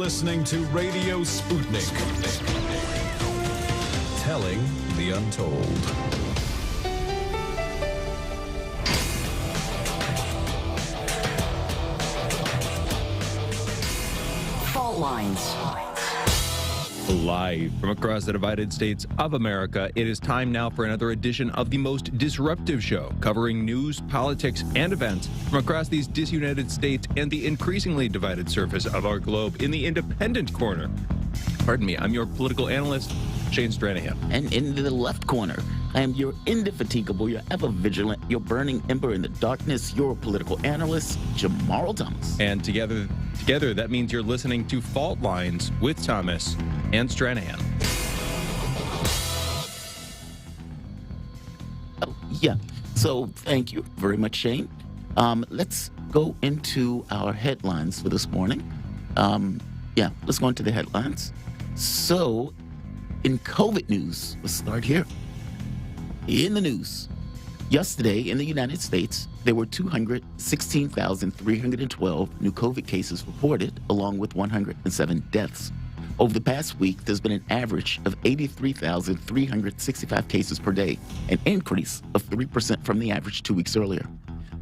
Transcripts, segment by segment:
listening to Radio Sputnik. Telling the untold. Fault lines. Live from across the divided states of America, it is time now for another edition of the most disruptive show, covering news, politics, and events from across these disunited states and the increasingly divided surface of our globe in the independent corner. Pardon me, I'm your political analyst, Shane Stranahan. And in the left corner, I am your indefatigable, your ever-vigilant, your burning ember in the darkness, your political analyst, Jamarl Thomas. And together, that means you're listening to Fault Lines with Thomas and Stranahan. Oh, yeah. So thank you very much, Shane. Let's go into our headlines for this morning. Let's go into the headlines. So, in COVID news, let's start here. In the news, yesterday in the United States, there were 216,312 new COVID cases reported, along with 107 deaths. Over the past week, there's been an average of 83,365 cases per day, an increase of 3% from the average 2 weeks earlier.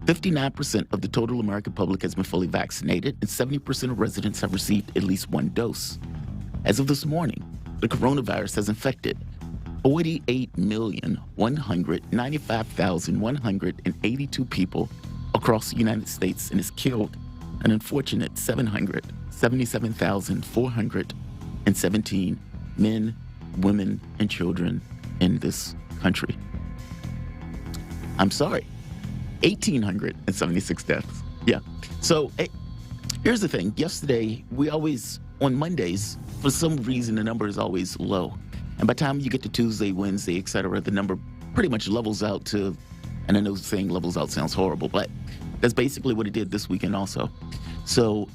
59% of the total American public has been fully vaccinated, and 70% of residents have received at least one dose. As of this morning, the coronavirus has infected 48,195,182 people across the United States and has killed an unfortunate 777,417 men, women, and children in this country. I'm sorry, 1,876 deaths. Yeah. So here's the thing. Yesterday, on Mondays, for some reason, the number is always low. And by the time you get to Tuesday, Wednesday, et cetera, the number pretty much levels out to, and I know saying levels out sounds horrible, but that's basically what it did this weekend also. So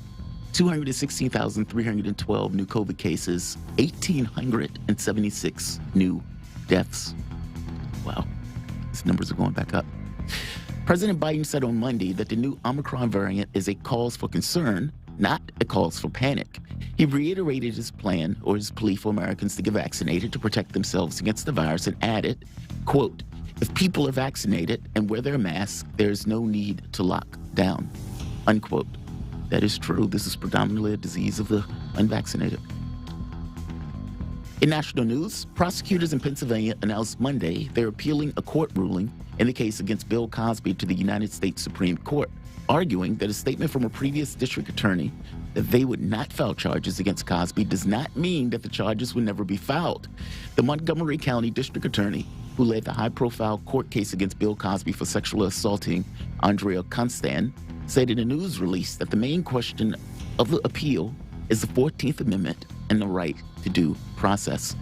216,312 new COVID cases, 1,876 new deaths. Wow, these numbers are going back up. President Biden said on Monday that the new Omicron variant is a cause for concern, not a cause for panic. He reiterated his plan or his plea for Americans to get vaccinated to protect themselves against the virus and added, quote, "If people are vaccinated and wear their masks, there's no need to lock down," unquote. That is true. This is predominantly a disease of the unvaccinated. In national news, prosecutors in Pennsylvania announced Monday they're appealing a court ruling in the case against Bill Cosby to the United States Supreme Court, arguing that a statement from a previous district attorney that they would not file charges against Cosby does not mean that the charges would never be filed. The Montgomery County District Attorney, who led the high-profile court case against Bill Cosby for sexually assaulting Andrea Constan, said in a news release that the main question of the appeal is the 14th Amendment and the right to due process.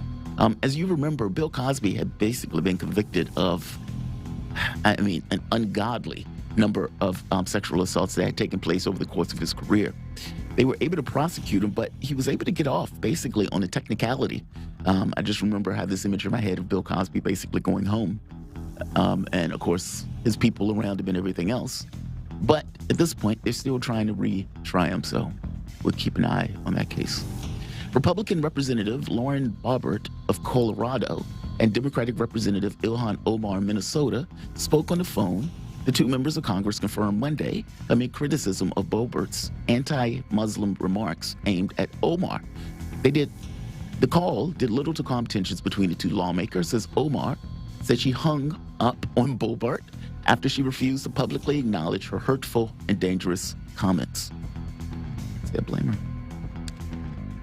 As you remember, Bill Cosby had basically been convicted of, an ungodly number of sexual assaults that had taken place over the course of his career. They were able to prosecute him, but he was able to get off basically on a technicality. I just remember I have this image in my head of Bill Cosby basically going home, and of course his people around him and everything else. But at this point, they're still trying to retry him, so we'll keep an eye on that case. Republican Representative Lauren Boebert of Colorado and Democratic Representative Ilhan Omar of Minnesota spoke on the phone. The two members of Congress confirmed Monday amid criticism of Boebert's anti-Muslim remarks aimed at Omar. The call did little to calm tensions between the two lawmakers, as Omar said she hung up on Boebert after she refused to publicly acknowledge her hurtful and dangerous comments. I blame her.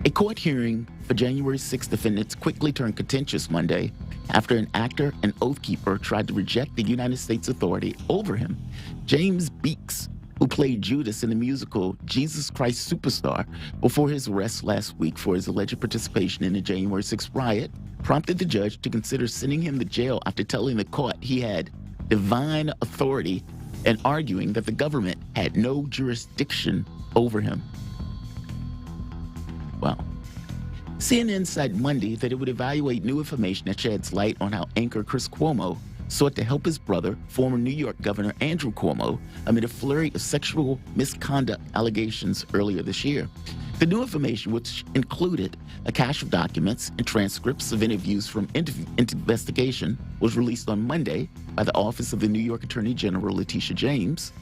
A court hearing for January 6 defendants quickly turned contentious Monday after an actor and oath keeper tried to reject the United States authority over him. James Beeks, who played Judas in the musical Jesus Christ Superstar before his arrest last week for his alleged participation in the January 6 riot, prompted the judge to consider sending him to jail after telling the court he had divine authority and arguing that the government had no jurisdiction over him. Wow. CNN said Monday that it would evaluate new information that sheds light on how anchor Chris Cuomo sought to help his brother, former New York Governor Andrew Cuomo, amid a flurry of sexual misconduct allegations earlier this year. The new information, which included a cache of documents and transcripts of interviews from investigation, was released on Monday by the Office of the New York Attorney General Letitia James,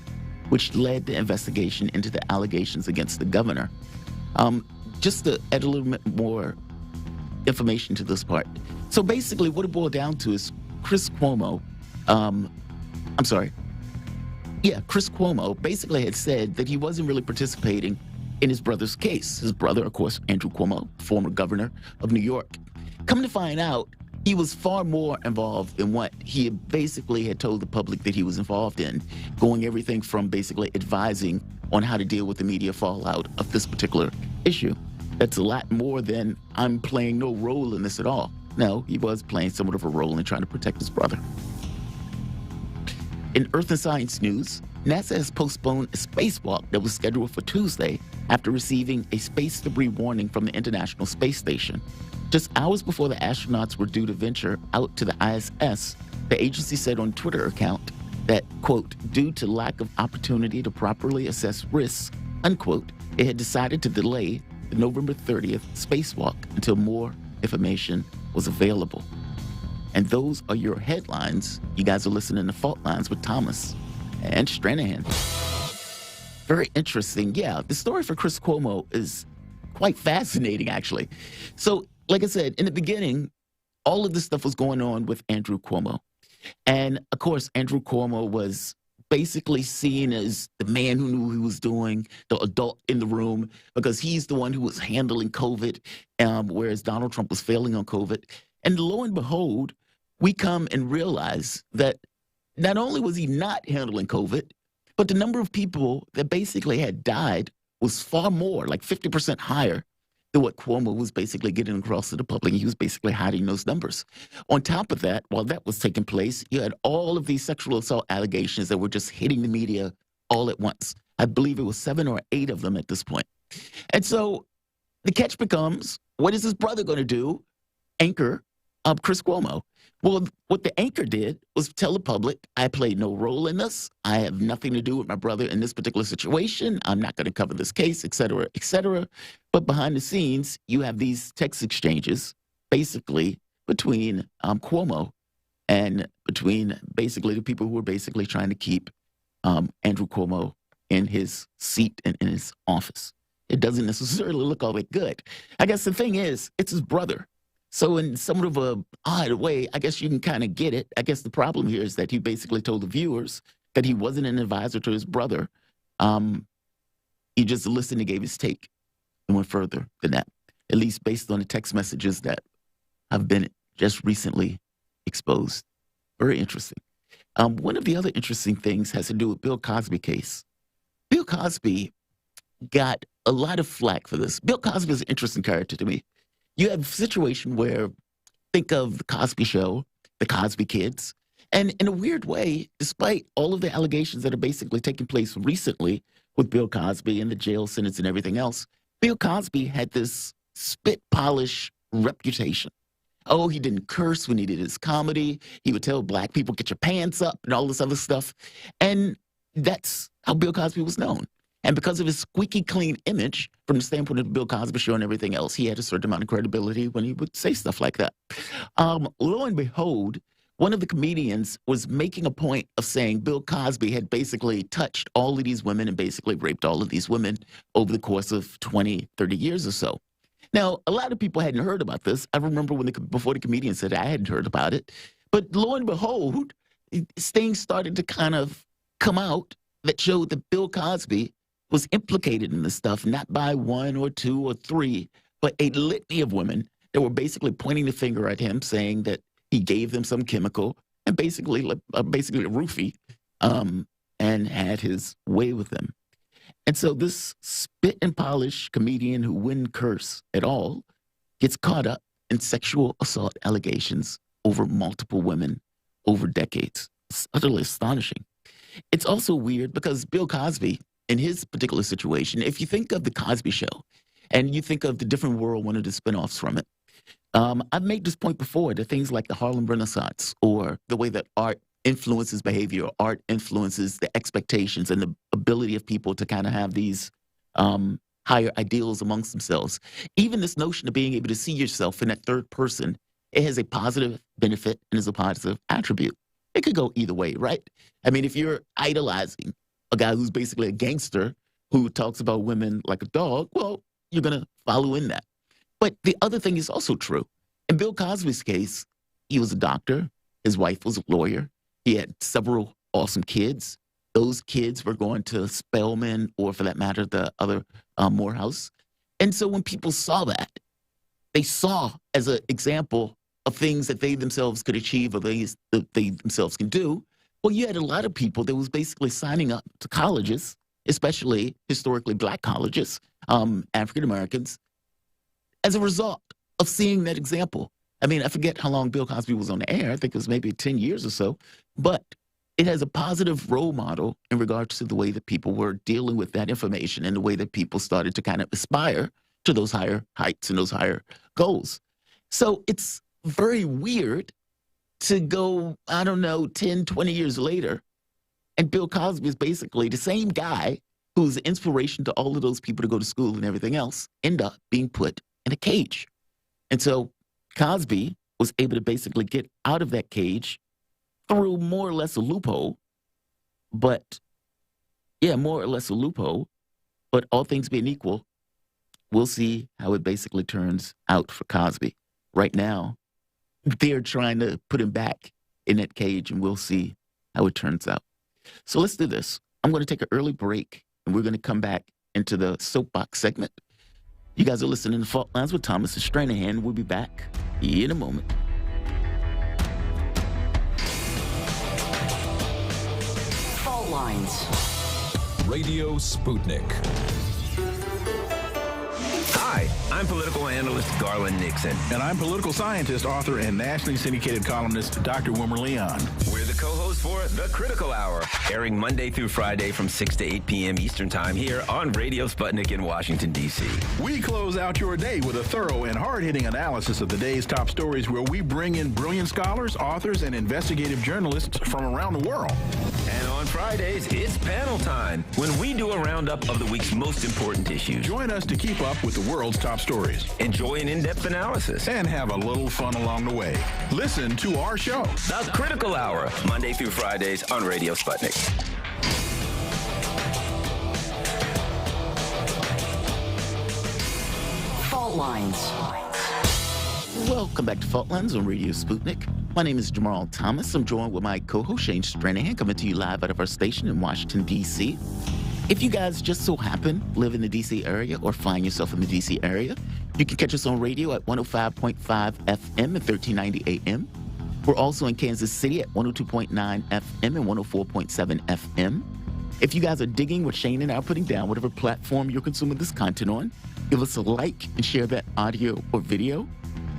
which led the investigation into the allegations against the governor. Just to add a little bit more information to this part. So basically what it boiled down to is Chris Cuomo basically had said that he wasn't really participating in his brother's case. His brother, of course, Andrew Cuomo, former governor of New York. Come to find out, he was far more involved in what he basically had told the public that he was involved in, going everything from basically advising on how to deal with the media fallout of this particular issue. That's a lot more than I'm playing no role in this at all. No, he was playing somewhat of a role in trying to protect his brother. In Earth and Science news, NASA has postponed a spacewalk that was scheduled for Tuesday after receiving a space debris warning from the International Space Station. Just hours before the astronauts were due to venture out to the ISS, the agency said on Twitter account that, quote, due to lack of opportunity to properly assess risks, unquote, it had decided to delay the November 30th spacewalk until more information was available. And those are your headlines. You guys are listening to Fault Lines with Thomas and Stranahan. Very interesting. Yeah, the story for Chris Cuomo is quite fascinating, actually. So, like I said, in the beginning, all of this stuff was going on with Andrew Cuomo. And, of course, Andrew Cuomo was basically seen as the man who knew what he was doing, the adult in the room, because he's the one who was handling COVID, whereas Donald Trump was failing on COVID. And lo and behold, we come and realize that not only was he not handling COVID, but the number of people that basically had died was far more, like 50% higher than what Cuomo was basically getting across to the public. He was basically hiding those numbers. On top of that, while that was taking place, you had all of these sexual assault allegations that were just hitting the media all at once. I believe it was 7 or 8 of them at this point. And so the catch becomes, what is his brother going to do? Anchor Chris Cuomo. Well, what the anchor did was tell the public, I played no role in this. I have nothing to do with my brother in this particular situation. I'm not going to cover this case, et cetera, et cetera. But behind the scenes, you have these text exchanges, basically, between Cuomo and between basically the people who were basically trying to keep Andrew Cuomo in his seat and in his office. It doesn't necessarily look all that good. I guess the thing is, it's his brother. So in somewhat of a odd way, I guess you can kind of get it. I guess the problem here is that he basically told the viewers that he wasn't an advisor to his brother. He just listened and gave his take and went further than that, at least based on the text messages that have been just recently exposed. Very interesting. One of the other interesting things has to do with Bill Cosby case. Bill Cosby got a lot of flack for this. Bill Cosby is an interesting character to me. You have a situation where, think of the Cosby Show, the Cosby Kids, and in a weird way, despite all of the allegations that are basically taking place recently with Bill Cosby and the jail sentence and everything else, Bill Cosby had this spit polish reputation. Oh, he didn't curse when he did his comedy. He would tell black people, get your pants up and all this other stuff. And that's how Bill Cosby was known. And because of his squeaky clean image, from the standpoint of the Bill Cosby Show and everything else, he had a certain amount of credibility when he would say stuff like that. Lo and behold, one of the comedians was making a point of saying Bill Cosby had basically touched all of these women and basically raped all of these women over the course of 20, 30 years or so. Now, a lot of people hadn't heard about this. I remember before the comedian said I hadn't heard about it. But lo and behold, things started to kind of come out that showed that Bill Cosby was implicated in this stuff, not by 1 or 2 or 3, but a litany of women that were basically pointing the finger at him, saying that he gave them some chemical and basically a roofie, and had his way with them. And so this spit and polish comedian who wouldn't curse at all gets caught up in sexual assault allegations over multiple women over decades. It's utterly astonishing. It's also weird because Bill Cosby, in his particular situation, if you think of the Cosby Show and you think of the Different World, one of the spinoffs from it, I've made this point before, that things like the Harlem Renaissance or the way that art influences behavior, art influences the expectations and the ability of people to kind of have these higher ideals amongst themselves. Even this notion of being able to see yourself in that third person, it has a positive benefit and is a positive attribute. It could go either way, right? I mean, if you're idolizing a guy who's basically a gangster who talks about women like a dog, well, you're going to follow in that. But the other thing is also true. In Bill Cosby's case, he was a doctor. His wife was a lawyer. He had several awesome kids. Those kids were going to Spelman or, for that matter, the other Morehouse. And so when people saw that, they saw as an example of things that they themselves could achieve or things that they themselves can do. Well, you had a lot of people that was basically signing up to colleges, especially historically black colleges, African Americans, as a result of seeing that example. I mean, I forget how long Bill Cosby was on the air. I think it was maybe 10 years or so. But it has a positive role model in regards to the way that people were dealing with that information and the way that people started to kind of aspire to those higher heights and those higher goals. So it's very weird to go, I don't know, 10, 20 years later, and Bill Cosby is basically the same guy who's the inspiration to all of those people to go to school and everything else, end up being put in a cage. And so Cosby was able to basically get out of that cage through more or less a loophole, but more or less a loophole, but all things being equal, we'll see how it basically turns out for Cosby. Right now, they're trying to put him back in that cage, and we'll see how it turns out. So let's do this. I'm going to take an early break, and we're going to come back into the soapbox segment. You guys are listening to Fault Lines with Thomas and Stranahan. We'll be back in a moment. Fault Lines. Radio Sputnik. Hi, I'm political analyst Garland Nixon. And I'm political scientist, author, and nationally syndicated columnist Dr. Wilmer Leon. We're the co-hosts for The Critical Hour, airing Monday through Friday from 6 to 8 p.m. Eastern Time here on Radio Sputnik in Washington, D.C. We close out your day with a thorough and hard-hitting analysis of the day's top stories where we bring in brilliant scholars, authors, and investigative journalists from around the world. And on Fridays, it's panel time, when we do a roundup of the week's most important issues. Join us to keep up with the world's top stories. Enjoy an in-depth analysis. And have a little fun along the way. Listen to our show. The Critical Hour, Monday through Fridays on Radio Sputnik. Fault Lines. Welcome back to Fault Lines on Radio Sputnik. My name is Jamarl Thomas. I'm joined with my co-host Shane Stranahan, coming to you live out of our station in Washington, D.C. If you guys just so happen live in the D.C. area or find yourself in the D.C. area, you can catch us on radio at 105.5 FM and 1390 AM. We're also in Kansas City at 102.9 FM and 104.7 FM. If you guys are digging what Shane and I are putting down, whatever platform you're consuming this content on, give us a like and share that audio or video.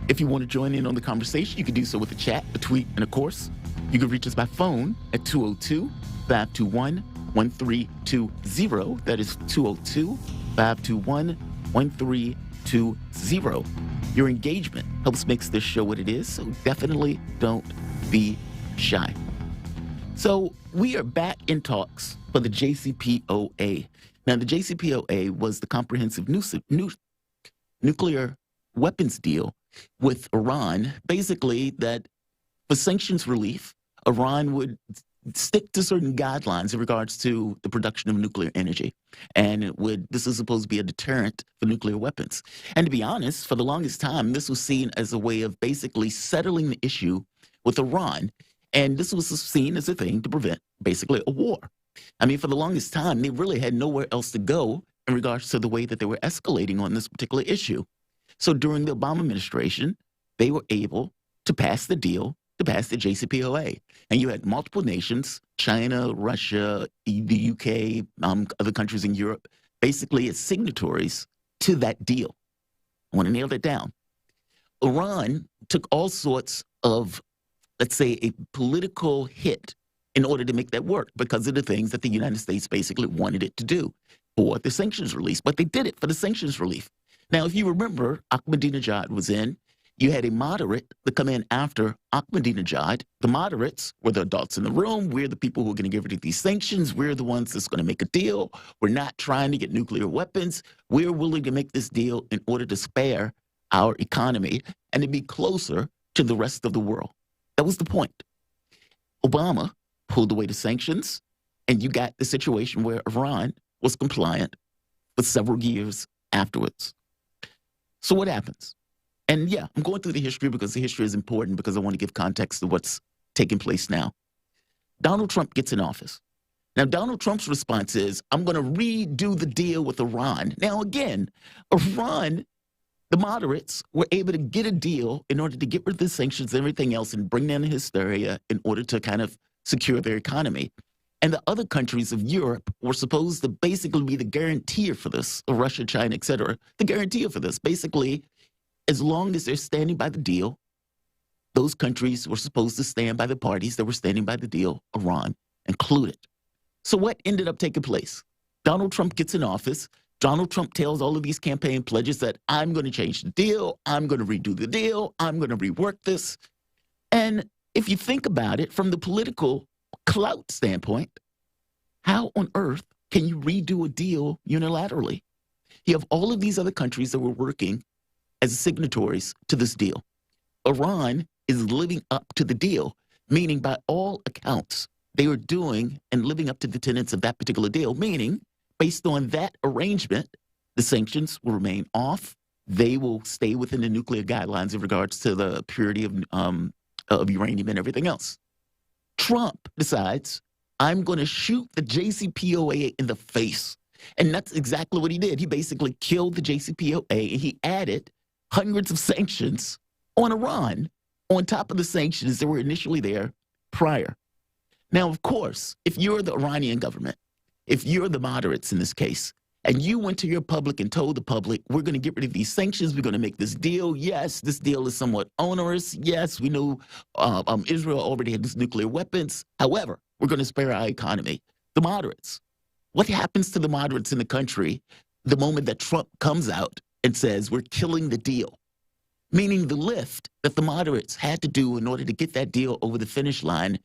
If you want to join in on the conversation, you can do so with a chat, a tweet, and of course, you can reach us by phone at 202-521-1320. That is 202-521-1320. Your engagement helps make this show what it is, so definitely don't be shy. So we are back in talks for the Jcpoa. Now, the Jcpoa was the comprehensive nuclear weapons deal with Iran, basically that for sanctions relief, Iran would stick to certain guidelines in regards to the production of nuclear energy. And this is supposed to be a deterrent for nuclear weapons. And to be honest, for the longest time, this was seen as a way of basically settling the issue with Iran. And this was seen as a thing to prevent basically a war. I mean, for the longest time, they really had nowhere else to go in regards to the way that they were escalating on this particular issue. So during the Obama administration, they were able to pass the deal, to pass the Jcpoa. And you had multiple nations, China, Russia, the UK, other countries in Europe, basically as signatories to that deal. I want to nail that down. Iran took all sorts of, let's say, a political hit in order to make that work because of the things that the United States basically wanted it to do for the sanctions relief. But they did it for the sanctions relief. Now, if you remember, Ahmadinejad was in. You had a moderate to come in after Ahmadinejad. The moderates were the adults in the room. We're the people who are going to get rid of these sanctions. We're the ones that's going to make a deal. We're not trying to get nuclear weapons. We're willing to make this deal in order to spare our economy and to be closer to the rest of the world. That was the point. Obama pulled away the sanctions, and you got the situation where Iran was compliant for several years afterwards. So what happens? And yeah, I'm going through the history because the history is important because I want to give context to what's taking place now. Donald Trump gets in office. Now, Donald Trump's response is, I'm going to redo the deal with Iran. Now, again, Iran, the moderates, were able to get a deal in order to get rid of the sanctions and everything else and bring down the hysteria in order to kind of secure their economy. And the other countries of Europe were supposed to basically be the guarantor for this, Russia, China, et cetera, the guarantor for this. Basically, as long as they're standing by the deal, those countries were supposed to stand by the parties that were standing by the deal, Iran included. So what ended up taking place? Donald Trump gets in office. Donald Trump tells all of these campaign pledges that I'm going to change the deal. I'm going to redo the deal. I'm going to rework this. And if you think about it from the political clout standpoint, how on earth can you redo a deal unilaterally? You have all of these other countries that were working as signatories to this deal. Iran is living up to the deal, meaning by all accounts, they were doing and living up to the tenets of that particular deal, meaning based on that arrangement, the sanctions will remain off. They will stay within the nuclear guidelines in regards to the purity of uranium and everything else. Trump decides, I'm going to shoot the Jcpoa in the face. And that's exactly what he did. He basically killed the Jcpoa and he added hundreds of sanctions on Iran on top of the sanctions that were initially there prior. Now, of course, if you're the Iranian government, if you're the moderates in this case, and you went to your public and told the public, we're going to get rid of these sanctions, we're going to make this deal. Yes, this deal is somewhat onerous. Yes, we know Israel already had these nuclear weapons. However, we're going to spare our economy. The moderates. What happens to the moderates in the country the moment that Trump comes out and says, we're killing the deal? Meaning the lift that the moderates had to do in order to get that deal over the finish line,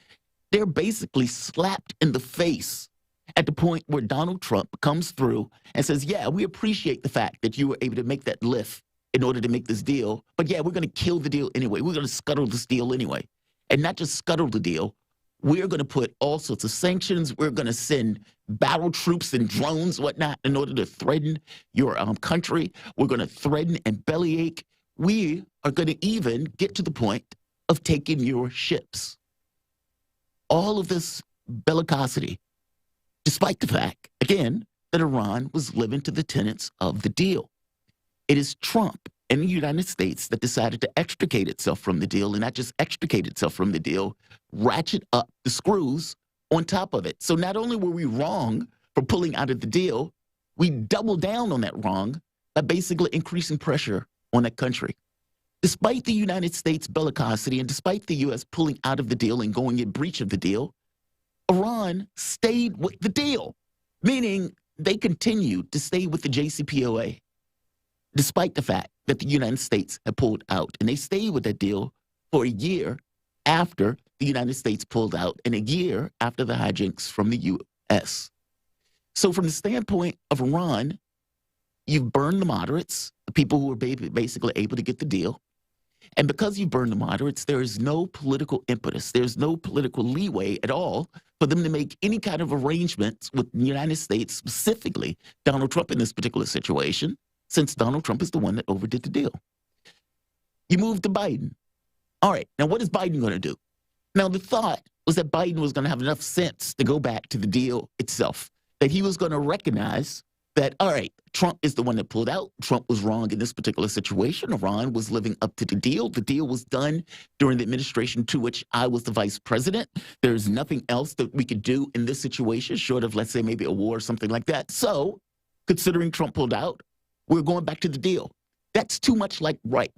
they're basically slapped in the face at the point where Donald Trump comes through and says, yeah, we appreciate the fact that you were able to make that lift in order to make this deal, but yeah, we're going to kill the deal anyway. We're going to scuttle this deal anyway. And not just scuttle the deal, we're going to put all sorts of sanctions. We're going to send battle troops and drones, whatnot, in order to threaten your country. We're going to threaten and bellyache. We are going to even get to the point of taking your ships. All of this bellicosity, despite the fact, again, that Iran was living to the tenets of the deal. It is Trump and the United States that decided to extricate itself from the deal, and not just extricate itself from the deal, ratchet up the screws on top of it. So not only were we wrong for pulling out of the deal, we doubled down on that wrong by basically increasing pressure on that country. Despite the United States bellicosity and despite the U.S. pulling out of the deal and going in breach of the deal, Iran stayed with the deal, meaning they continued to stay with the Jcpoa, despite the fact that the United States had pulled out. And they stayed with that deal for a year after the United States pulled out and a year after the hijinks from the U.S. So from the standpoint of Iran, you've burned the moderates, the people who were basically able to get the deal. And because you burn the moderates, there is no political impetus. There's no political leeway at all for them to make any kind of arrangements with the United States, specifically Donald Trump in this particular situation, since Donald Trump is the one that overdid the deal. You move to Biden. All right, now what is Biden going to do? Now, the thought was that Biden was going to have enough sense to go back to the deal itself, that he was going to recognize that, all right, Trump is the one that pulled out. Trump was wrong in this particular situation. Iran was living up to the deal. The deal was done during the administration to which I was the vice president. There's nothing else that we could do in this situation, short of, let's say, maybe a war or something like that. So, considering Trump pulled out, we're going back to the deal. That's too much like right.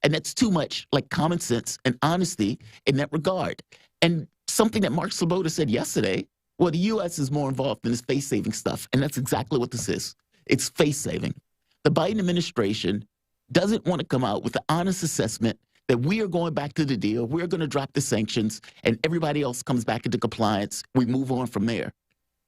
And that's too much like common sense and honesty in that regard. And something that Mark Sleboda said yesterday, well, the U.S. is more involved in this face-saving stuff, and that's exactly what this is. It's face-saving. The Biden administration doesn't want to come out with the honest assessment that we are going back to the deal, we're going to drop the sanctions, and everybody else comes back into compliance, we move on from there.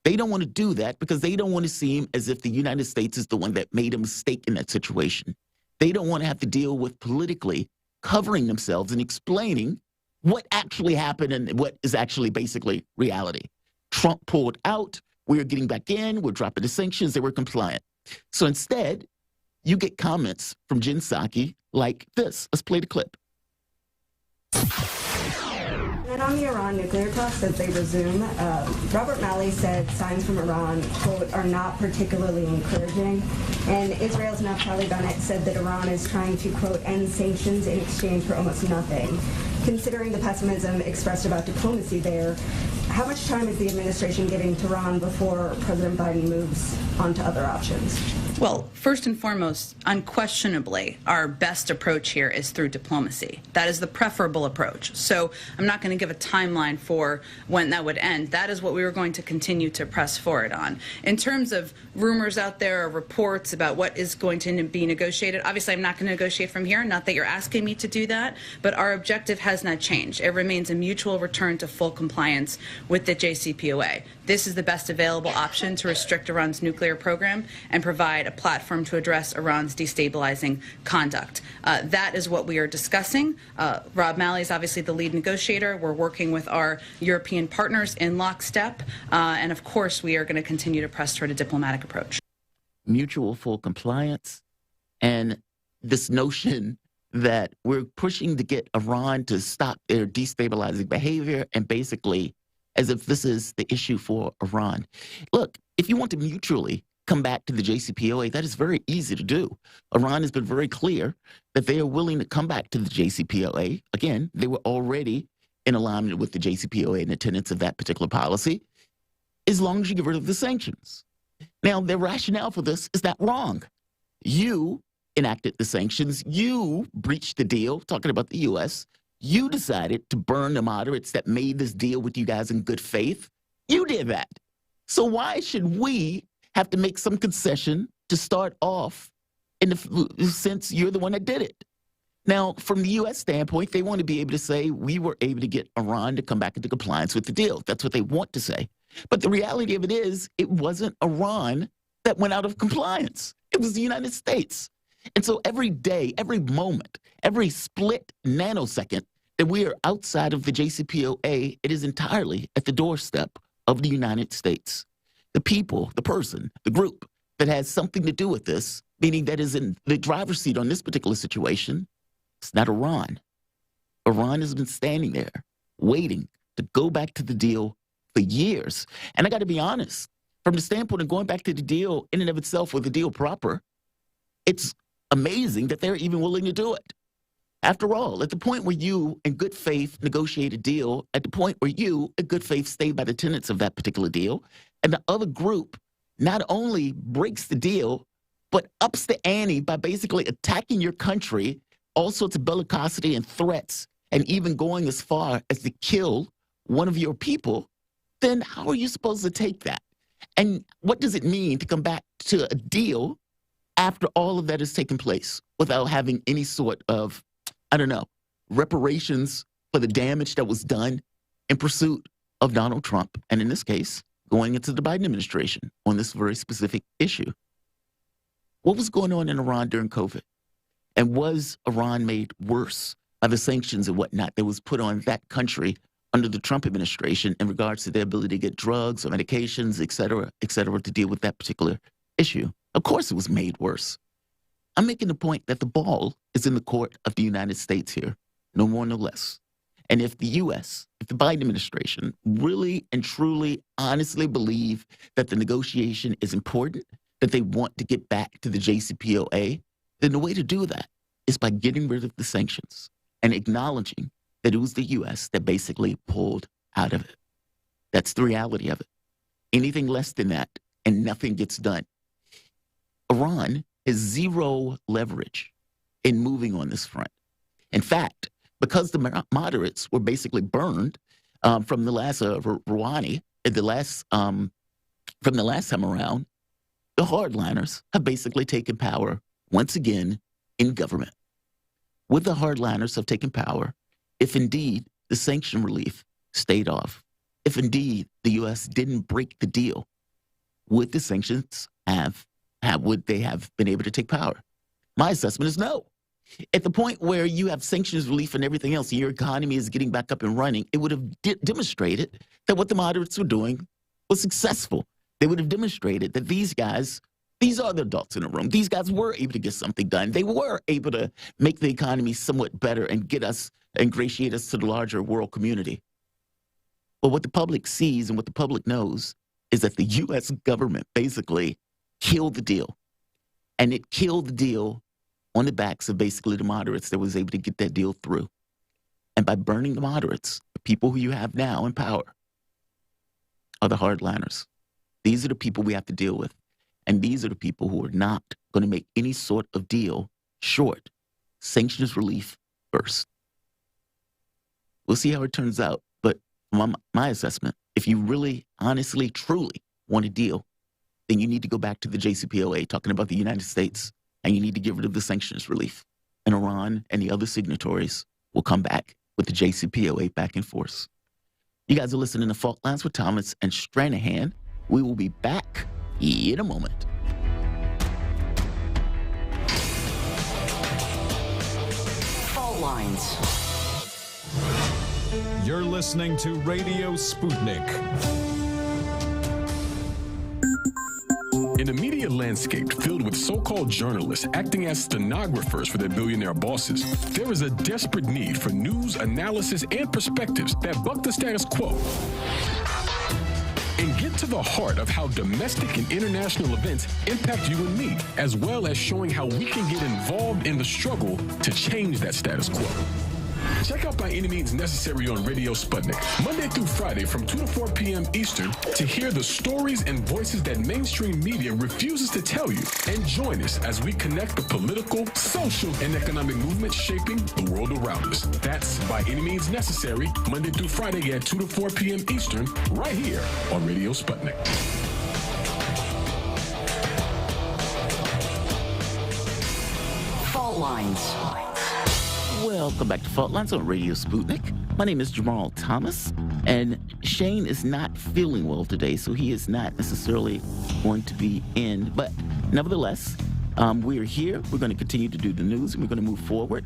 They don't want to do that because they don't want to seem as if the United States is the one that made a mistake in that situation. They don't want to have to deal with politically covering themselves and explaining what actually happened and what is actually basically reality. Trump pulled out, we're getting back in, we're dropping the sanctions, they were compliant. So instead, you get comments from Jen Psaki like this. Let's play the clip. And on the Iran nuclear talks as they resume, Robert Malley said signs from Iran, quote, are not particularly encouraging. And Israel's Naftali Bennett said that Iran is trying to, quote, end sanctions in exchange for almost nothing. Considering the pessimism expressed about diplomacy there, how much time is the administration giving to Iran before President Biden moves on to other options? Well, first and foremost, unquestionably, our best approach here is through diplomacy. That is the preferable approach. So I'm not going to give a timeline for when that would end. That is what we were going to continue to press forward on. In terms of rumors out there or reports about what is going to be negotiated, obviously I'm not going to negotiate from here, not that you're asking me to do that, but our objective has not changed. It remains a mutual return to full compliance with the Jcpoa. This is the best available option to restrict Iran's nuclear program and provide a platform to address Iran's destabilizing conduct. That is what we are discussing. Rob Malley is obviously the lead negotiator. We're working with our European partners in lockstep. And of course, we are going to continue to press toward a diplomatic approach. Mutual full compliance and this notion that we're pushing to get Iran to stop their destabilizing behavior and basically as if this is the issue for Iran. Look, if you want to mutually come back to the Jcpoa, that is very easy to do. Iran has been very clear that they are willing to come back to the Jcpoa. Again, they were already in alignment with the Jcpoa and the tenets of that particular policy, as long as you get rid of the sanctions. Now, their rationale for this is that wrong. You enacted the sanctions. You breached the deal, talking about the U.S. You decided to burn the moderates that made this deal with you guys in good faith. You did that. So why should we have to make some concession to start off since you're the one that did it? Now, from the U.S. standpoint, they want to be able to say, we were able to get Iran to come back into compliance with the deal. That's what they want to say. But the reality of it is, it wasn't Iran that went out of compliance. It was the United States. And so every day, every moment, every split nanosecond that we are outside of the Jcpoa, it is entirely at the doorstep of the United States. The people, the person, the group that has something to do with this, meaning that is in the driver's seat on this particular situation, it's not Iran. Iran has been standing there waiting to go back to the deal for years. And I got to be honest, from the standpoint of going back to the deal in and of itself with the deal proper, it's amazing that they're even willing to do it. After all, at the point where you, in good faith, negotiate a deal, at the point where you, in good faith, stay by the tenets of that particular deal, and the other group not only breaks the deal, but ups the ante by basically attacking your country, all sorts of bellicosity and threats, and even going as far as to kill one of your people, then how are you supposed to take that? And what does it mean to come back to a deal after all of that has taken place without having any sort of, reparations for the damage that was done in pursuit of Donald Trump, and in this case, going into the Biden administration on this very specific issue? What was going on in Iran during COVID? And was Iran made worse by the sanctions and whatnot that was put on that country under the Trump administration in regards to their ability to get drugs or medications, et cetera, to deal with that particular issue? Of course it was made worse. I'm making the point that the ball is in the court of the United States here, no more, no less. And if the U.S., if the Biden administration really and truly, honestly believe that the negotiation is important, that they want to get back to the Jcpoa, then the way to do that is by getting rid of the sanctions and acknowledging that it was the U.S. that basically pulled out of it. That's the reality of it. Anything less than that, and nothing gets done. Iran has zero leverage in moving on this front. In fact, because the moderates were basically burned from the last Rouhani, from the last time around, the hardliners have basically taken power once again in government. Would the hardliners have taken power if indeed the sanction relief stayed off? If indeed the U.S. didn't break the deal, would the sanctions would they have been able to take power? My assessment is no. At the point where you have sanctions relief and everything else, and your economy is getting back up and running, it would have demonstrated that what the moderates were doing was successful. They would have demonstrated that these guys, these are the adults in the room. These guys were able to get something done. They were able to make the economy somewhat better and get us, ingratiate us to the larger world community. But what the public sees and what the public knows is that the U.S. government basically killed the deal. And it killed the deal on the backs of basically the moderates that was able to get that deal through. And by burning the moderates, the people who you have now in power are the hardliners. These are the people we have to deal with. And these are the people who are not going to make any sort of deal short sanctions relief first. We'll see how it turns out. But from my assessment, if you really, honestly, truly want a deal, then you need to go back to the Jcpoa, talking about the United States, and you need to get rid of the sanctions relief. And Iran and the other signatories will come back with the Jcpoa back in force. You guys are listening to Fault Lines with Thomas and Stranahan. We will be back in a moment. Fault Lines. You're listening to Radio Sputnik. In a media landscape filled with so-called journalists acting as stenographers for their billionaire bosses, there is a desperate need for news, analysis, and perspectives that buck the status quo and get to the heart of how domestic and international events impact you and me, as well as showing how we can get involved in the struggle to change that status quo. Check out By Any Means Necessary on Radio Sputnik, Monday through Friday from 2 to 4 p.m. Eastern, to hear the stories and voices that mainstream media refuses to tell you. And join us as we connect the political, social, and economic movements shaping the world around us. That's By Any Means Necessary, Monday through Friday at 2 to 4 p.m. Eastern, right here on Radio Sputnik. Fault Lines. Welcome back to Fault Lines on Radio Sputnik. My name is Jamarl Thomas, and Shane is not feeling well today, so he is not necessarily going to be in. But nevertheless, we are here. We're going to continue to do the news, and we're going to move forward.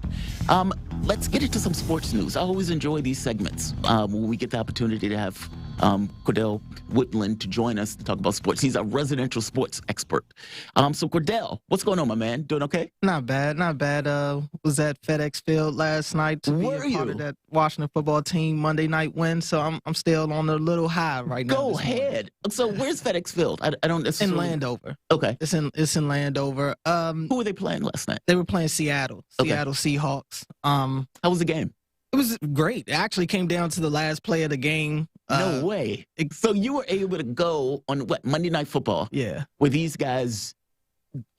Let's get into some sports news. I always enjoy these segments when we get the opportunity to have Cordell Woodland to join us to talk about sports. He's a residential sports expert. So Cordell, what's going on, my man? Doing okay? Not bad. Was at FedEx Field last night to be a part of that Washington football team Monday night win. So I'm still on a little high right now. Go ahead. So where's FedEx Field? I don't necessarily... In Landover. Okay. It's in Landover. Who were they playing last night? They were playing Seattle. Okay. Seattle Seahawks. How was the game? It was great. It actually came down to the last play of the game. No way. So you were able to go on Monday Night Football? Yeah. With these guys,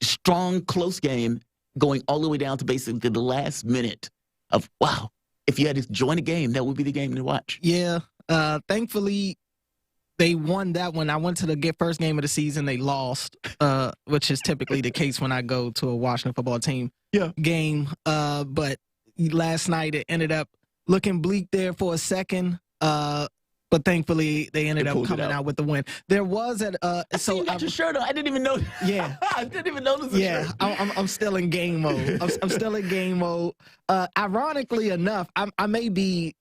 strong, close game, going all the way down to basically the last minute of, wow, if you had to join a game, that would be the game to watch. Yeah. Thankfully, they won that one. I went to the first game of the season. They lost, which is typically the case when I go to a Washington football team game. But last night, it ended up looking bleak there for a second. But thankfully, they ended up coming out with the win. There was so you got your shirt on. I didn't even know. Yeah, I didn't even notice. Yeah, I'm still in game mode. I'm still in game mode. Ironically enough, I may be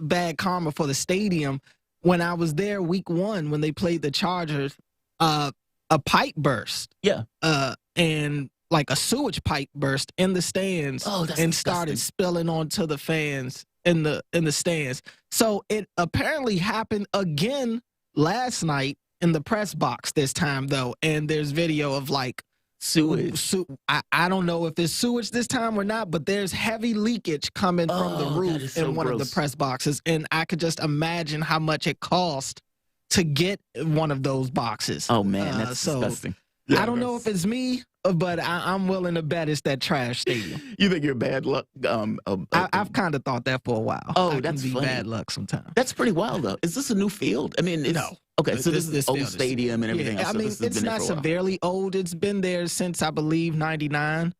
bad karma for the stadium. When I was there week 1, when they played the Chargers, a pipe burst. Yeah. And like a sewage pipe burst in the stands and started spilling onto the fans in the stands. So it apparently happened again last night in the press box this time, though. And there's video of like sewage. I don't know if it's sewage this time or not, but there's heavy leakage coming from the roof in one of the press boxes. And I could just imagine how much it cost to get one of those boxes. Oh, man, that's disgusting. Yeah, I don't know if it's me, but I'm willing to bet it's that trash stadium. You think you're bad luck? I've kind of thought that for a while. Oh, that's funny. bad luck sometimes. That's pretty wild, though. Is this a new field? I mean, no. Okay, so this is this old stadium and everything else. I mean, it's not severely old. It's been there since, I believe, 99.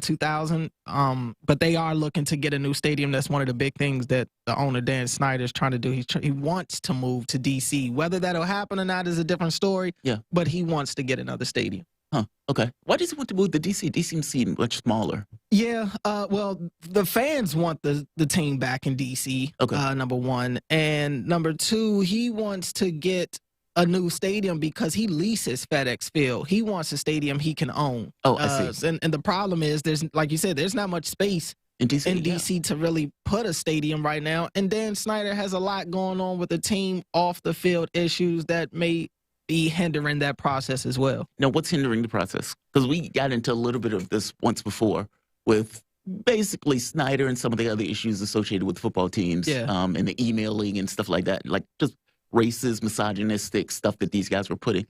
2000. But they are looking to get a new stadium. That's one of the big things that the owner, Dan Snyder, is trying to do. He wants to move to D.C. Whether that'll happen or not is a different story. Yeah. But he wants to get another stadium. Huh. Okay. Why does he want to move to D.C.? D.C. seems much smaller. Yeah. Well, the fans want the team back in D.C. Okay. Number one, and number two, he wants to get a new stadium because he leases FedEx Field. He wants a stadium he can own. Oh, I see. And the problem is, there's, like you said, there's not much space in DC to really put a stadium right now. And Dan Snyder has a lot going on with the team off the field issues that may be hindering that process as well. Now, what's hindering the process? Because we got into a little bit of this once before with basically Snyder and some of the other issues associated with football teams, and the emailing and stuff like that, like just racist, misogynistic stuff that these guys were putting.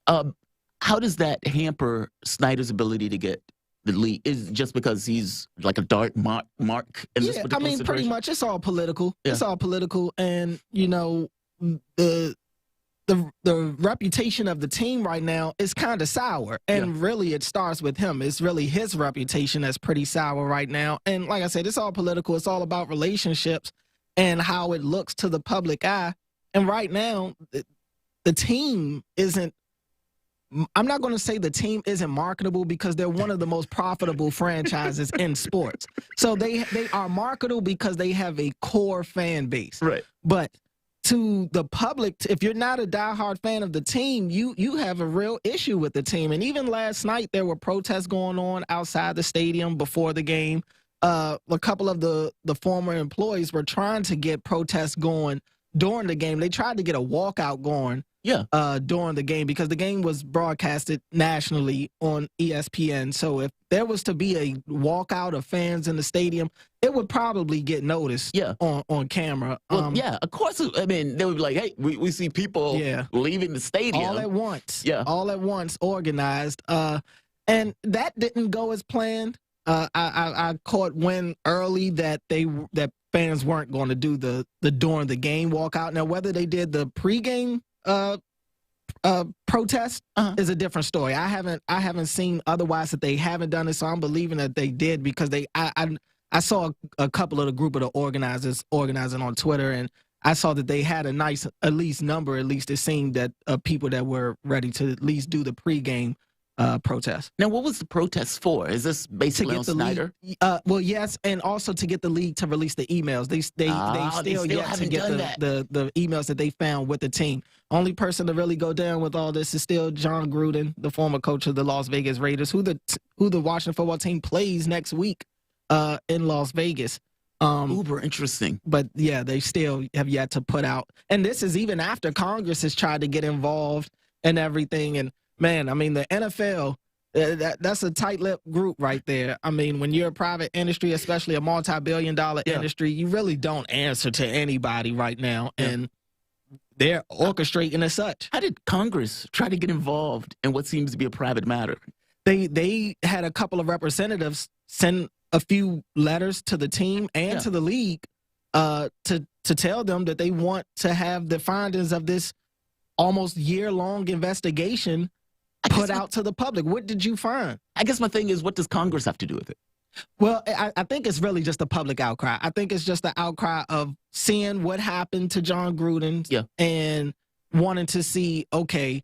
How does that hamper Snyder's ability to get the league? Is it just because he's like a dark mark in this particular situation? Pretty much it's all political. Yeah. It's all political, and the reputation of the team right now is kind of sour, and really it starts with him. It's really his reputation that's pretty sour right now, and like I said, it's all political. It's all about relationships and how it looks to the public eye. And right now, the team isn't. I'm not going to say the team isn't marketable because they're one of the most profitable franchises in sports. So they are marketable because they have a core fan base. Right. But to the public, if you're not a diehard fan of the team, you have a real issue with the team. And even last night, there were protests going on outside the stadium before the game. A couple of the former employees were trying to get protests going during the game. They tried to get a walkout going during the game because the game was broadcasted nationally on ESPN. So if there was to be a walkout of fans in the stadium, it would probably get noticed on camera. Well, of course. I mean, they would be like, hey, we see people leaving the stadium. All at once. Yeah. All at once, organized. And that didn't go as planned. I caught wind early that fans weren't going to do the during the game walkout. Now, whether they did the pregame protest is a different story. I haven't seen otherwise that they haven't done it, so I'm believing that they did because I saw a couple of the group of the organizers organizing on Twitter, and I saw that they had a nice number. At least it seemed that people that were ready to at least do the pregame protest. Now, what was the protest for? Is this basically on Snyder? Well, yes, and also to get the league to release the emails. They still yet to get the emails that they found with the team. Only person to really go down with all this is still John Gruden, the former coach of the Las Vegas Raiders, who the Washington football team plays next week in Las Vegas. Uber interesting. But yeah, they still have yet to put out. And this is even after Congress has tried to get involved and everything. And man, I mean, the NFL, that's a tight-lipped group right there. I mean, when you're a private industry, especially a multi-billion-dollar industry, you really don't answer to anybody right now. And they're orchestrating as such. How did Congress try to get involved in what seems to be a private matter? They had a couple of representatives send a few letters to the team and to the league to tell them that they want to have the findings of this almost year-long investigation put out to the public. What did you find? I guess my thing is, what does Congress have to do with it? Well, I think it's really just a public outcry. I think it's just the outcry of seeing what happened to John Gruden and wanting to see, okay,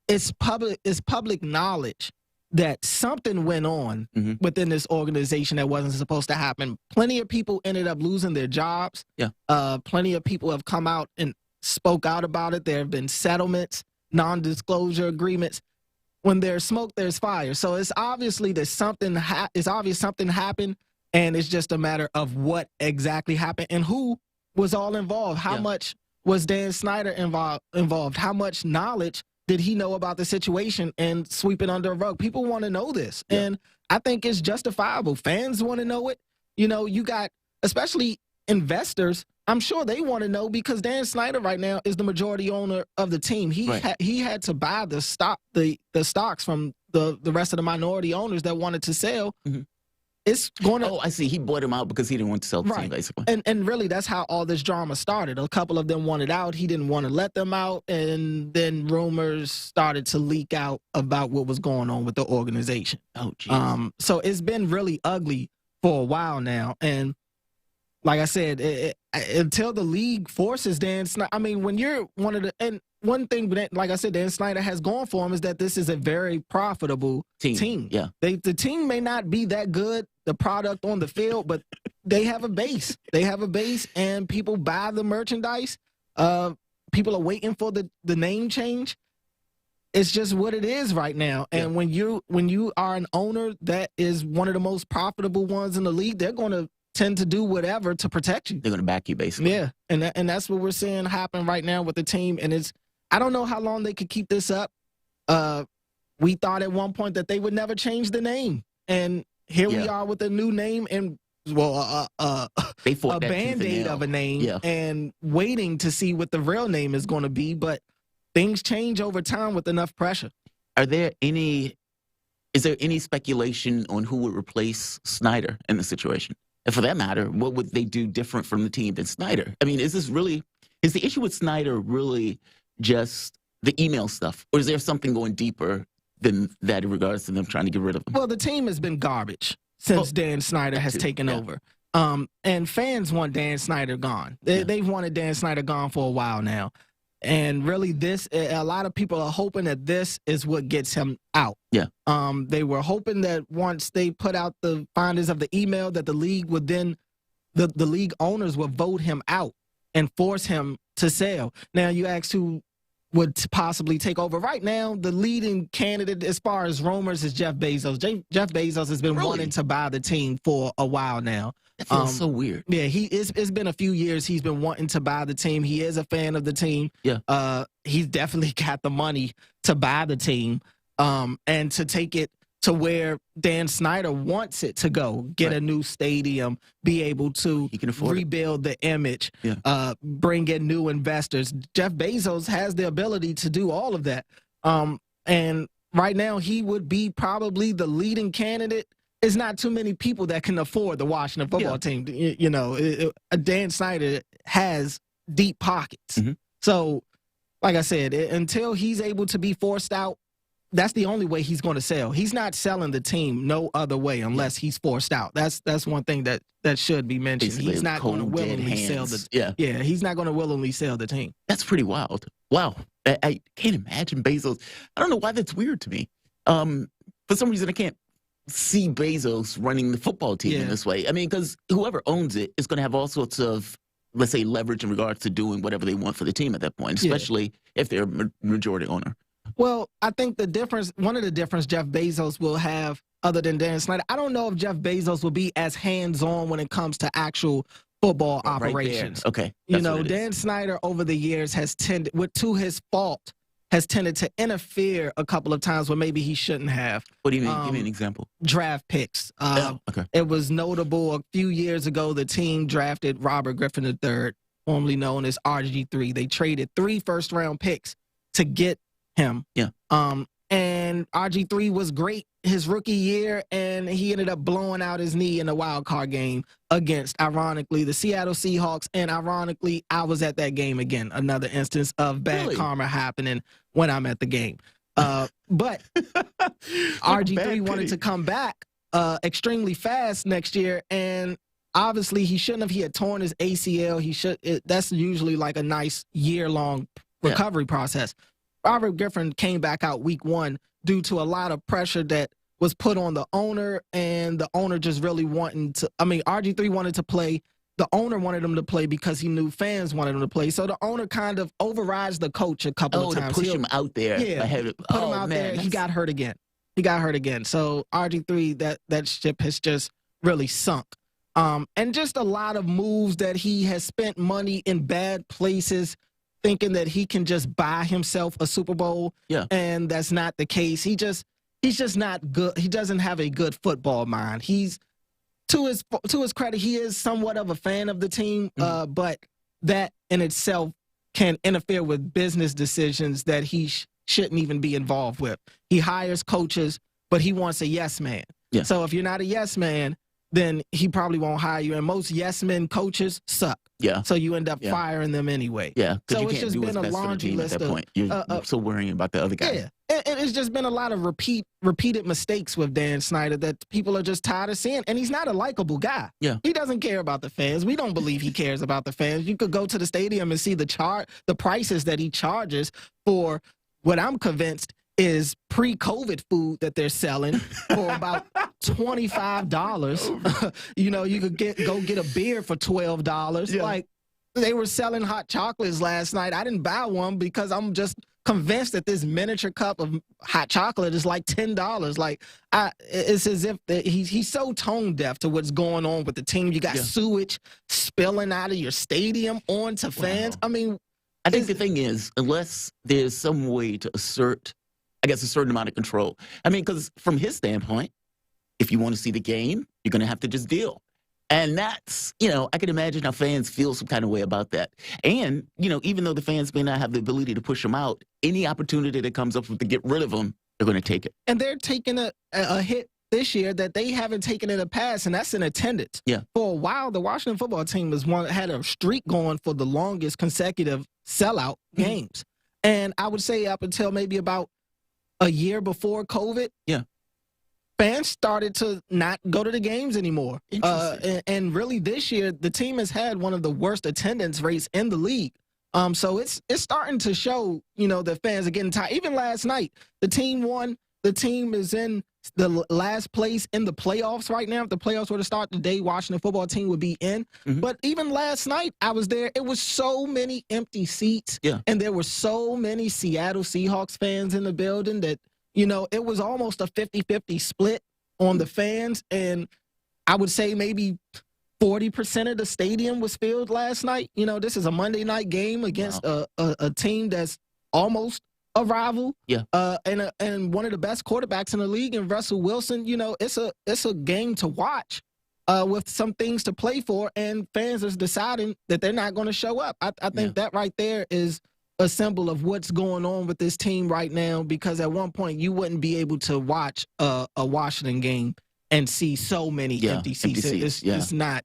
it's public knowledge that something went on within this organization that wasn't supposed to happen. Plenty of people ended up losing their jobs. Plenty of people have come out and spoke out about it. There have been settlements, non-disclosure agreements. When there's smoke, there's fire. So it's obviously that something happened, and it's just a matter of what exactly happened and who was all involved. How much was Dan Snyder involved? How much knowledge did he know about the situation and sweep it under a rug? People want to know this, and I think it's justifiable. Fans want to know it. You know, you got especially investors. I'm sure they want to know because Dan Snyder right now is the majority owner of the team. He had to buy the stocks from the rest of the minority owners that wanted to sell. it's going to. Oh, I see. He bought him out because he didn't want to sell the team, basically. And really, that's how all this drama started. A couple of them wanted out. He didn't want to let them out, and then rumors started to leak out about what was going on with the organization. Oh, geez. So it's been really ugly for a while now, and like I said, until the league forces Dan Snyder. I mean, when you're one of the one thing that, like I said, Dan Snyder has gone for him is that this is a very profitable team. Yeah, the team may not be that good, the product on the field, but they have a base. They have a base, and people buy the merchandise. People are waiting for the name change. It's just what it is right now. And when you are an owner that is one of the most profitable ones in the league, they're going to tend to do whatever to protect you. They're going to back you, basically. Yeah, and that's what we're seeing happen right now with the team. And I don't know how long they could keep this up. We thought at one point that they would never change the name, and here we are with a new name and a Band-Aid of a name, and waiting to see what the real name is going to be. But things change over time with enough pressure. Is there any speculation on who would replace Snyder in the situation? And for that matter, what would they do different from the team than Snyder? I mean, is the issue with Snyder really just the email stuff, or is there something going deeper than that in regards to them trying to get rid of him? Well, the team has been garbage since Dan Snyder has taken over. And fans want Dan Snyder gone. They've wanted Dan Snyder gone for a while now. And really a lot of people are hoping that this is what gets him out. Yeah. They were hoping that once they put out the findings of the email that the league would then, the league owners would vote him out and force him to sell. Now you asked who would possibly take over. Right now, the leading candidate as far as rumors is Jeff Bezos. Jeff Bezos has been wanting to buy the team for a while now. That feels so weird. Yeah, it's been a few years he's been wanting to buy the team. He is a fan of the team. Yeah. He's definitely got the money to buy the team and to take it to where Dan Snyder wants it to go. Get a new stadium, be able to rebuild the image, bring in new investors. Jeff Bezos has the ability to do all of that. And right now he would be probably the leading candidate. It's not too many people that can afford the Washington football team. You know, Dan Snyder has deep pockets. So, like I said, until he's able to be forced out, that's the only way he's going to sell. He's not selling the team no other way unless he's forced out. That's one thing that should be mentioned. Basically, he's not going to willingly sell the he's not going to willingly sell the team. That's pretty wild. Wow. I can't imagine Bezos. I don't know why that's weird to me. For some reason, I can't see Bezos running the football team in this way. I mean, because whoever owns it is going to have all sorts of, let's say, leverage in regards to doing whatever they want for the team at that point, especially if they're a majority owner. Well, I think one of the difference Jeff Bezos will have other than Dan Snyder, I don't know if Jeff Bezos will be as hands-on when it comes to actual football operations. Okay. You know, Dan Snyder over the years has tended, to his fault, has tended to interfere a couple of times where maybe he shouldn't have. What do you mean? Give me an example. Draft picks. It was notable a few years ago, the team drafted Robert Griffin III, formerly known as RG3. They traded 3 first-round picks to get him. And RG3 was great his rookie year, and he ended up blowing out his knee in a wild card game against, ironically, the Seattle Seahawks. And ironically, I was at that game again. Another instance of bad karma happening when I'm at the game. But RG3 wanted to come back extremely fast next year, and obviously he shouldn't have. He had torn his ACL. That's usually like a nice year-long recovery process. Robert Griffin came back out week 1 due to a lot of pressure that was put on the owner, and the owner just really wanting to. I mean, RG3 wanted to play. The owner wanted him to play because he knew fans wanted him to play. So the owner kind of overrides the coach a couple of times. To push him out there. Put him out there. He got hurt again. So RG3, that ship has just really sunk. And just a lot of moves that he has spent money in bad places, thinking that he can just buy himself a Super Bowl. And that's not the case. He's just not good. He doesn't have a good football mind. He's, to his credit, he is somewhat of a fan of the team, but that in itself can interfere with business decisions that he shouldn't even be involved with. He hires coaches, but he wants a yes man. So if you're not a yes man, then he probably won't hire you. And most yes men coaches suck. Yeah. So you end up firing them anyway. Yeah. So you it's can't just do been what's a best for the laundry team list at that point. You're so worrying about the other guy. Yeah. And it's just been a lot of repeated mistakes with Dan Snyder that people are just tired of seeing. And he's not a likable guy. Yeah. He doesn't care about the fans. We don't believe he cares about the fans. You could go to the stadium and see the prices that he charges for what I'm convinced is pre-COVID food that they're selling for about $25. You could go get a beer for $12. Yeah. Like, they were selling hot chocolates last night. I didn't buy one because I'm just convinced that this miniature cup of hot chocolate is like $10. Like, it's as if he's so tone deaf to what's going on with the team. You got sewage spilling out of your stadium onto fans. Wow. I mean, I think the thing is, unless there's some way to assert, I guess, a certain amount of control. I mean, because from his standpoint, if you want to see the game, you're going to have to just deal. And that's, I can imagine how fans feel some kind of way about that. And, even though the fans may not have the ability to push him out, any opportunity that comes up to get rid of him, they're going to take it. And they're taking a hit this year that they haven't taken in the past, and that's in attendance. Yeah. For a while, the Washington football team had a streak going for the longest consecutive sellout games. And I would say up until maybe about a year before COVID, fans started to not go to the games anymore. And really this year, the team has had one of the worst attendance rates in the league. So it's starting to show, that fans are getting tired. Even last night, the team won. The team is in the last place in the playoffs right now. If the playoffs were to start today, Washington football team would be in. But even last night, I was there. It was so many empty seats. Yeah. And there were so many Seattle Seahawks fans in the building that, it was almost a 50-50 split on the fans. And I would say maybe 40% of the stadium was filled last night. This is a Monday night game against a team that's almost a rival. Yeah. And one of the best quarterbacks in the league, and Russell Wilson. It's a game to watch with some things to play for, and fans is deciding that they're not going to show up. I think that right there is a symbol of what's going on with this team right now, because at one point you wouldn't be able to watch a Washington game and see so many empty seats. It's not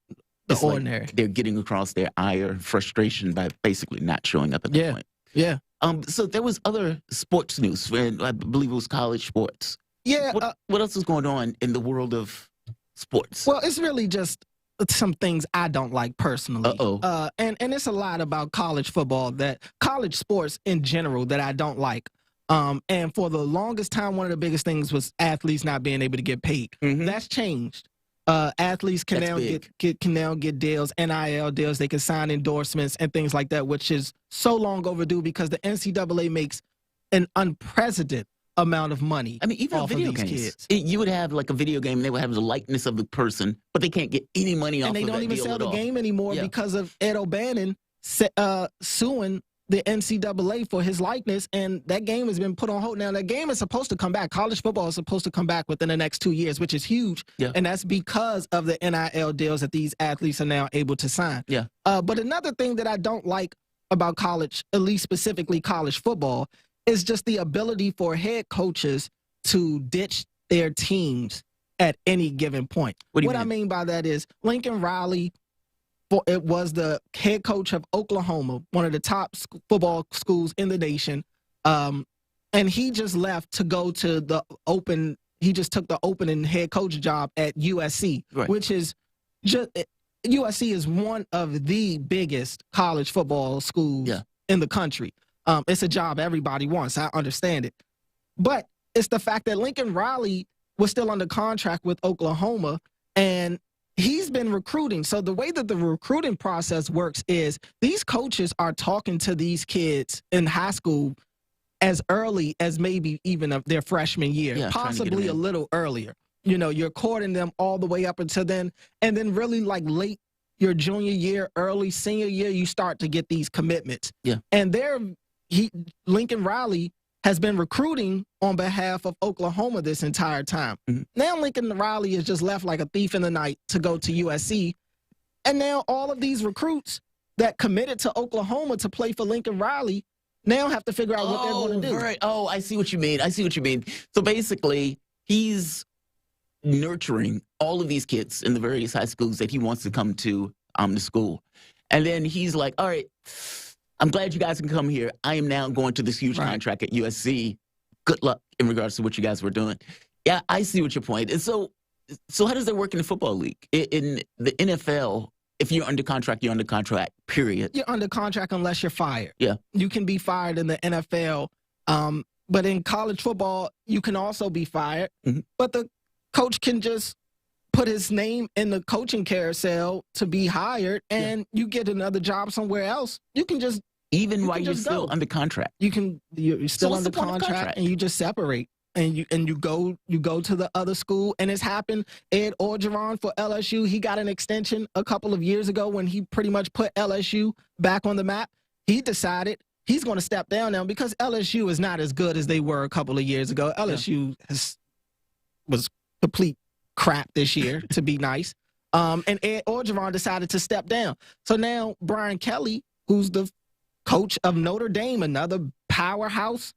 the ordinary. Like they're getting across their ire and frustration by basically not showing up at the point. Yeah. So there was other sports news, and I believe it was college sports. Yeah. What else is going on in the world of sports? Well, it's really just some things I don't like personally. And it's a lot about college football, college sports in general, that I don't like. And for the longest time, one of the biggest things was athletes not being able to get paid. That's changed. Athletes can now get deals, NIL deals. They can sign endorsements and things like that, which is so long overdue because the NCAA makes an unprecedented amount of money. I mean, even off video of these games. kids. You would have like a video game, and they would have the likeness of the person, but they can't get any money off of that deal at all. And they don't even sell the game anymore because of Ed O'Bannon suing the NCAA for his likeness, and that game has been put on hold. Now, that game is supposed to come back. College football is supposed to come back within the next 2 years, which is huge, and that's because of the NIL deals that these athletes are now able to sign. But another thing that I don't like about college, at least specifically college football, is just the ability for head coaches to ditch their teams at any given point. What I mean by that is Lincoln Riley, it was the head coach of Oklahoma, one of the top football schools in the nation. And he just left to go to he just took the opening head coach job at USC, which is USC is one of the biggest college football schools in the country. It's a job everybody wants. I understand it. But it's the fact that Lincoln Riley was still under contract with Oklahoma, and he's been recruiting. So the way that the recruiting process works is these coaches are talking to these kids in high school as early as maybe even of their freshman year, possibly a little earlier. You're courting them all the way up until then, and then really like late your junior year, early senior year, you start to get these commitments. And Lincoln Riley has been recruiting on behalf of Oklahoma this entire time. Now Lincoln Riley is just left like a thief in the night to go to USC. And now all of these recruits that committed to Oklahoma to play for Lincoln Riley now have to figure out what they're going to do. Right. Oh, I see what you mean. So basically, he's nurturing all of these kids in the various high schools that he wants to come to the school. And then he's like, all right, I'm glad you guys can come here. I am now going to this huge contract at USC. Good luck in regards to what you guys were doing. Yeah, I see what your point is. So how does that work in the football league? In the NFL, if you're under contract, you're under contract, period. You're under contract unless you're fired. Yeah. You can be fired in the NFL. But in college football, you can also be fired. Mm-hmm. But the coach can just put his name in the coaching carousel to be hired, and you get another job somewhere else. You can just while you're still under contract. You're still under contract, and you just separate. And you go to the other school, and it's happened. Ed Orgeron for LSU, he got an extension a couple of years ago when he pretty much put LSU back on the map. He decided he's going to step down now because LSU is not as good as they were a couple of years ago. LSU was complete crap this year, to be nice. And Ed Orgeron decided to step down. So now Brian Kelly, who's the coach of Notre Dame, another powerhouse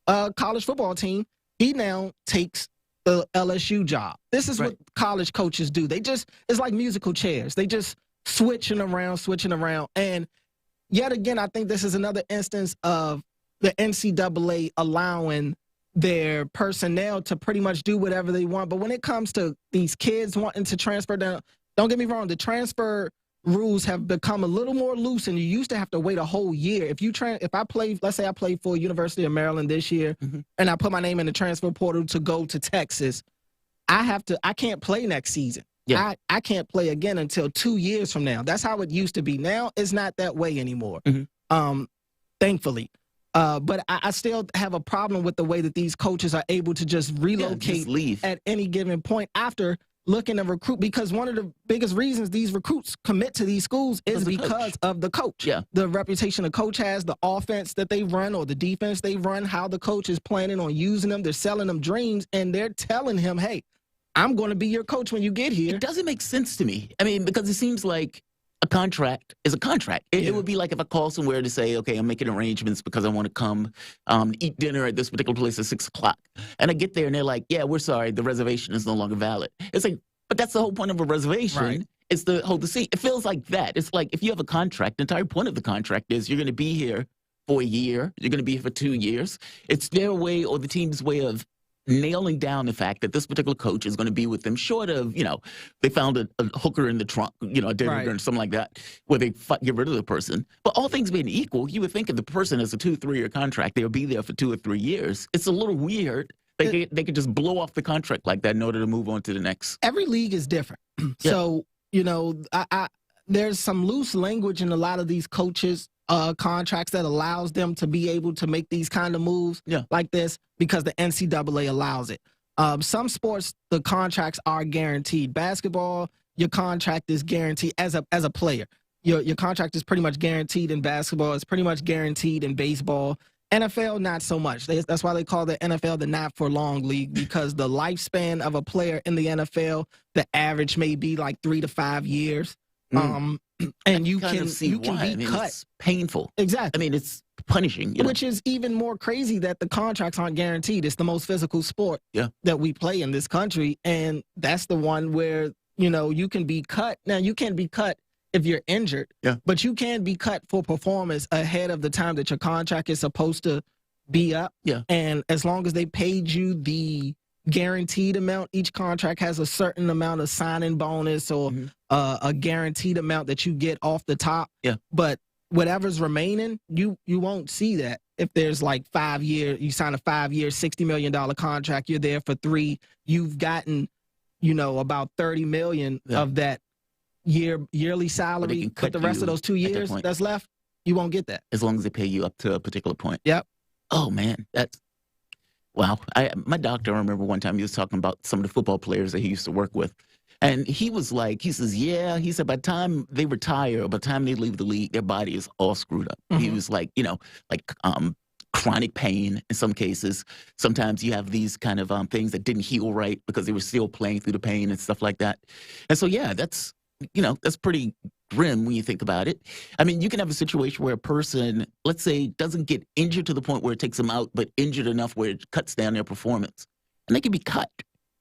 college football team, he now takes the LSU job. This is what college coaches do. It's like musical chairs. They just switching around. And yet again, I think this is another instance of the NCAA allowing their personnel to pretty much do whatever they want. But when it comes to these kids wanting to transfer down, don't get me wrong, the transfer rules have become a little more loose, and you used to have to wait a whole year. Let's say I played for University of Maryland this year, and I put my name in the transfer portal to go to Texas, I can't play next season. Yeah. I can't play again until 2 years from now. That's how it used to be. Now it's not that way anymore, thankfully. But I still have a problem with the way that these coaches are able to just relocate at any given point after looking to recruit, because one of the biggest reasons these recruits commit to these schools is because of the coach. Yeah. The reputation the coach has, the offense that they run or the defense they run, how the coach is planning on using them. They're selling them dreams, and they're telling him, hey, I'm going to be your coach when you get here. It doesn't make sense to me. I mean, because it seems like a contract is a contract. It would be like if I call somewhere to say, okay, I'm making arrangements because I want to come eat dinner at this particular place at 6 o'clock. And I get there and they're like, yeah, we're sorry, the reservation is no longer valid. It's like, but that's the whole point of a reservation. It's to hold the seat. It feels like that. It's like if you have a contract, the entire point of the contract is you're going to be here for a year. You're going to be here for 2 years. It's their way or the team's way of nailing down the fact that this particular coach is going to be with them, short of, they found a hooker in the trunk, a dinner or something like that, where they get rid of the person. But all things being equal, you would think if the person has a 2-3 year contract, they'll be there for 2 or 3 years. It's a little weird. They could just blow off the contract like that in order to move on to the next. Every league is different. So, there's some loose language in a lot of these coaches' contracts that allows them to be able to make these kind of moves like this because the NCAA allows it. Some sports, the contracts are guaranteed. Basketball, your contract is guaranteed as a player. Your contract is pretty much guaranteed in basketball. It's pretty much guaranteed in baseball. NFL, not so much. That's why they call the NFL the not-for-long league, because the lifespan of a player in the NFL, the average may be like 3 to 5 years. And you can be cut. It's painful. Exactly. I mean, it's punishing. Which is even more crazy that the contracts aren't guaranteed. It's the most physical sport that we play in this country, and that's the one where, you can be cut. Now, you can't be cut if you're injured, but you can be cut for performance ahead of the time that your contract is supposed to be up. Yeah. And as long as they paid you the guaranteed amount, each contract has a certain amount of signing bonus or a guaranteed amount that you get off the top. Yeah. But whatever's remaining, you won't see that. If there's like 5 years, you sign a 5-year, $60 million contract, you're there for 3, you've gotten, about $30 million of that yearly salary, but the rest of those 2 years that's left, you won't get that. As long as they pay you up to a particular point. Yep. Oh, man, that's, wow. My doctor, I remember one time he was talking about some of the football players that he used to work with. And he was like, he said, by the time they retire, or by the time they leave the league, their body is all screwed up. He was like, chronic pain in some cases. Sometimes you have these kind of things that didn't heal right because they were still playing through the pain and stuff like that. And so, that's pretty grim when you think about it. I mean, you can have a situation where a person, let's say, doesn't get injured to the point where it takes them out, but injured enough where it cuts down their performance. And they can be cut.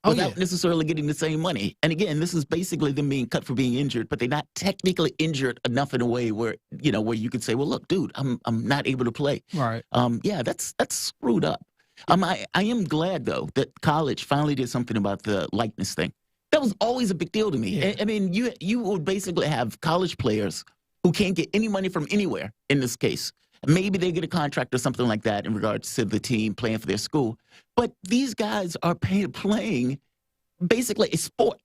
without necessarily getting the same money. And again, this is basically them being cut for being injured, but they're not technically injured enough in a way where, where you could say, well, look, dude, I'm not able to play. Right. Yeah, that's screwed up. I am glad, though, that college finally did something about the likeness thing. That was always a big deal to me. Yeah. I mean, you would basically have college players who can't get any money from anywhere in this case. Maybe they get a contract or something like that in regards to the team playing for their school. But these guys are playing basically a sport.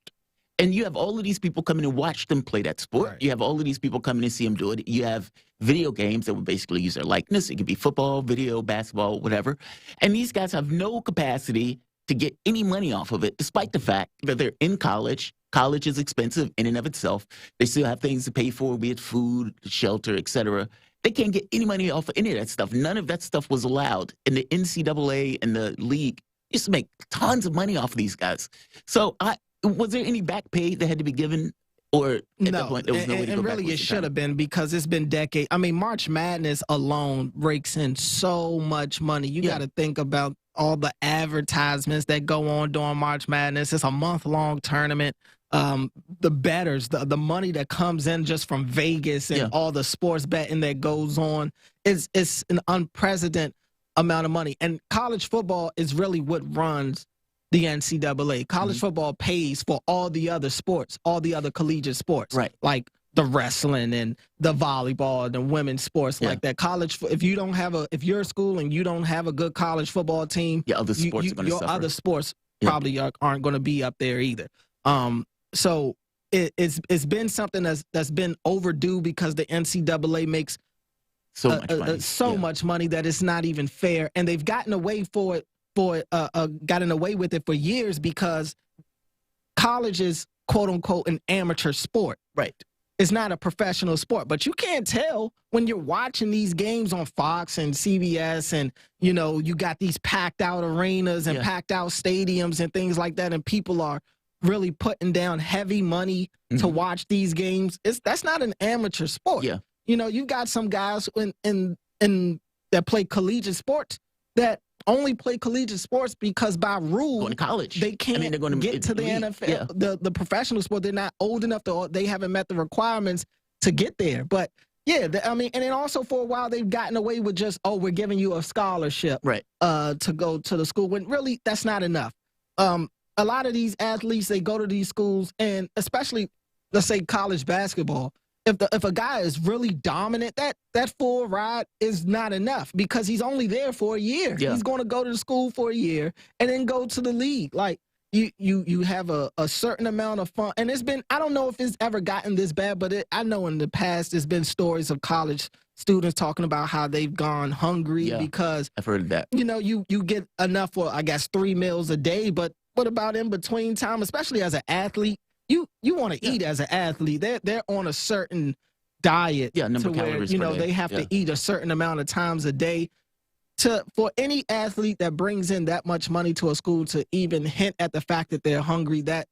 And you have all of these people coming and watch them play that sport. Right. You have all of these people coming and see them do it. You have video games that would basically use their likeness. It could be football, video, basketball, whatever. And these guys have no capacity to get any money off of it, despite the fact that they're in college. College is expensive in and of itself. They still have things to pay for, be it food, shelter, etc. They can't get any money off of any of that stuff. None of that stuff was allowed. And the NCAA and the league used to make tons of money off of these guys. So was there any back pay that had to be given? Or at that point, there was no way to go back? And really, it should have been, because it's been decades. I mean, March Madness alone rakes in so much money. You got to think about all the advertisements that go on during March Madness. It's a month-long tournament. The bettors, the money that comes in just from Vegas and all the sports betting that goes on, it's an unprecedented amount of money. And college football is really what runs the NCAA. College football pays for all the other sports, all the other collegiate sports, right? Like the wrestling and the volleyball and the women's sports like that. College, if you're a school and you don't have a good college football team, other sports are going to suffer. Other sports probably aren't going to be up there either. So it's been something that's been overdue, because the NCAA makes so much money that it's not even fair, and they've gotten away gotten away with it for years, because college is quote unquote an amateur sport. Right. It's not a professional sport, but you can't tell when you're watching these games on Fox and CBS, and you got these packed out arenas and packed out stadiums and things like that, and people are really putting down heavy money to watch these games. That's not an amateur sport. Yeah. You've got some guys that play collegiate sports that only play collegiate sports because by rule going to college they can't get to the NFL. Yeah. The professional sport, they're not old enough they haven't met the requirements to get there. But and then also for a while they've gotten away with just, we're giving you a scholarship to go to the school, when really that's not enough. A lot of these athletes, they go to these schools, and especially, let's say, college basketball, if a guy is really dominant, that full ride is not enough, because he's only there for a year. Yeah. He's going to go to the school for a year and then go to the league. Like, you have a certain amount of fun. And it's been, I don't know if it's ever gotten this bad, but I know in the past there's been stories of college students talking about how they've gone hungry because I've heard of that. You get enough for, I guess, 3 meals a day, but what about in between time, especially as an athlete? You want to eat as an athlete. They're on a certain diet number of calories per day. They have to eat a certain amount of times a day. For any athlete that brings in that much money to a school to even hint at the fact that they're hungry, that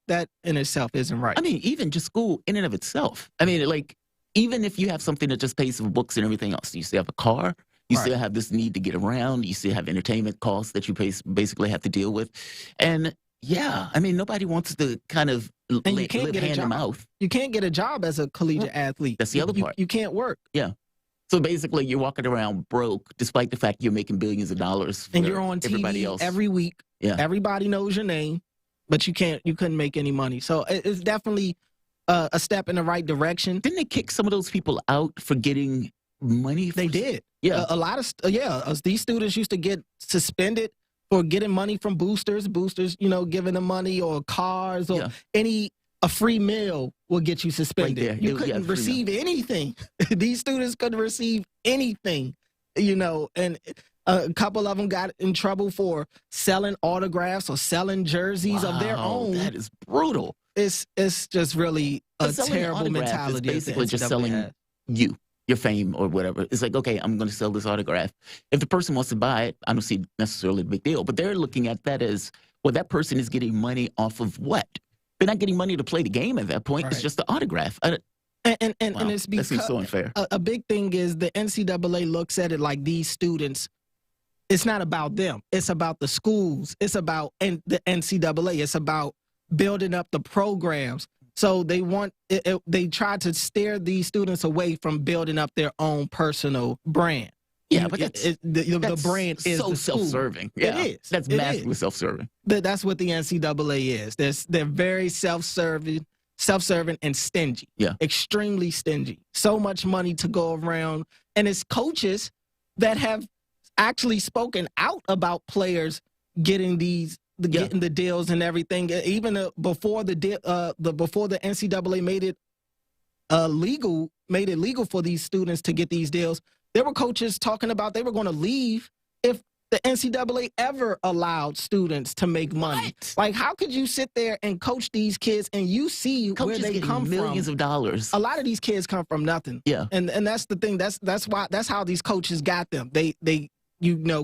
in itself isn't right. I mean, even just school in and of itself. I mean, like, even if you have something that just pays for books and everything else, you still have a car. You still have this need to get around. You still have entertainment costs that you basically have to deal with. And I mean, nobody wants to kind of live hand to mouth. You can't get a job as a collegiate athlete. That's the other part. You can't work. Yeah. So basically, you're walking around broke, despite the fact you're making billions of dollars for and you're on everybody TV else. Every week. Yeah. Everybody knows your name, but you couldn't make any money. So it's definitely a step in the right direction. Didn't they kick some of those people out for getting money? They did. Yeah. A lot of these students used to get suspended for getting money from boosters, giving them money, or cars, or a free meal will get you suspended. Right, you couldn't receive anything. These students couldn't receive anything, and a couple of them got in trouble for selling autographs or selling jerseys of their own. That is brutal. It's just really a terrible mentality. It's basically just selling your fame or whatever. It's like, okay, I'm going to sell this autograph. If the person wants to buy it, I don't see necessarily the big deal. But they're looking at that as, well, that person is getting money off of what? They're not getting money to play the game at that point. Right. It's just the autograph. And it's because that seems so unfair. A big thing is the NCAA looks at it like these students it's not about them. It's about the schools. It's about the NCAA. It's about building up the programs. So they try to steer these students away from building up their own personal brand. Yeah, but the brand is so the school. self-serving. Yeah, it is. That's massively self-serving. That's what the NCAA is. They're very self-serving and stingy. Yeah, extremely stingy. So much money to go around, and it's coaches that have actually spoken out about players getting getting the deals and everything. Even before the NCAA made it legal for these students to get these deals, there were coaches talking about they were going to leave if the NCAA ever allowed students to make money. What? Like, how could you sit there and coach these kids and you see coaches where they come from? Millions of dollars. A lot of these kids come from nothing. Yeah, and that's the thing. That's how these coaches got them.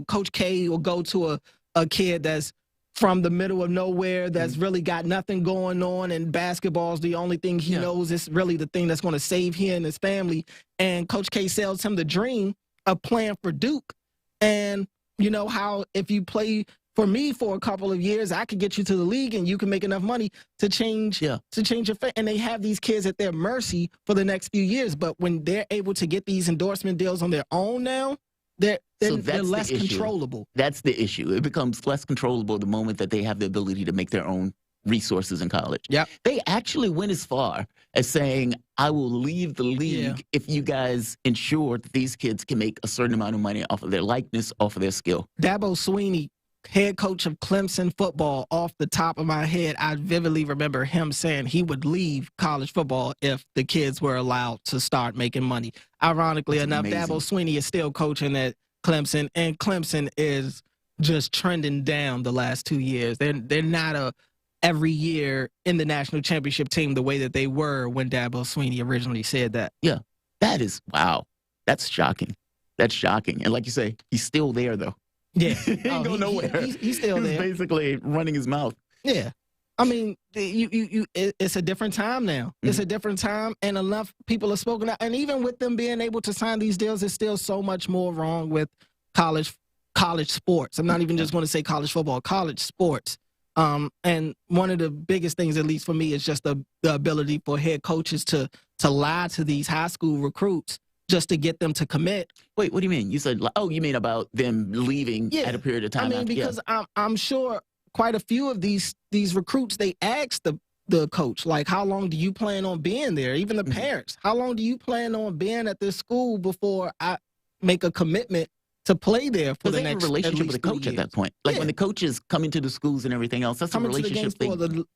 Coach K will go to a kid that's from the middle of nowhere that's really got nothing going on, and basketball's the only thing he knows. It's really the thing that's going to save him and his family. And Coach K sells him the dream of playing for Duke. And you know how if you play for me for a couple of years, I could get you to the league and you can make enough money to change your and they have these kids at their mercy for the next few years. But when they're able to get these endorsement deals on their own now, they're less controllable. That's the issue. It becomes less controllable the moment that they have the ability to make their own resources in college. Yep. They actually went as far as saying, I will leave the league if you guys ensure that these kids can make a certain amount of money off of their likeness, off of their skill. Dabo Swinney, head coach of Clemson football, off the top of my head, I vividly remember him saying he would leave college football if the kids were allowed to start making money. Ironically enough, Dabo Swinney is still coaching at Clemson, and Clemson is just trending down the last 2 years. They're not every year in the national championship team the way that they were when Dabo Swinney originally said that. Yeah, that is, wow. That's shocking. That's shocking. And like you say, he's still there, though. Yeah. He ain't going nowhere. He's still there. He's basically running his mouth. Yeah. I mean, it's a different time now. It's a different time, and enough people have spoken out. And even with them being able to sign these deals, there's still so much more wrong with college sports. I'm not even just going to say college football, college sports. And one of the biggest things, at least for me, is just the ability for head coaches to lie to these high school recruits just to get them to commit. Wait, what do you mean? You said, you mean about them leaving at a period of time? I mean, because I'm sure quite a few of these recruits, they asked the coach, like, how long do you plan on being there? Even the parents, how long do you plan on being at this school before I make a commitment to play there for the next relationship with the coach at that point? Like when the coaches come into the schools and everything else, that's a relationship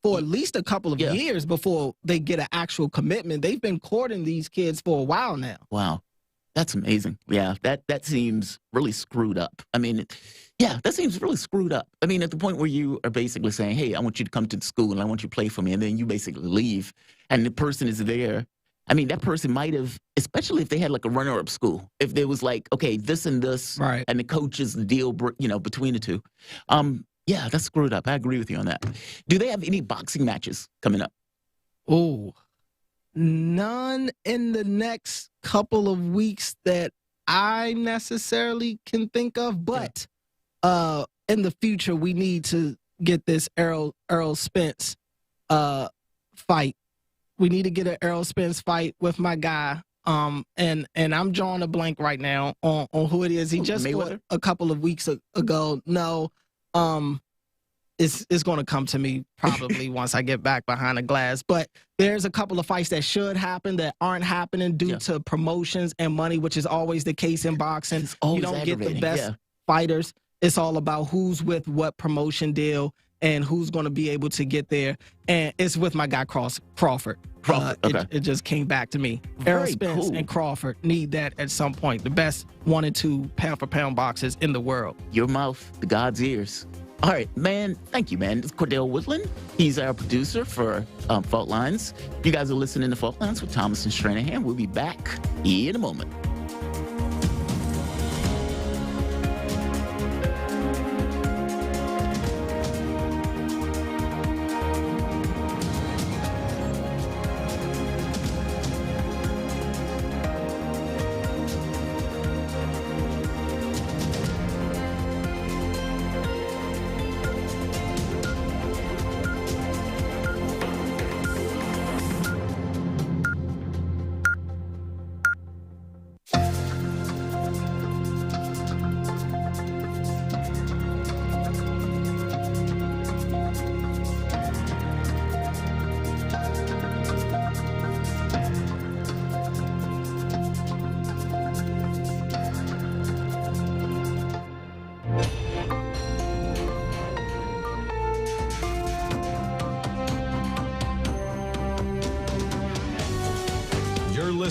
for at least a couple of years before they get an actual commitment. They've been courting these kids for a while now. Wow. That's amazing. Yeah, that seems really screwed up. I mean, that seems really screwed up. I mean, at the point where you are basically saying, hey, I want you to come to the school and I want you to play for me, and then you basically leave, and the person is there. I mean, that person might have, especially if they had like a runner-up school, if there was like, okay, this and this, right, and the coach's deal, between the two. Yeah, that's screwed up. I agree with you on that. Do they have any boxing matches coming up? Oh, none in the next couple of weeks that I necessarily can think of, but in the future we need to get this Errol Spence fight. We need to get an Errol Spence fight with my guy. And I'm drawing a blank right now on who it is. He just fought a couple of weeks ago. No, it's going to come to me probably once I get back behind the glass. But there's a couple of fights that should happen that aren't happening due to promotions and money, which is always the case in boxing. You don't get the best fighters. It's all about who's with what promotion deal and who's going to be able to get there. And it's with my guy Crawford. It just came back to me. Errol Spence and Crawford need that at some point. The best 1 and 2 pound-for-pound boxers in the world. Your mouth, the God's ears. All right, man. Thank you, man. It's Cordell Woodland. He's our producer for Fault Lines. You guys are listening to Fault Lines with Thomas and Stranahan. We'll be back in a moment.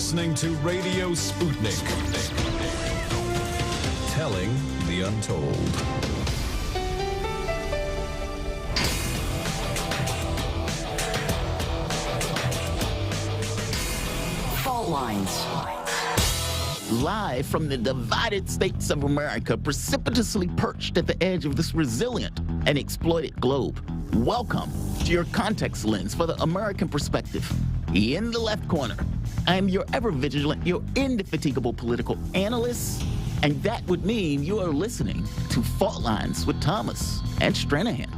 listening to Radio Sputnik. Telling the untold. Fault lines. Live from the divided states of America, precipitously perched at the edge of this resilient and exploited globe. Welcome to your context lens for the American perspective. In the left corner, I am your ever vigilant, your indefatigable political analyst, and that would mean you are listening to Fault Lines with Thomas and Stranahan.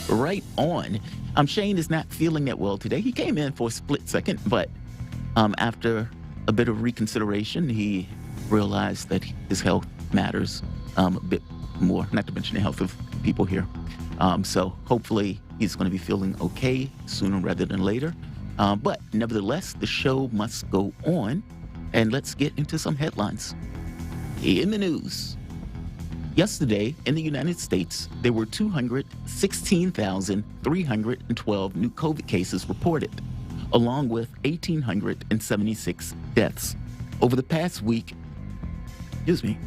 Right on. Shane is not feeling that well today. He came in for a split second, but after a bit of reconsideration, he realized that his health matters a bit more, not to mention the health of people here. So hopefully he's going to be feeling okay sooner rather than later. But nevertheless, the show must go on, and let's get into some headlines. In the news, yesterday in the United States, there were 216,312 new COVID cases reported, along with 1,876 deaths. Over the past week, there's been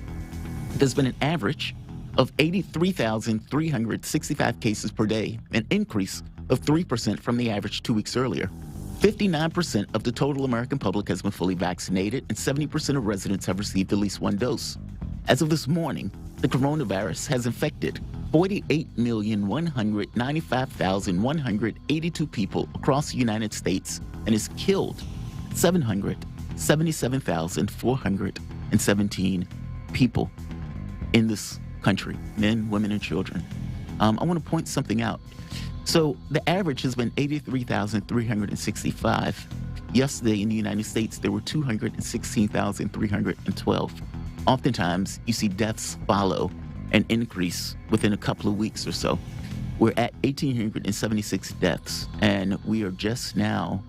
an average of 83,365 cases per day, an increase of 3% from the average 2 weeks earlier. 59% of the total American public has been fully vaccinated, and 70% of residents have received at least one dose. As of this morning, the coronavirus has infected 48,195,182 people across the United States and has killed 777,417 people in this country, men, women, and children. I want to point something out. So the average has been 83,365. Yesterday in the United States, there were 216,312. Oftentimes, you see deaths follow an increase within a couple of weeks or so. We're at 1,876 deaths, and we are just now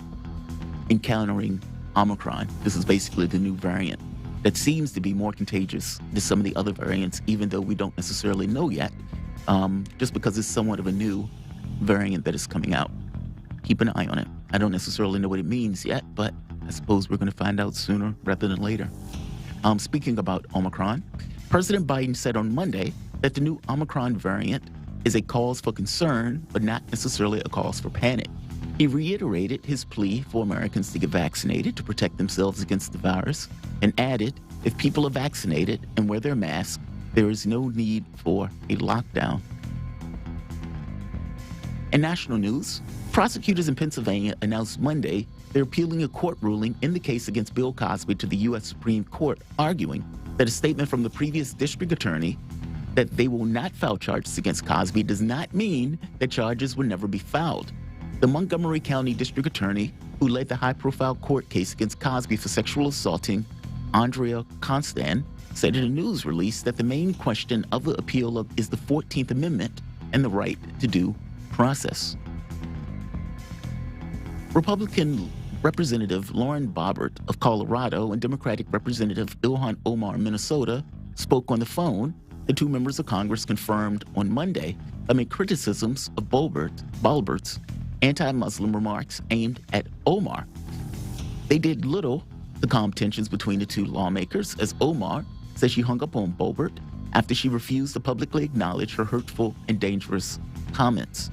encountering Omicron. This is basically the new variant that seems to be more contagious than some of the other variants, even though we don't necessarily know yet, just because it's somewhat of a new variant that is coming out. Keep an eye on it. I don't necessarily know what it means yet, but I suppose we're going to find out sooner rather than later. Speaking about Omicron, President Biden said on Monday that the new Omicron variant is a cause for concern, but not necessarily a cause for panic. He reiterated his plea for Americans to get vaccinated to protect themselves against the virus, and added, if people are vaccinated and wear their masks, there is no need for a lockdown. In national news, prosecutors in Pennsylvania announced Monday they're appealing a court ruling in the case against Bill Cosby to the U.S. Supreme Court, arguing that a statement from the previous district attorney that they will not file charges against Cosby does not mean that charges will never be filed. The Montgomery County District Attorney, who led the high-profile court case against Cosby for sexual assaulting Andrea Constan, said in a news release that the main question of the appeal is the 14th Amendment and the right to due process. Republican Representative Lauren Boebert of Colorado and Democratic Representative Ilhan Omar of Minnesota spoke on the phone. The two members of Congress confirmed on Monday amid criticisms of Boebert's anti-Muslim remarks aimed at Omar. They did little to calm tensions between the two lawmakers, as Omar said she hung up on Boebert after she refused to publicly acknowledge her hurtful and dangerous comments.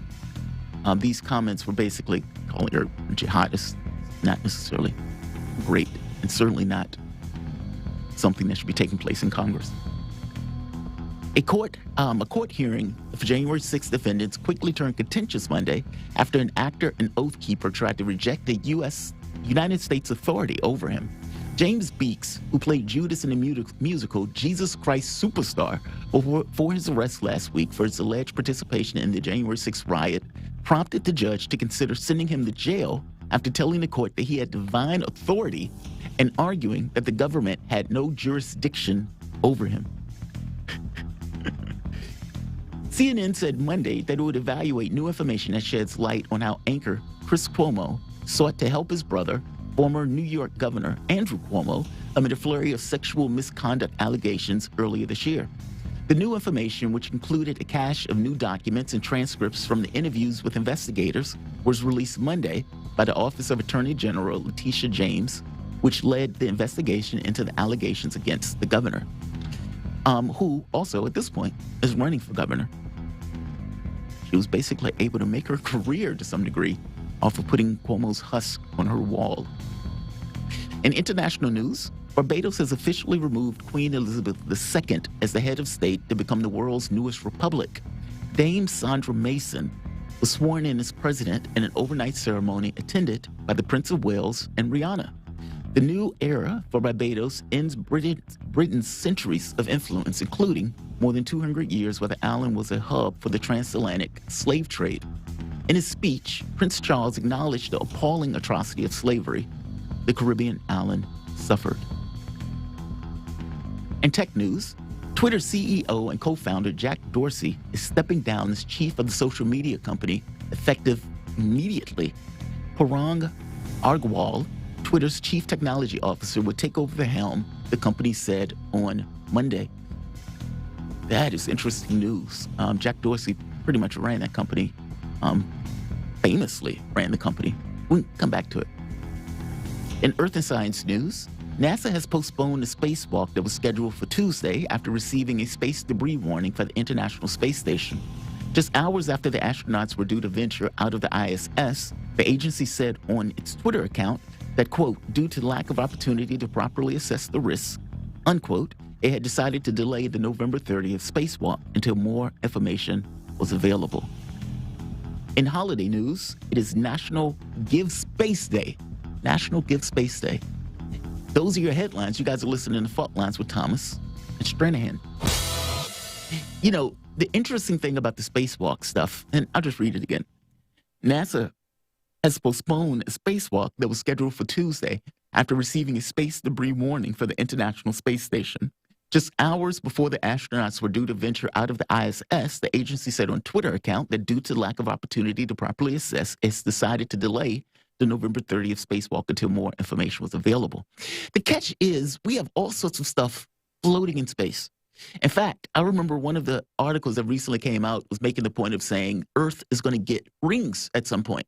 These comments were basically calling her jihadist, not necessarily great, and certainly not something that should be taking place in Congress. A court hearing for January 6 defendants quickly turned contentious Monday after an actor and oath keeper tried to reject the United States authority over him. James Beeks, who played Judas in the musical Jesus Christ Superstar before his arrest last week for his alleged participation in the January 6 riot, prompted the judge to consider sending him to jail after telling the court that he had divine authority and arguing that the government had no jurisdiction over him. CNN said Monday that it would evaluate new information that sheds light on how anchor Chris Cuomo sought to help his brother, former New York Governor Andrew Cuomo, amid a flurry of sexual misconduct allegations earlier this year. The new information, which included a cache of new documents and transcripts from the interviews with investigators, was released Monday by the Office of Attorney General Letitia James, which led the investigation into the allegations against the governor, who also at this point is running for governor. She was basically able to make her career to some degree off of putting Cuomo's husk on her wall. In international news, Barbados has officially removed Queen Elizabeth II as the head of state to become the world's newest republic. Dame Sandra Mason was sworn in as president in an overnight ceremony attended by the Prince of Wales and Rihanna. The new era for Barbados ends Britain's centuries of influence, including more than 200 years where the island was a hub for the transatlantic slave trade. In his speech, Prince Charles acknowledged the appalling atrocity of slavery the Caribbean island suffered. In tech news, Twitter CEO and co-founder Jack Dorsey is stepping down as chief of the social media company, effective immediately. Parag Agrawal, Twitter's chief technology officer, would take over the helm, the company said on Monday. That is interesting news. Jack Dorsey pretty much ran that company, famously ran the company. We'll come back to it. In Earth and Science news, NASA has postponed a spacewalk that was scheduled for Tuesday after receiving a space debris warning for the International Space Station. Just hours after the astronauts were due to venture out of the ISS, the agency said on its Twitter account that, quote, due to lack of opportunity to properly assess the risks, unquote, it had decided to delay the November 30th spacewalk until more information was available. In holiday news, it is National Give Space Day. National Give Space Day. Those are your headlines. You guys are listening to Fault Lines with Thomas and Stranahan. You know, the interesting thing about the spacewalk stuff, and I'll just read it again. NASA has postponed a spacewalk that was scheduled for Tuesday after receiving a space debris warning for the International Space Station. Just hours before the astronauts were due to venture out of the ISS, the agency said on Twitter account that due to lack of opportunity to properly assess, it's decided to delay the November 30th spacewalk until more information was available. The catch is we have all sorts of stuff floating in space. In fact, I remember one of the articles that recently came out was making the point of saying Earth is going to get rings at some point.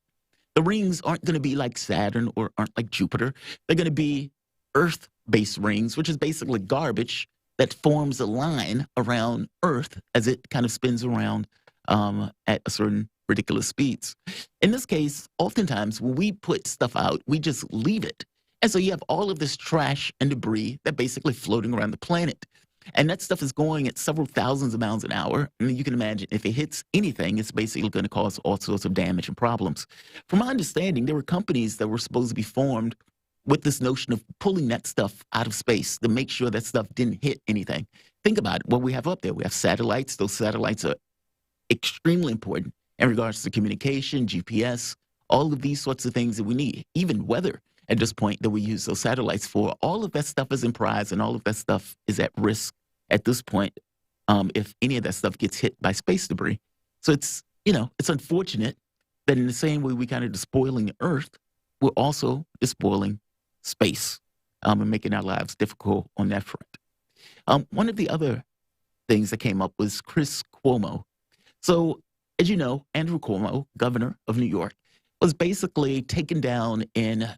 The rings aren't going to be like Saturn or aren't like Jupiter. They're going to be Earth-based rings, which is basically garbage that forms a line around Earth as it kind of spins around at a certain ridiculous speeds. In this case, oftentimes when we put stuff out, we just leave it. And so you have all of this trash and debris that basically floating around the planet. And that stuff is going at several thousands of miles an hour. I mean, you can imagine if it hits anything, it's basically going to cause all sorts of damage and problems. From my understanding, there were companies that were supposed to be formed with this notion of pulling that stuff out of space to make sure that stuff didn't hit anything. Think about it. What we have up there. We have satellites. Those satellites are extremely important in regards to communication, GPS, all of these sorts of things that we need, even weather at this point that we use those satellites for. All of that stuff is in prize and all of that stuff is at risk at this point if any of that stuff gets hit by space debris. So it's, you know, it's unfortunate that in the same way we kind of despoiling the Earth, we're also despoiling space and making our lives difficult on that front. One of the other things that came up was Chris Cuomo. So, as you know, Andrew Cuomo, governor of New York, was basically taken down in,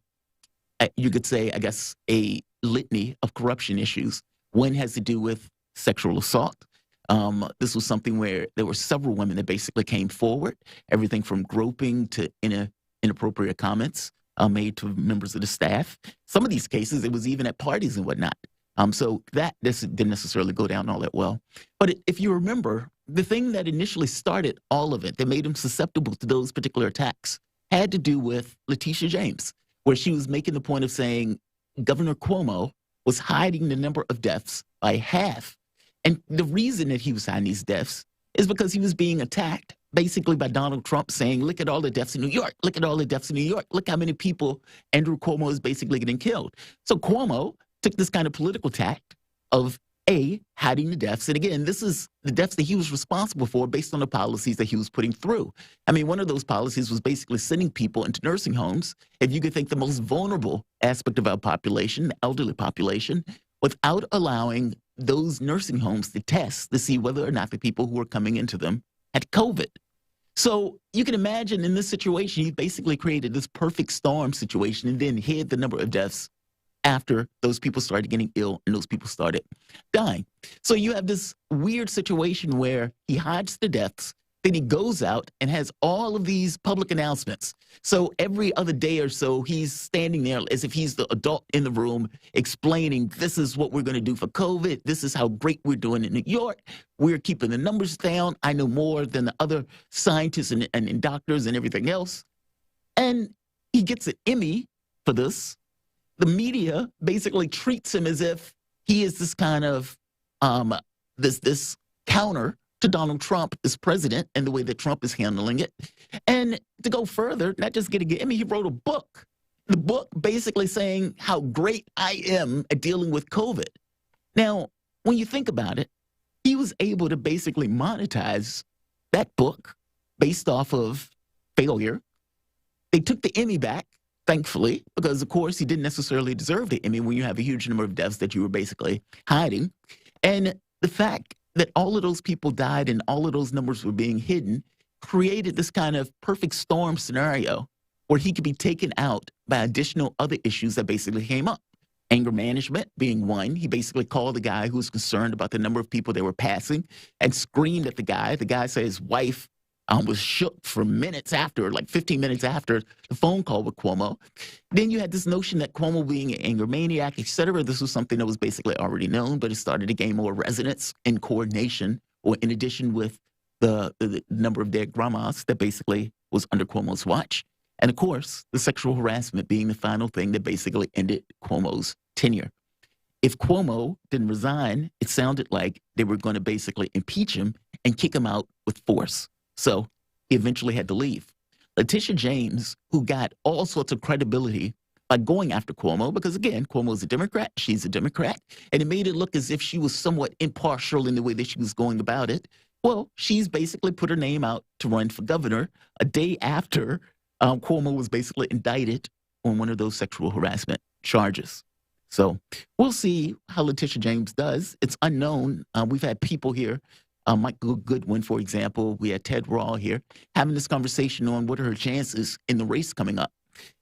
you could say, I guess, a litany of corruption issues. One has to do with sexual assault. This was something where there were several women that basically came forward, everything from groping to inappropriate comments made to members of the staff. Some of these cases, it was even at parties and whatnot. So this didn't necessarily go down all that well. But if you remember, the thing that initially started all of it, that made him susceptible to those particular attacks, had to do with Letitia James, where she was making the point of saying Governor Cuomo was hiding the number of deaths by half. And the reason that he was hiding these deaths is because he was being attacked basically by Donald Trump saying, look at all the deaths in New York. Look at all the deaths in New York. Look how many people Andrew Cuomo is basically getting killed. So Cuomo took this kind of political tact of hiding the deaths. And again, this is the deaths that he was responsible for based on the policies that he was putting through. I mean, one of those policies was basically sending people into nursing homes, if you could think the most vulnerable aspect of our population, the elderly population, without allowing those nursing homes to test to see whether or not the people who were coming into them had COVID. So you can imagine in this situation, he basically created this perfect storm situation and then hid the number of deaths after those people started getting ill and those people started dying. So you have this weird situation where he hides the deaths, then he goes out and has all of these public announcements. So every other day or so, he's standing there as if he's the adult in the room explaining, this is what we're going to do for COVID. This is how great we're doing in New York. We're keeping the numbers down. I know more than the other scientists and doctors and everything else. And he gets an Emmy for this. The media basically treats him as if he is this kind of this counter to Donald Trump as president and the way that Trump is handling it. And to go further, not just getting an Emmy, he wrote a book. The book basically saying how great I am at dealing with COVID. Now, when you think about it, he was able to basically monetize that book based off of failure. They took the Emmy back, thankfully, because, of course, he didn't necessarily deserve the Emmy when you have a huge number of deaths that you were basically hiding. And the fact that all of those people died and all of those numbers were being hidden created this kind of perfect storm scenario where he could be taken out by additional other issues that basically came up. Anger management being one. He basically called the guy who was concerned about the number of people they were passing and screamed at the guy. The guy said his wife was shook for minutes after, like 15 minutes after the phone call with Cuomo. Then you had this notion that Cuomo being an anger maniac, et cetera. This was something that was basically already known, but it started to gain more resonance in coordination or in addition with the number of dead grandmas that basically was under Cuomo's watch. And of course, the sexual harassment being the final thing that basically ended Cuomo's tenure. If Cuomo didn't resign, it sounded like they were going to basically impeach him and kick him out with force. So he eventually had to leave. Letitia James, who got all sorts of credibility by going after Cuomo, because again, Cuomo is a Democrat, she's a Democrat, and it made it look as if she was somewhat impartial in the way that she was going about it. Well, she's basically put her name out to run for governor a day after Cuomo was basically indicted on one of those sexual harassment charges. So we'll see how Letitia James does. It's unknown. We've had people here, Michael Goodwin, for example. We had Ted Raw here having this conversation on what are her chances in the race coming up.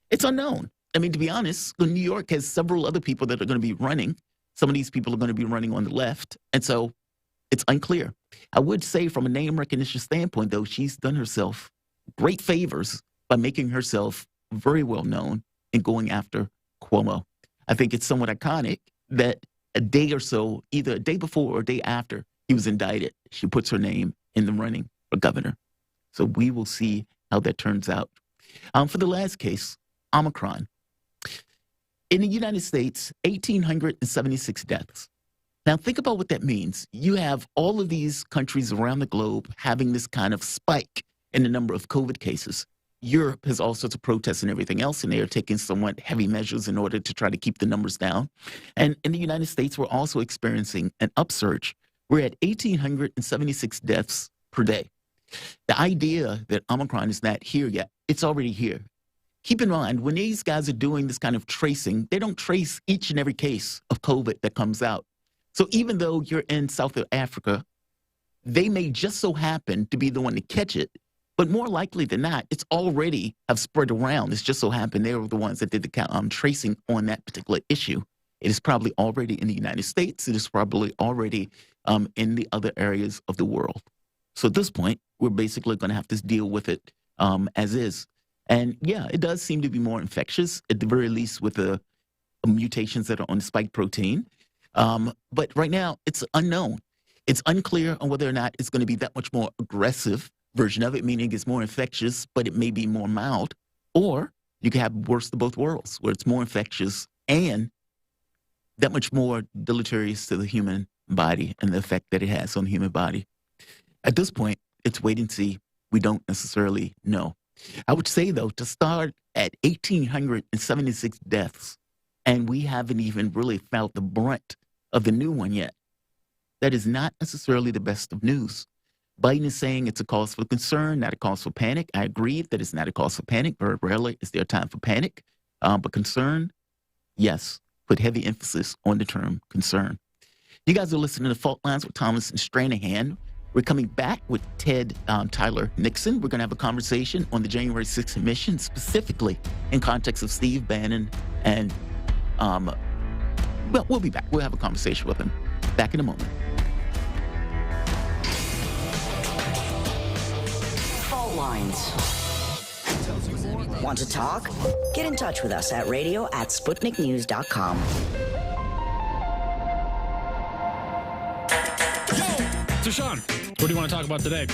It's unknown. I mean, to be honest, New York has several other people that are going to be running. Some of these people are going to be running on the left. And so it's unclear. I would say from a name recognition standpoint, though, she's done herself great favors by making herself very well known and going after Cuomo. I think it's somewhat iconic that a day or so, either a day before or a day after he was indicted, she puts her name in the running for governor. So we will see how that turns out. For the last case, Omicron. In the United States, 1,876 deaths. Now think about what that means. You have all of these countries around the globe having this kind of spike in the number of COVID cases. Europe has all sorts of protests and everything else, and they are taking somewhat heavy measures in order to try to keep the numbers down. And in the United States, we're also experiencing an upsurge. We're at 1,876 deaths per day. The idea that Omicron is not here yet, it's already here. Keep in mind, when these guys are doing this kind of tracing, they don't trace each and every case of COVID that comes out. So even though you're in South Africa, they may just so happen to be the one to catch it. But more likely than not, it's already have spread around. It's just so happened they were the ones that did the tracing on that particular issue. It is probably already in the United States. It is probably already in the other areas of the world. So at this point, we're basically going to have to deal with it as is. And yeah, it does seem to be more infectious, at the very least with the mutations that are on the spike protein. But right now, it's unknown. It's unclear on whether or not it's going to be that much more aggressive version of it, meaning it's more infectious, but it may be more mild. Or you can have worse of both worlds, where it's more infectious and that much more deleterious to the human body and the effect that it has on the human body. At this point, it's wait and see. We don't necessarily know. I would say, though, to start at 1,876 deaths, and we haven't even really felt the brunt of the new one yet, that is not necessarily the best of news. Biden is saying it's a cause for concern, not a cause for panic. I agree that it's not a cause for panic. Very rarely is there a time for panic. But concern, yes, put heavy emphasis on the term concern. You guys are listening to Fault Lines with Thomas and Stranahan. We're coming back with Ted Tyler Nixon. We're going to have a conversation on the January 6th commission, specifically in context of Steve Bannon. And, well, we'll be back. We'll have a conversation with him. Back in a moment. Fault Lines. Want to talk? Get in touch with us at radio@sputniknews.com. So, Sean, what do you want to talk about today?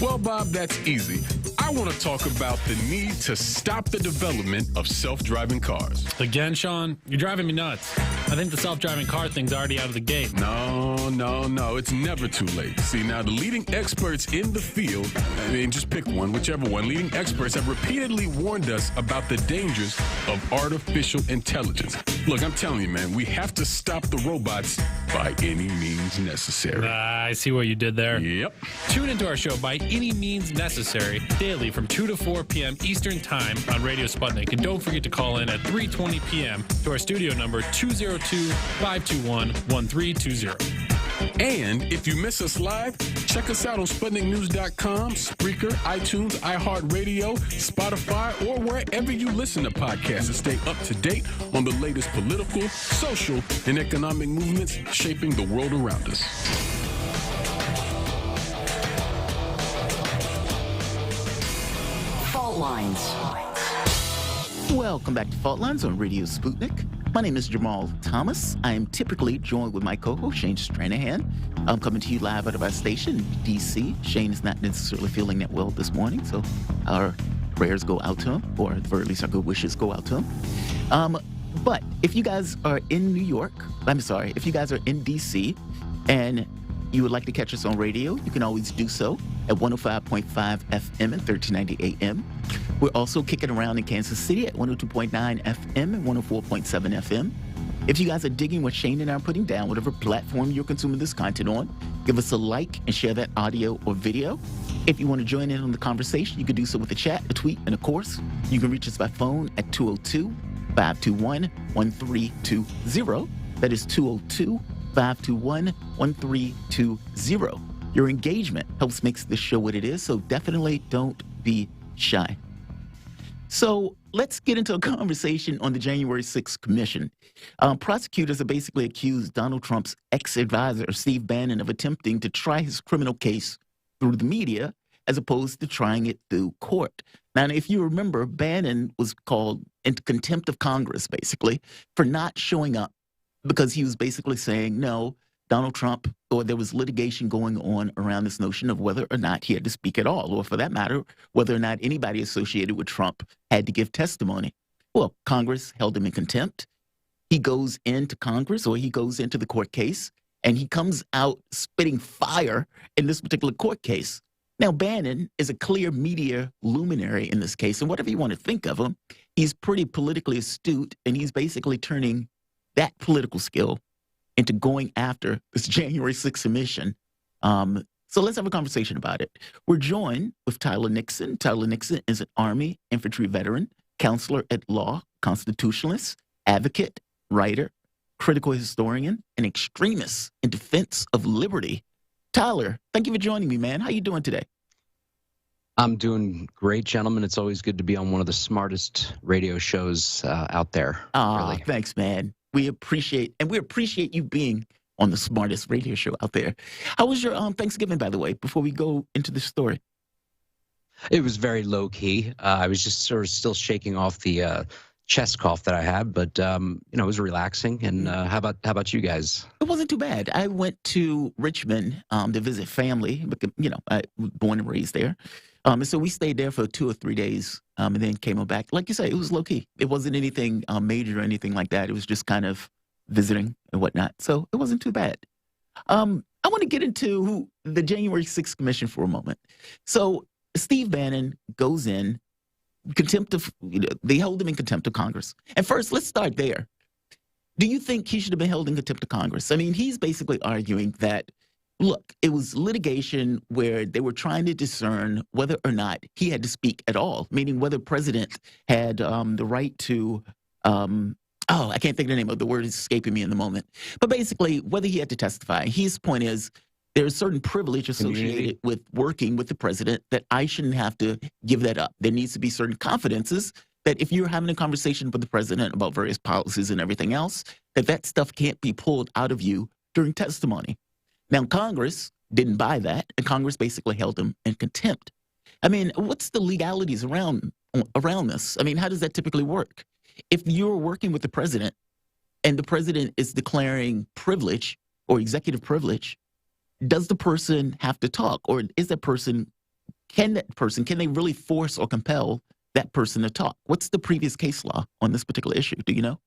Well, Bob, that's easy. I want to talk about the need to stop the development of self-driving cars. Again, Sean, you're driving me nuts. I think the self-driving car thing's already out of the gate. No. It's never too late. See, now the leading experts in the field, I mean, just pick one, whichever one, leading experts have repeatedly warned us about the dangers of artificial intelligence. Look, I'm telling you, man, we have to stop the robots by any means necessary. I see what you did there. Yep. Tune into our show By Any Means Necessary daily from 2 to 4 p.m. Eastern Time on Radio Sputnik. And don't forget to call in at 3:20 p.m. to our studio number 202-521-1320. And if you miss us live, check us out on SputnikNews.com, Spreaker, iTunes, iHeartRadio, Spotify, or wherever you listen to podcasts to stay up to date on the latest political, social, and economic movements shaping the world around us. Fault Lines. Welcome back to Fault Lines on Radio Sputnik. My name is Jamarl Thomas. I am typically joined with my co-host, Shane Stranahan. I'm coming to you live out of our station in D.C. Shane is not necessarily feeling that well this morning, so our prayers go out to him, or at the very least our good wishes go out to him. But if you guys are in New York, if you guys are in D.C. and you would like to catch us on radio, you can always do so at 105.5 FM and 1390 AM. We're also kicking around in Kansas City at 102.9 FM and 104.7 FM. If you guys are digging what Shane and I are putting down, whatever platform you're consuming this content on, give us a like and share that audio or video. If you want to join in on the conversation, you can do so with a chat, a tweet, and of course, you can reach us by phone at 202-521-1320. That is 202-521-1320. Your engagement helps make this show what it is, so definitely don't be shy. So let's get into a conversation on the January 6th commission. Prosecutors have basically accused Donald Trump's ex-advisor, Steve Bannon, of attempting to try his criminal case through the media as opposed to trying it through court. Now, if you remember, Bannon was called into contempt of Congress, basically, for not showing up because he was basically saying, no, Donald Trump, or there was litigation going on around this notion of whether or not he had to speak at all, or for that matter, whether or not anybody associated with Trump had to give testimony. Well, Congress held him in contempt. He goes into Congress, or he goes into the court case, and he comes out spitting fire in this particular court case. Now, Bannon is a clear media luminary in this case, and whatever you want to think of him, he's pretty politically astute, and he's basically turning that political skill into going after this January 6th commission. So let's have a conversation about it. We're joined with Tyler Nixon. Tyler Nixon is an Army infantry veteran, counselor at law, constitutionalist, advocate, writer, critical historian, and extremist in defense of liberty. Tyler, thank you for joining me, man. How you doing today? I'm doing great, gentlemen. It's always good to be on one of the smartest radio shows out there. Really. Thanks, man. We appreciate you being on the smartest radio show out there. How was your Thanksgiving, by the way, before we go into the story? It was very low key. I was just sort of still shaking off the chest cough that I had, but it was relaxing. And how about you guys? It wasn't too bad. I went to Richmond to visit family, because I was born and raised there. And so we stayed there for 2 or 3 days and then came back. Like you say, it was low key. It wasn't anything major or anything like that. It was just kind of visiting and whatnot. So it wasn't too bad. I want to get into the January 6th commission for a moment. So Steve Bannon goes in, they hold him in contempt of Congress. And first, let's start there. Do you think he should have been held in contempt of Congress? I mean, he's basically arguing that, look, it was litigation where they were trying to discern whether or not he had to speak at all, meaning whether the president had the right to Oh, I can't think of the name of the word is escaping me in the moment. But basically, whether he had to testify, his point is there's certain privilege associated with working with the president that I shouldn't have to give that up. There needs to be certain confidences that if you're having a conversation with the president about various policies and everything else, that stuff can't be pulled out of you during testimony. Now, Congress didn't buy that, and Congress basically held him in contempt. I mean, what's the legalities around this? I mean, how does that typically work? If you're working with the president and the president is declaring privilege or executive privilege, does the person have to talk? Or is that person, can they really force or compel that person to talk? What's the previous case law on this particular issue? Do you know?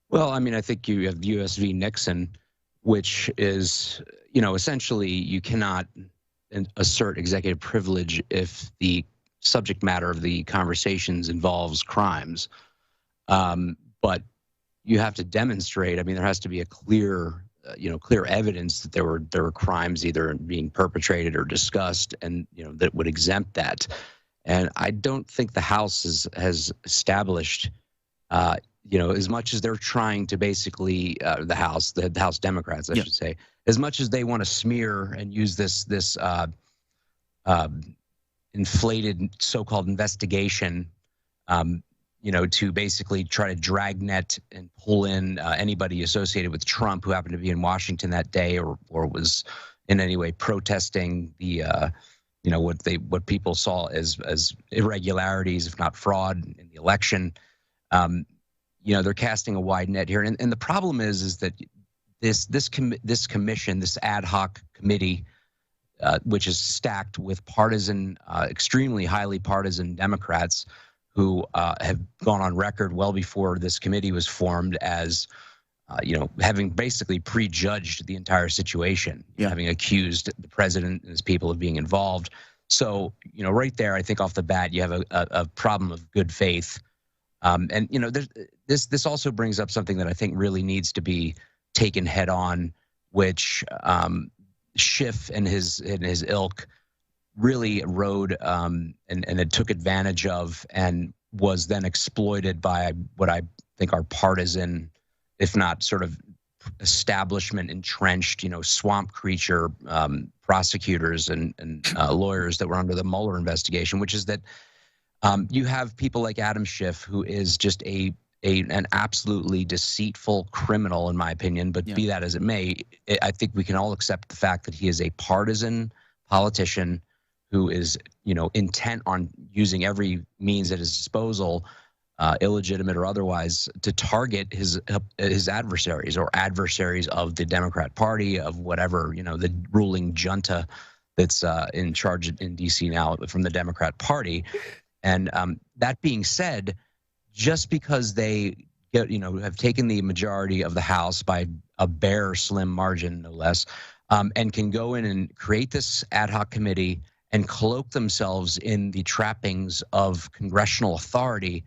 Well, I mean, I think you have U.S. v. Nixon, which is, you know, essentially you cannot assert executive privilege if the subject matter of the conversations involves crimes. But you have to demonstrate, I mean, there has to be a clear, clear evidence that there were crimes either being perpetrated or discussed, and, you know, that would exempt that. And I don't think the House has established, as much as they're trying to basically, the House Democrats, I should say, as much as they want to smear and use this inflated so-called investigation, to basically try to dragnet and pull in anybody associated with Trump who happened to be in Washington that day or was in any way protesting the, what people saw as irregularities, if not fraud, in the election. They're casting a wide net here, and the problem is that this commission, this ad hoc committee, which is stacked with partisan, extremely highly partisan Democrats who have gone on record well before this committee was formed as, having basically prejudged the entire situation, having accused the president and his people of being involved. So, right there, I think off the bat, you have a problem of good faith. This also brings up something that I think really needs to be taken head on, which Schiff and his ilk really rode and it took advantage of and was then exploited by what I think are partisan, if not sort of establishment entrenched, swamp creature prosecutors and lawyers that were under the Mueller investigation, which is that you have people like Adam Schiff, who is just an absolutely deceitful criminal, in my opinion, but be that as it may, I think we can all accept the fact that he is a partisan politician who is, intent on using every means at his disposal, illegitimate or otherwise, to target his adversaries or adversaries of the Democrat Party, of whatever, the ruling junta that's in charge in D.C. now from the Democrat Party. And that being said, just because they have taken the majority of the House by a bare slim margin, no less, and can go in and create this ad hoc committee and cloak themselves in the trappings of congressional authority,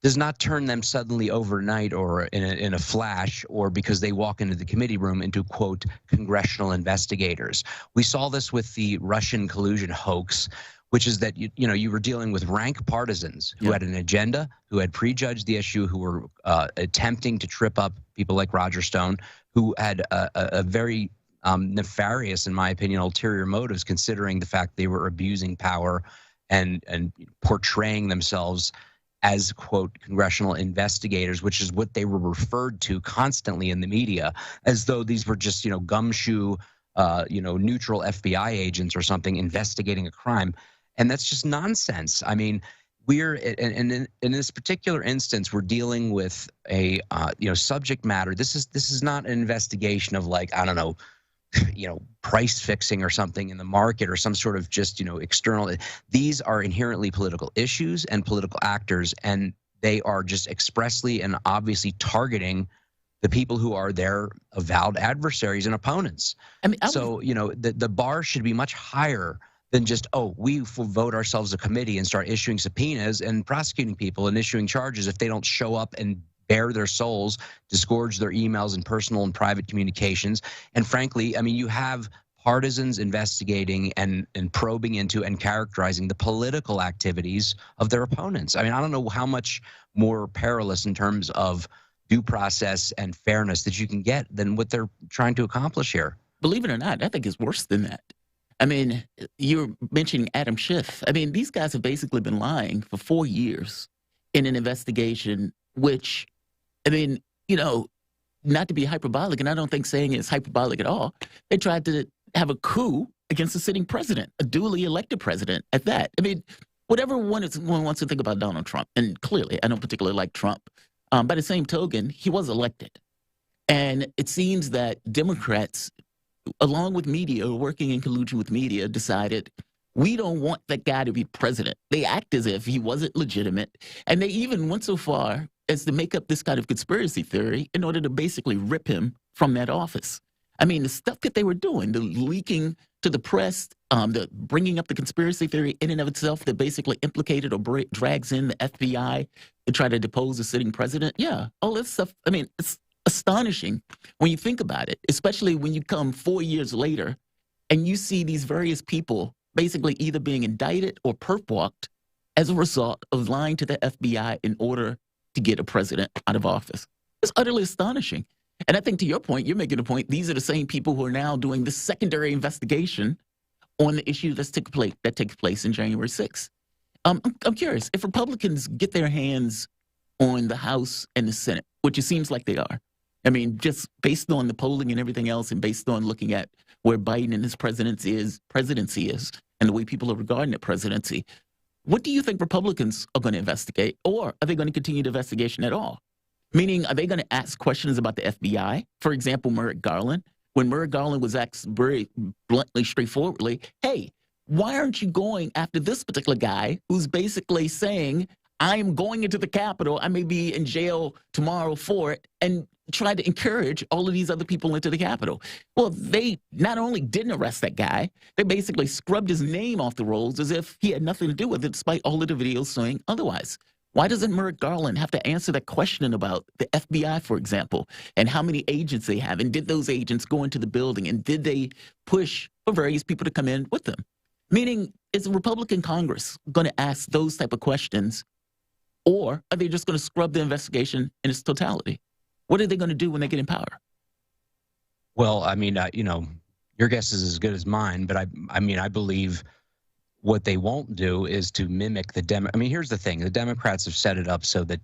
does not turn them suddenly overnight or in a flash, or because they walk into the committee room, into, quote, congressional investigators. We saw this with the Russian collusion hoax, which is that you were dealing with rank partisans who had an agenda, who had prejudged the issue, who were attempting to trip up people like Roger Stone, who had a very nefarious, in my opinion, ulterior motives, considering the fact they were abusing power and portraying themselves as, quote, congressional investigators, which is what they were referred to constantly in the media, as though these were just, gumshoe, neutral FBI agents or something investigating a crime. And that's just nonsense. I mean, we're in this particular instance, we're dealing with a subject matter. This is not an investigation of, like, I don't know, price fixing or something in the market or some sort of just, external. These are inherently political issues and political actors, and they are just expressly and obviously targeting the people who are their avowed adversaries and opponents. The bar should be much higher than just, we vote ourselves a committee and start issuing subpoenas and prosecuting people and issuing charges if they don't show up and bare their souls, disgorge their emails and personal and private communications. And frankly, I mean, you have partisans investigating and probing into and characterizing the political activities of their opponents. I mean, I don't know how much more perilous in terms of due process and fairness that you can get than what they're trying to accomplish here. Believe it or not, I think it's worse than that. I mean, you're mentioning Adam Schiff. I mean, these guys have basically been lying for 4 years in an investigation, which, I mean, you know, not to be hyperbolic, and I don't think saying it's hyperbolic at all, they tried to have a coup against the sitting president, a duly elected president at that. I mean, whatever one wants to think about Donald Trump, and clearly I don't particularly like Trump, by the same token, he was elected. And it seems that Democrats, along with media, working in collusion with media, decided we don't want that guy to be president. They act as if he wasn't legitimate. And they even went so far as to make up this kind of conspiracy theory in order to basically rip him from that office. I mean, the stuff that they were doing, the leaking to the press, the bringing up the conspiracy theory in and of itself that basically implicated or drags in the FBI to try to depose the sitting president. Yeah, all this stuff. I mean, it's astonishing when you think about it, especially when you come 4 years later and you see these various people basically either being indicted or perp walked as a result of lying to the FBI in order to get a president out of office. It's utterly astonishing. And I think to your point, you're making a point, these are the same people who are now doing this secondary investigation on the issue that takes place in January 6th. I'm curious, if Republicans get their hands on the House and the Senate, which it seems like they are, I mean, just based on the polling and everything else, and based on looking at where Biden and his presidency is, and the way people are regarding the presidency, what do you think Republicans are going to investigate, or are they going to continue the investigation at all? Meaning, are they going to ask questions about the FBI? For example, Merrick Garland. When Merrick Garland was asked very bluntly, straightforwardly, hey, why aren't you going after this particular guy who's basically saying, I am going into the Capitol, I may be in jail tomorrow for it, and try to encourage all of these other people into the Capitol? Well, they not only didn't arrest that guy, they basically scrubbed his name off the rolls as if he had nothing to do with it, despite all of the videos saying otherwise. Why doesn't Merrick Garland have to answer that question about the FBI, for example, and how many agents they have? And did those agents go into the building? And did they push for various people to come in with them? Meaning, is the Republican Congress going to ask those type of questions? Or are they just going to scrub the investigation in its totality? What are they going to do when they get in power? Well, I mean, you know, your guess is as good as mine, but I mean, I believe what they won't do is to mimic the I mean, here's the thing. The Democrats have set it up so that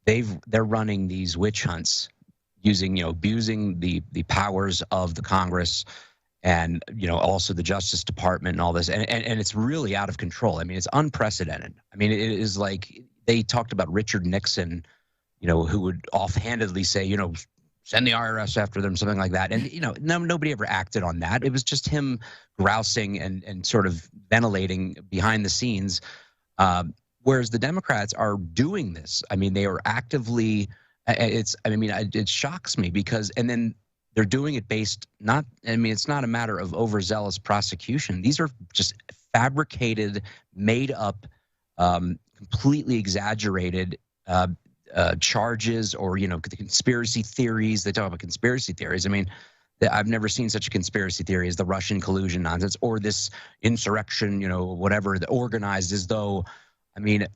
they're running these witch hunts using, you know, abusing the powers of the Congress and, you know, also the Justice Department and all this. And it's really out of control. I mean, it's unprecedented. I mean, it is like they talked about Richard Nixon, you know, who would offhandedly say, you know, send the IRS after them, something like that. And, you know, nobody ever acted on that. It was just him grousing and sort of ventilating behind the scenes. Whereas the Democrats are doing this. I mean, they are actively, it shocks me because, and then they're doing it based it's not a matter of overzealous prosecution. These are just fabricated, made up, completely exaggerated charges, or, you know, the conspiracy theories. They talk about conspiracy theories. I mean, I've never seen such a conspiracy theory as the Russian collusion nonsense, or this insurrection, you know, whatever, organized as though, I mean,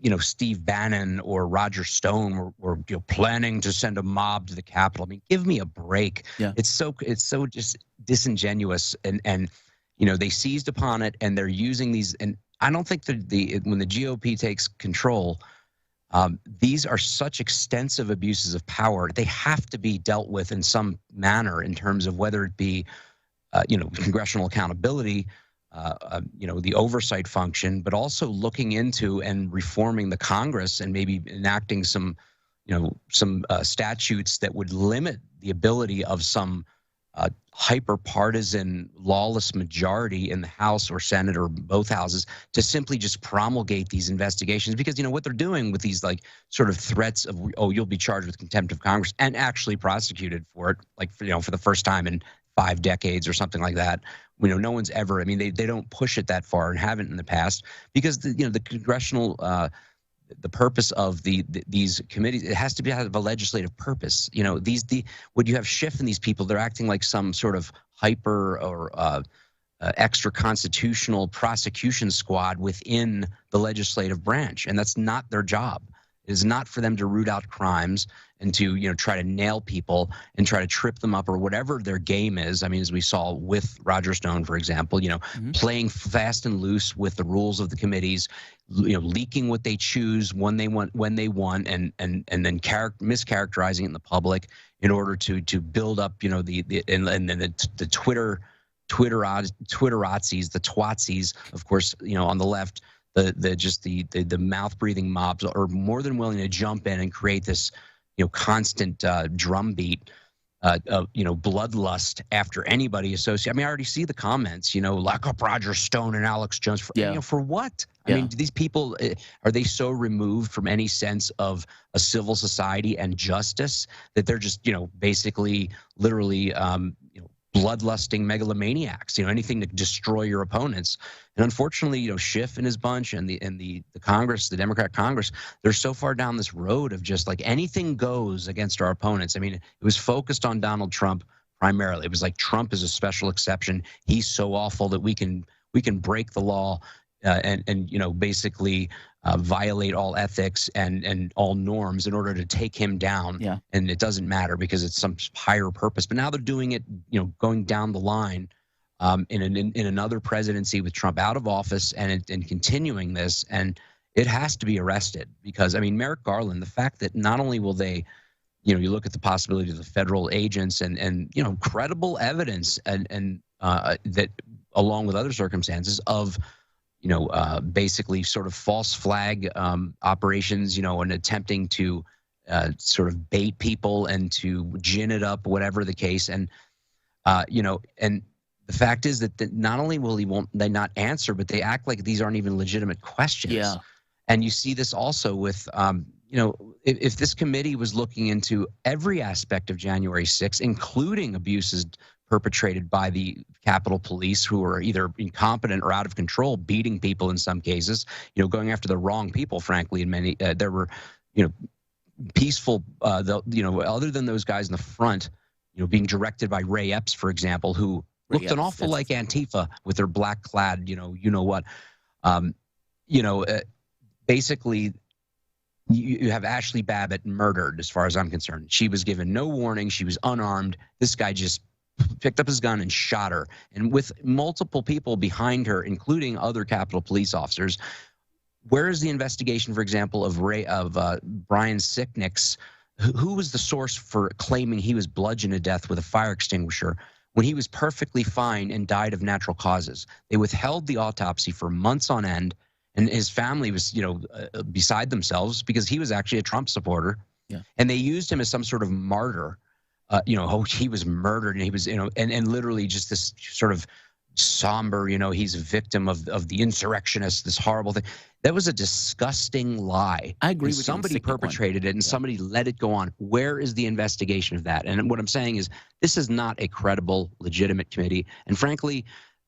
you know, Steve Bannon or Roger Stone were you know, planning to send a mob to the Capitol. I mean, give me a break. Yeah. It's so just disingenuous, and you know, they seized upon it, and they're using these. And I don't think when the GOP takes control, these are such extensive abuses of power. They have to be dealt with in some manner in terms of whether it be, you know, congressional accountability, you know, the oversight function, but also looking into and reforming the Congress and maybe enacting some, you know, some statutes that would limit the ability of some hyper-partisan, lawless majority in the House or Senate or both houses to simply just promulgate these investigations. Because, you know, what they're doing with these, like, sort of threats of, oh, you'll be charged with contempt of Congress and actually prosecuted for it, like, you know, for the first time in 5 decades or something like that. You know, no one's ever, I mean, they don't push it that far and haven't in the past, because, you know, the congressional the purpose of these committees, it has to be have a legislative purpose. You know, when you have Schiff and these people, they're acting like some sort of hyper or extra constitutional prosecution squad within the legislative branch, and that's not their job. It is not for them to root out crimes and to, you know, try to nail people and try to trip them up or whatever their game is. I mean, as we saw with Roger Stone, for example, you know, playing fast and loose with the rules of the committees, you know, leaking what they choose when they want, and then mischaracterizing it in the public in order to build up, you know, the Twitterazzies, the twatsies, of course, you know, on the left, the mouth breathing mobs are more than willing to jump in and create this, you know, constant drumbeat of, you know, bloodlust after anybody associated. I mean, I already see the comments, you know, lock up Roger Stone and Alex Jones. You know, for what? I mean, do these people, are they so removed from any sense of a civil society and justice that they're just, you know, basically, literally, you know, bloodlusting megalomaniacs, you know, anything to destroy your opponents? And unfortunately, you know, Schiff and his bunch and the Congress, the Democrat Congress, they're so far down this road of just like anything goes against our opponents. I mean, it was focused on Donald Trump primarily. It was like Trump is a special exception. He's so awful that we can break the law and you know, basically violate all ethics and all norms in order to take him down. Yeah. And it doesn't matter because it's some higher purpose. But now they're doing it, you know, going down the line in another presidency with Trump out of office and continuing this. And it has to be arrested because, I mean, Merrick Garland, the fact that not only will they, you know, you look at the possibility of the federal agents and you know, credible evidence and that along with other circumstances of, you know, basically sort of false flag operations, you know, and attempting to sort of bait people and to gin it up, whatever the case. And, you know, and the fact is that not only won't they not answer, but they act like these aren't even legitimate questions. Yeah. And you see this also with, you know, if this committee was looking into every aspect of January 6th, including abuses perpetrated by the Capitol Police, who are either incompetent or out of control, beating people in some cases, you know, going after the wrong people, frankly, in many, there were, you know, peaceful, you know, other than those guys in the front, you know, being directed by Ray Epps, for example, who looked an awful like Antifa with their black clad, you know what, you know, basically you have Ashley Babbitt murdered, as far as I'm concerned. She was given no warning. She was unarmed. This guy just picked up his gun and shot her, and with multiple people behind her, including other Capitol Police officers. Where is the investigation, for example, of Brian Sicknick's? Who was the source for claiming he was bludgeoned to death with a fire extinguisher when he was perfectly fine and died of natural causes? They withheld the autopsy for months on end, and his family was, you know, beside themselves because he was actually a Trump supporter. Yeah. And they used him as some sort of martyr. You know, oh, he was murdered, and he was, you know, and literally just this sort of somber, you know, he's a victim of the insurrectionists, this horrible thing. That was a disgusting lie. I agree with you. Somebody perpetrated it, and somebody let it go on. Where is the investigation of that? And what I'm saying is, this is not a credible, legitimate committee. And frankly,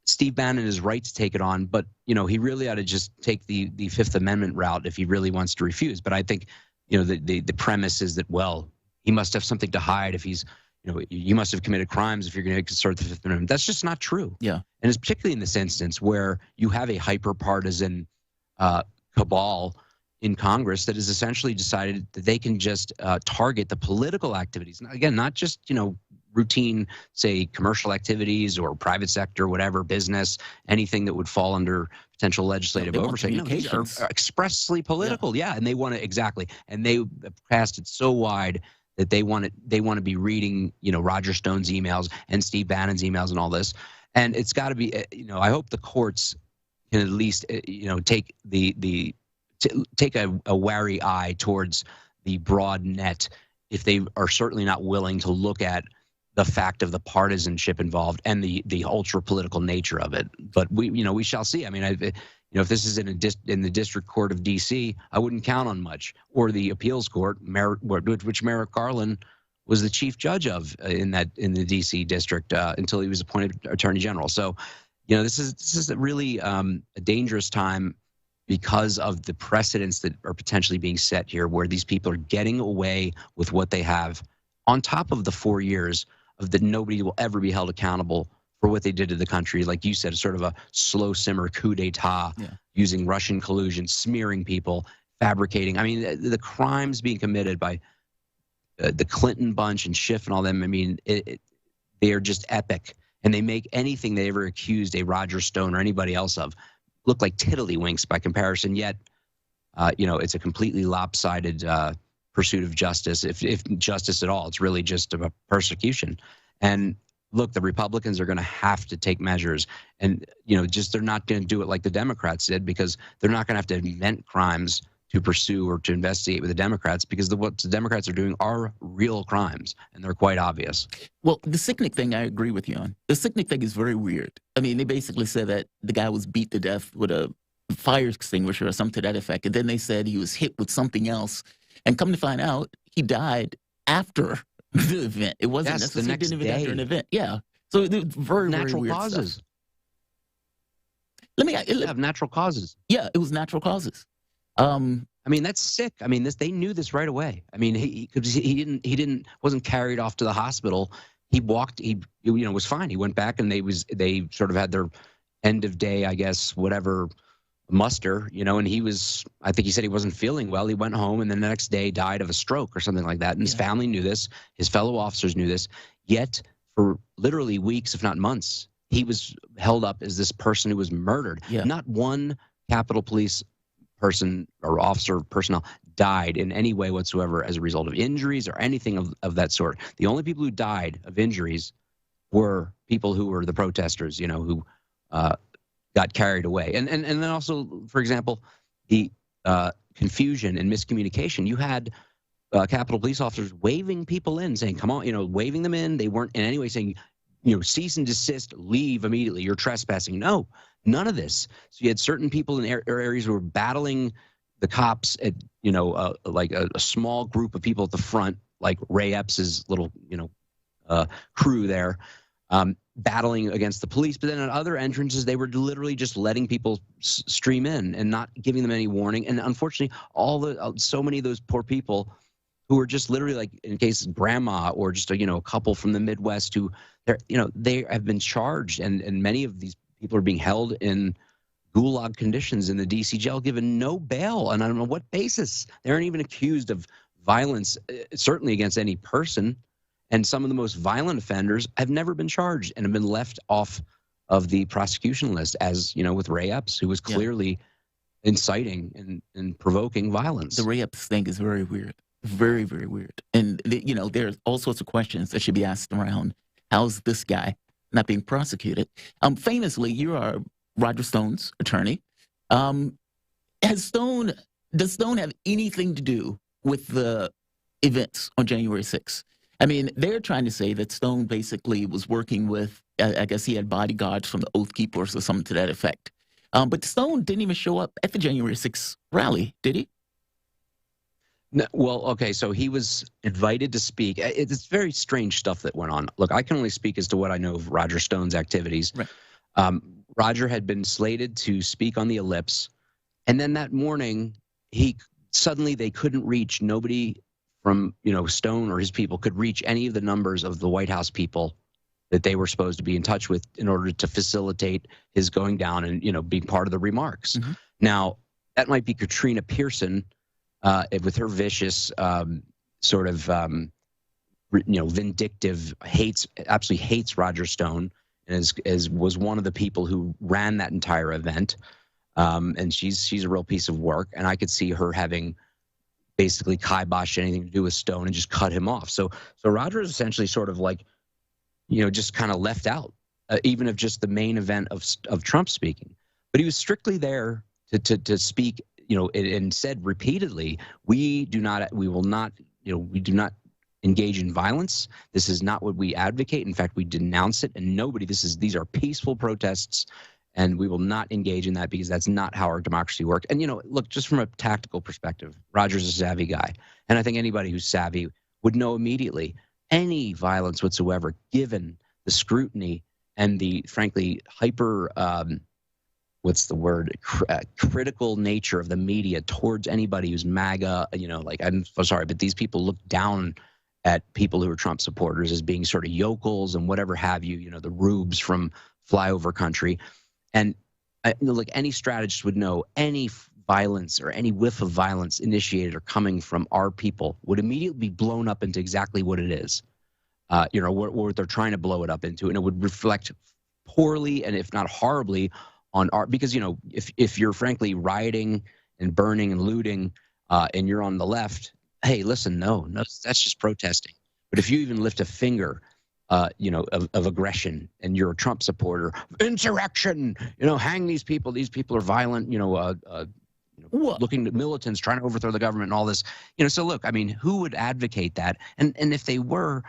Steve Bannon is right to take it on, but, you know, he really ought to just take the Fifth Amendment route if he really wants to refuse. But I think, you know, the premise is that, well, he must have something to hide if he's, you know, you must have committed crimes if you're going to assert the Fifth Amendment. That's just not true. Yeah. And it's particularly in this instance where you have a hyper-partisan cabal in Congress that has essentially decided that they can just target the political activities. Again, not just, you know, routine, say, commercial activities or private sector, whatever, business, anything that would fall under potential legislative oversight. No, these are expressly political. Yeah. And they want to, exactly. And they cast it so wide that they want to be reading, you know, Roger Stone's emails and Steve Bannon's emails and all this. And it's got to be, you know, I hope the courts can at least, you know, take take a wary eye towards the broad net if they are certainly not willing to look at the fact of the partisanship involved and the ultra political nature of it. But we shall see. I mean, if this is in the District Court of D.C., I wouldn't count on much, or the appeals court, which Merrick Garland was the chief judge of in the D.C. district until he was appointed Attorney General. So, you know, this is really a dangerous time because of the precedents that are potentially being set here, where these people are getting away with what they have, on top of the 4 years of that nobody will ever be held accountable for what they did to the country. Like you said, sort of a slow simmer coup d'etat, using Russian collusion, smearing people, fabricating. I mean, the crimes being committed by the Clinton bunch and Schiff and all them, I mean, they are just epic. And they make anything they ever accused a Roger Stone or anybody else of look like tiddlywinks by comparison. Yet, it's a completely lopsided pursuit of justice, if justice at all. It's really just a persecution. And look, the Republicans are going to have to take measures, and they're not going to do it like the Democrats did, because they're not going to have to invent crimes to pursue or to investigate with the Democrats, because what the Democrats are doing are real crimes, and they're quite obvious. Well, the Sicknick thing, I agree with you on. The Sicknick thing is very weird. I mean, they basically said that the guy was beat to death with a fire extinguisher or something to that effect, and then they said he was hit with something else, and come to find out, he died after the event. It wasn't necessarily, didn't even after an event. Yeah. So it was very, natural very weird causes. Stuff. Let me have natural causes. Yeah, it was natural causes. I mean, that's sick. I mean, they knew this right away. I mean, he wasn't carried off to the hospital. He walked. He was fine. He went back, and they sort of had their end of day, I guess, whatever muster, and I think he said he wasn't feeling well. He went home, and then the next day died of a stroke or something like that. And his family knew this. His fellow officers knew this. Yet for literally weeks, if not months, he was held up as this person who was murdered. Yeah. Not one Capitol Police person or officer personnel died in any way whatsoever as a result of injuries or anything of that sort. The only people who died of injuries were people who were the protesters, who got carried away. And then also, for example, the confusion and miscommunication. You had Capitol Police officers waving people in, saying, come on, waving them in. They weren't in any way saying, cease and desist, leave immediately, you're trespassing. No, none of this. So you had certain people in areas who were battling the cops at, like a small group of people at the front, like Ray Epps' little, crew there, battling against the police. But then at other entrances, they were literally just letting people stream in and not giving them any warning. And unfortunately, so many of those poor people who were just literally, like in case grandma or just a couple from the Midwest who they have been charged, and many of these people are being held in gulag conditions in the DC jail, given no bail, and I don't know what basis. They aren't even accused of violence, certainly against any person. And some of the most violent offenders have never been charged and have been left off of the prosecution list, as with Ray Epps, who was clearly inciting and provoking violence. The Ray Epps thing is very weird. Very, very weird. And, there's all sorts of questions that should be asked around. How's this guy not being prosecuted? Famously, you are Roger Stone's attorney. Does Stone have anything to do with the events on January 6th? I mean, they're trying to say that Stone basically was working with, I guess he had bodyguards from the Oath Keepers or something to that effect. But Stone didn't even show up at the January 6th rally, did he? No, well, okay, so he was invited to speak. It's very strange stuff that went on. Look, I can only speak as to what I know of Roger Stone's activities. Right. Roger had been slated to speak on the Ellipse, and then that morning, they couldn't reach, nobody from, Stone or his people could reach any of the numbers of the White House people that they were supposed to be in touch with in order to facilitate his going down and, being part of the remarks. Mm-hmm. Now, that might be Katrina Pearson, with her vicious vindictive, absolutely hates Roger Stone, and was one of the people who ran that entire event. And she's a real piece of work, and I could see her having basically kiboshed anything to do with Stone and just cut him off. So Roger is essentially sort of like, just kind of left out, even of just the main event of Trump speaking. But he was strictly there to speak. And said repeatedly, we do not engage in violence. This is not what we advocate. In fact, we denounce it. And these are peaceful protests, and we will not engage in that because that's not how our democracy works. And, look, just from a tactical perspective, Roger's a savvy guy. And I think anybody who's savvy would know immediately any violence whatsoever, given the scrutiny and the, frankly, hyper what's the word, critical nature of the media towards anybody who's MAGA. You know, like, I'm so sorry, but these people look down at people who are Trump supporters as being sort of yokels and whatever have you, you know, the rubes from flyover country. And like any strategist would know, any violence or any whiff of violence initiated or coming from our people would immediately be blown up into exactly what it is, you know, what they're trying to blow it up into. And it would reflect poorly, and if not horribly, on our, because, you know, if you're frankly rioting and burning and looting and you're on the left, hey, listen, no, that's just protesting. But if you even lift a finger, you know, of aggression, and you're a Trump supporter, insurrection, you know, hang these people are violent, you know, looking at militants trying to overthrow the government and all this, you know. So look, I mean, who would advocate that? And if they were,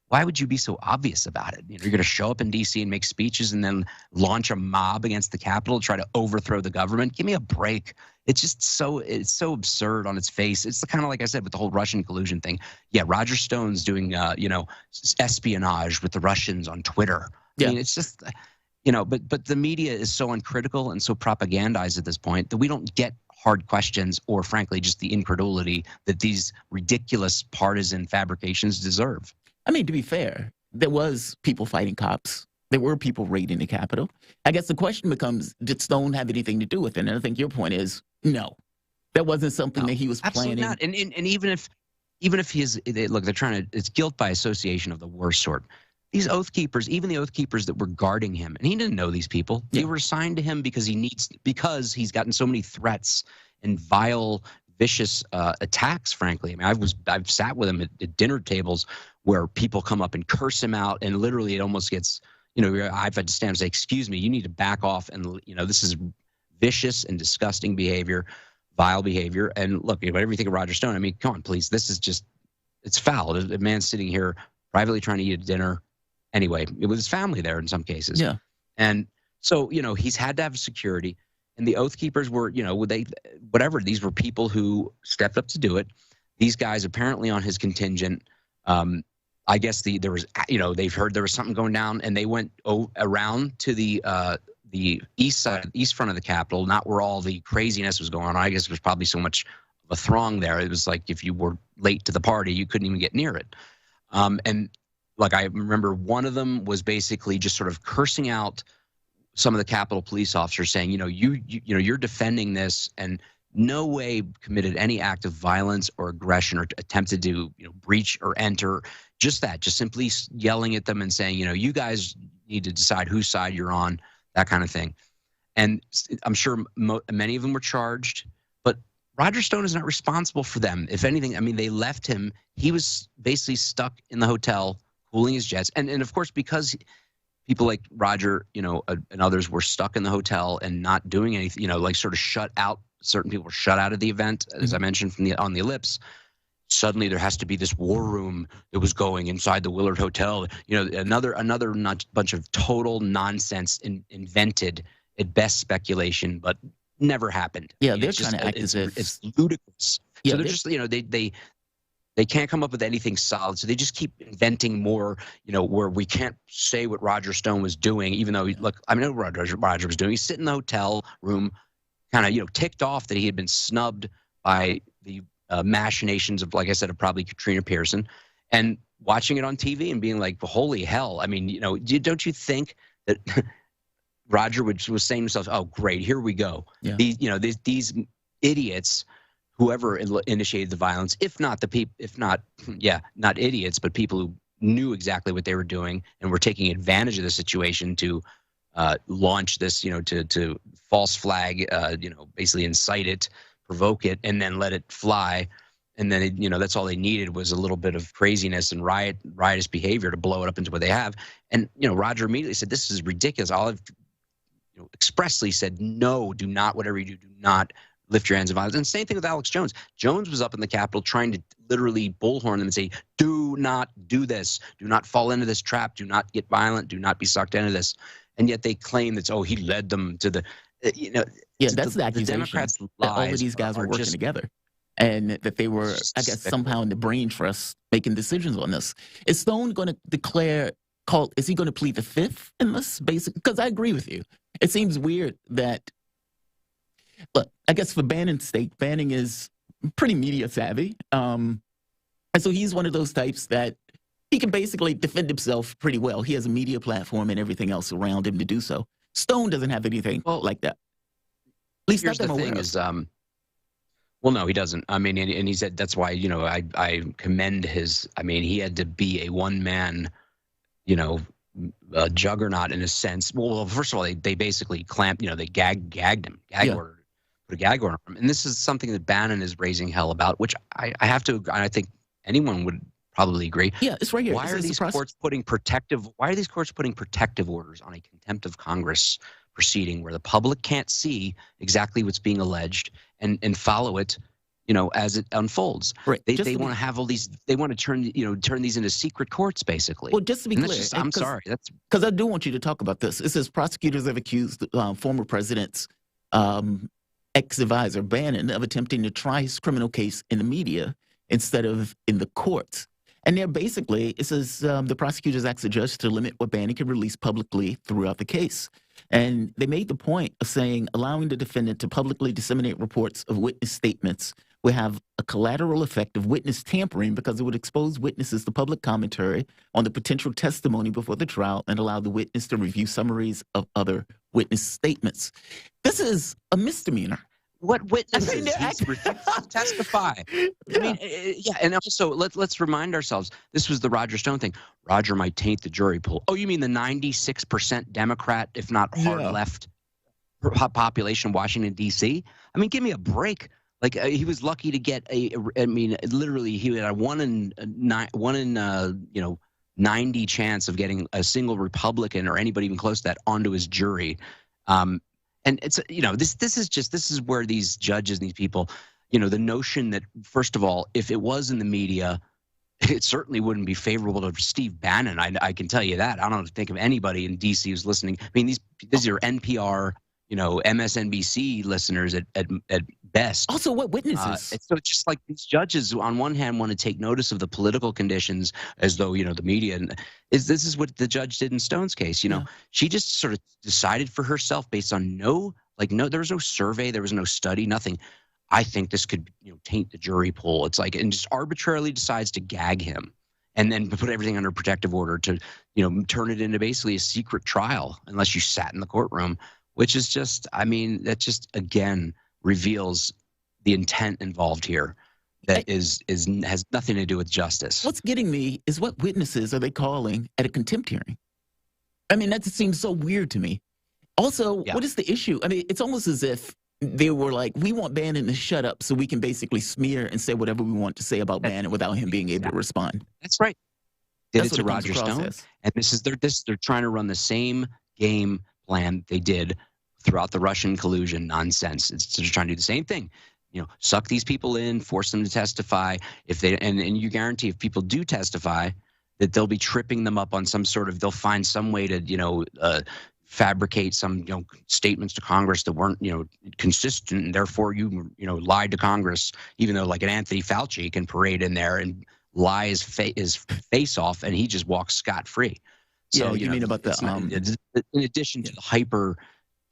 why would you be so obvious about it? You know, you're going to show up in D.C. and make speeches and then launch a mob against the Capitol, try to overthrow the government. Give me a break. It's just it's so absurd on its face. It's kind of like I said with the whole Russian collusion thing. Yeah, Roger Stone's doing, you know, espionage with the Russians on Twitter. Yeah. I mean, it's just, you know, but the media is so uncritical and so propagandized at this point that we don't get hard questions, or frankly, just the incredulity that these ridiculous partisan fabrications deserve. I mean, to be fair, there was people fighting cops. There were people raiding the Capitol. I guess the question becomes, did Stone have anything to do with it? And I think your point is, no. That wasn't something that he was planning. Absolutely not. And even if he is, look, they're trying to, it's guilt by association of the worst sort. These Oath Keepers, even the Oath Keepers that were guarding him, and he didn't know these people. Yeah. They were assigned to him because because he's gotten so many threats and vile, vicious attacks, frankly. I mean, I've sat with him at dinner tables where people come up and curse him out, and literally it almost gets, you know, I've had to stand and say, excuse me, you need to back off, and, you know, this is vicious and disgusting behavior, vile behavior. And look, whatever you think of Roger Stone, I mean, come on, please, this is just, it's foul. A man sitting here privately trying to eat a dinner. Anyway, it was his family there in some cases. Yeah. And so, you know, he's had to have security, and the Oath Keepers were, you know, these were people who stepped up to do it. These guys apparently on his contingent, I guess there was, you know, they've heard there was something going down, and they went around to the east side, east front of the Capitol, not where all the craziness was going on. I guess there was probably so much of a throng there. It was like if you were late to the party, you couldn't even get near it. And like, I remember one of them was basically just sort of cursing out some of the Capitol police officers, saying, you know, you're defending this, and no way committed any act of violence or aggression or attempted to, you know, breach or enter. Just simply yelling at them and saying, you know, you guys need to decide whose side you're on, that kind of thing. And I'm sure many of them were charged, but Roger Stone is not responsible for them. If anything, I mean, they left him. He was basically stuck in the hotel, cooling his jets. And of course, because people like Roger, you know, and others were stuck in the hotel and not doing anything, you know, like sort of shut out. Certain people were shut out of the event, as I mentioned on the ellipse. Suddenly there has to be this war room that was going inside the Willard Hotel. You know, another bunch of total nonsense, invented, at best speculation, but never happened. Yeah, they're trying to act as if it's ludicrous. Yeah, so they're just, you know, they can't come up with anything solid, so they just keep inventing more, you know, where we can't say what Roger Stone was doing, even though, look, I know what Roger was doing. He's sitting in the hotel room, kind of, you know, ticked off that he had been snubbed by the machinations of, like I said, of probably Katrina Pearson, and watching it on TV and being like, holy hell. I mean, you know, don't you think that Roger was saying to himself, oh, great, here we go. Yeah. These idiots, whoever initiated the violence, not idiots, but people who knew exactly what they were doing and were taking advantage of the situation to launch this, you know, to false flag, you know, basically incite it, provoke it, and then let it fly. And then, you know, that's all they needed was a little bit of craziness and riotous behavior to blow it up into what they have. And, you know, Roger immediately said, this is ridiculous. Olive, you know, expressly said, no, do not, whatever you do not lift your hands in violence. And same thing with Alex Jones. Jones was up in the Capitol trying to literally bullhorn them and say, do not do this. Do not fall into this trap. Do not get violent. Do not be sucked into this. And yet they claim that, oh, he led them to the, you know. Yeah, that's the accusation. The Democrats' that all of these guys were working together, and that they were, I guess, somehow in the brain trust making decisions on this. Is Stone going to is he going to plead the fifth in this? Because I agree with you. It seems weird that look, I guess for Bannon's sake, Bannon is pretty media savvy. And so he's one of those types that he can basically defend himself pretty well. He has a media platform and everything else around him to do so. Stone doesn't have anything like that. At least here's not that the I'm aware thing of. is, well, no, he doesn't. I mean, and he said that's why, I commend his, I mean, he had to be a one-man, juggernaut in a sense. Well, first of all, they basically clamped, they gagged him, order, put a gag order on him. And this is something that Bannon is raising hell about, which I have to, I think anyone would probably agree. Yeah, it's right here. Why are these courts putting protective orders on a contempt of Congress proceeding where the public can't see exactly what's being alleged and follow it, as it unfolds? Right. They want to have all these. They want to turn these into secret courts, basically. Well, just to be clear, I'm sorry. That's because I do want you to talk about this. It says prosecutors have accused former president's ex-advisor Bannon of attempting to try his criminal case in the media instead of in the courts. And they're basically, it says the prosecutors asked the judge to limit what Bannon can release publicly throughout the case. And they made the point of saying allowing the defendant to publicly disseminate reports of witness statements would have a collateral effect of witness tampering because it would expose witnesses to public commentary on the potential testimony before the trial and allow the witness to review summaries of other witness statements. This is a misdemeanor. What witnesses? He's refused to testify. I mean, and also let's remind ourselves, this was the Roger Stone thing. Roger might taint the jury pool. Oh, you mean the 96% Democrat, if not hard left population in Washington, D.C.? I mean, give me a break. Like he was lucky to get literally he had a 1 in 90 chance of getting a single Republican or anybody even close to that onto his jury. And it's, this is where these judges and these people, the notion that, first of all, if it was in the media, it certainly wouldn't be favorable to Steve Bannon. I can tell you that. I don't think of anybody in D.C. who's listening. I mean, these are NPR, MSNBC listeners at best. Also, what witnesses? So it's just like these judges, on one hand, want to take notice of the political conditions as though, the media. This is what the judge did in Stone's case. She just sort of decided for herself based on there was no survey, there was no study, nothing. I think this could, taint the jury pool. It's like, and just arbitrarily decides to gag him and then put everything under protective order to, turn it into basically a secret trial unless you sat in the courtroom, which is just, that just, again, reveals the intent involved here that has nothing to do with justice. What's getting me is what witnesses are they calling at a contempt hearing? I mean, that just seems so weird to me. Also, what is the issue? I mean, it's almost as if they were like, we want Bannon to shut up so we can basically smear and say whatever we want to say about Bannon without him being able to respond. That's right. Did it to Roger Stone. And they're trying to run the same game plan they did throughout the Russian collusion nonsense. They're trying to do the same thing. Suck these people in, force them to testify. If they and you guarantee if people do testify, that they'll be tripping them up on some sort of, they'll find some way to fabricate some statements to Congress that weren't consistent, and therefore you lied to Congress. Even though like an Anthony Fauci can parade in there and lie his face off, and he just walks scot free. So you mean about the in addition to the hyper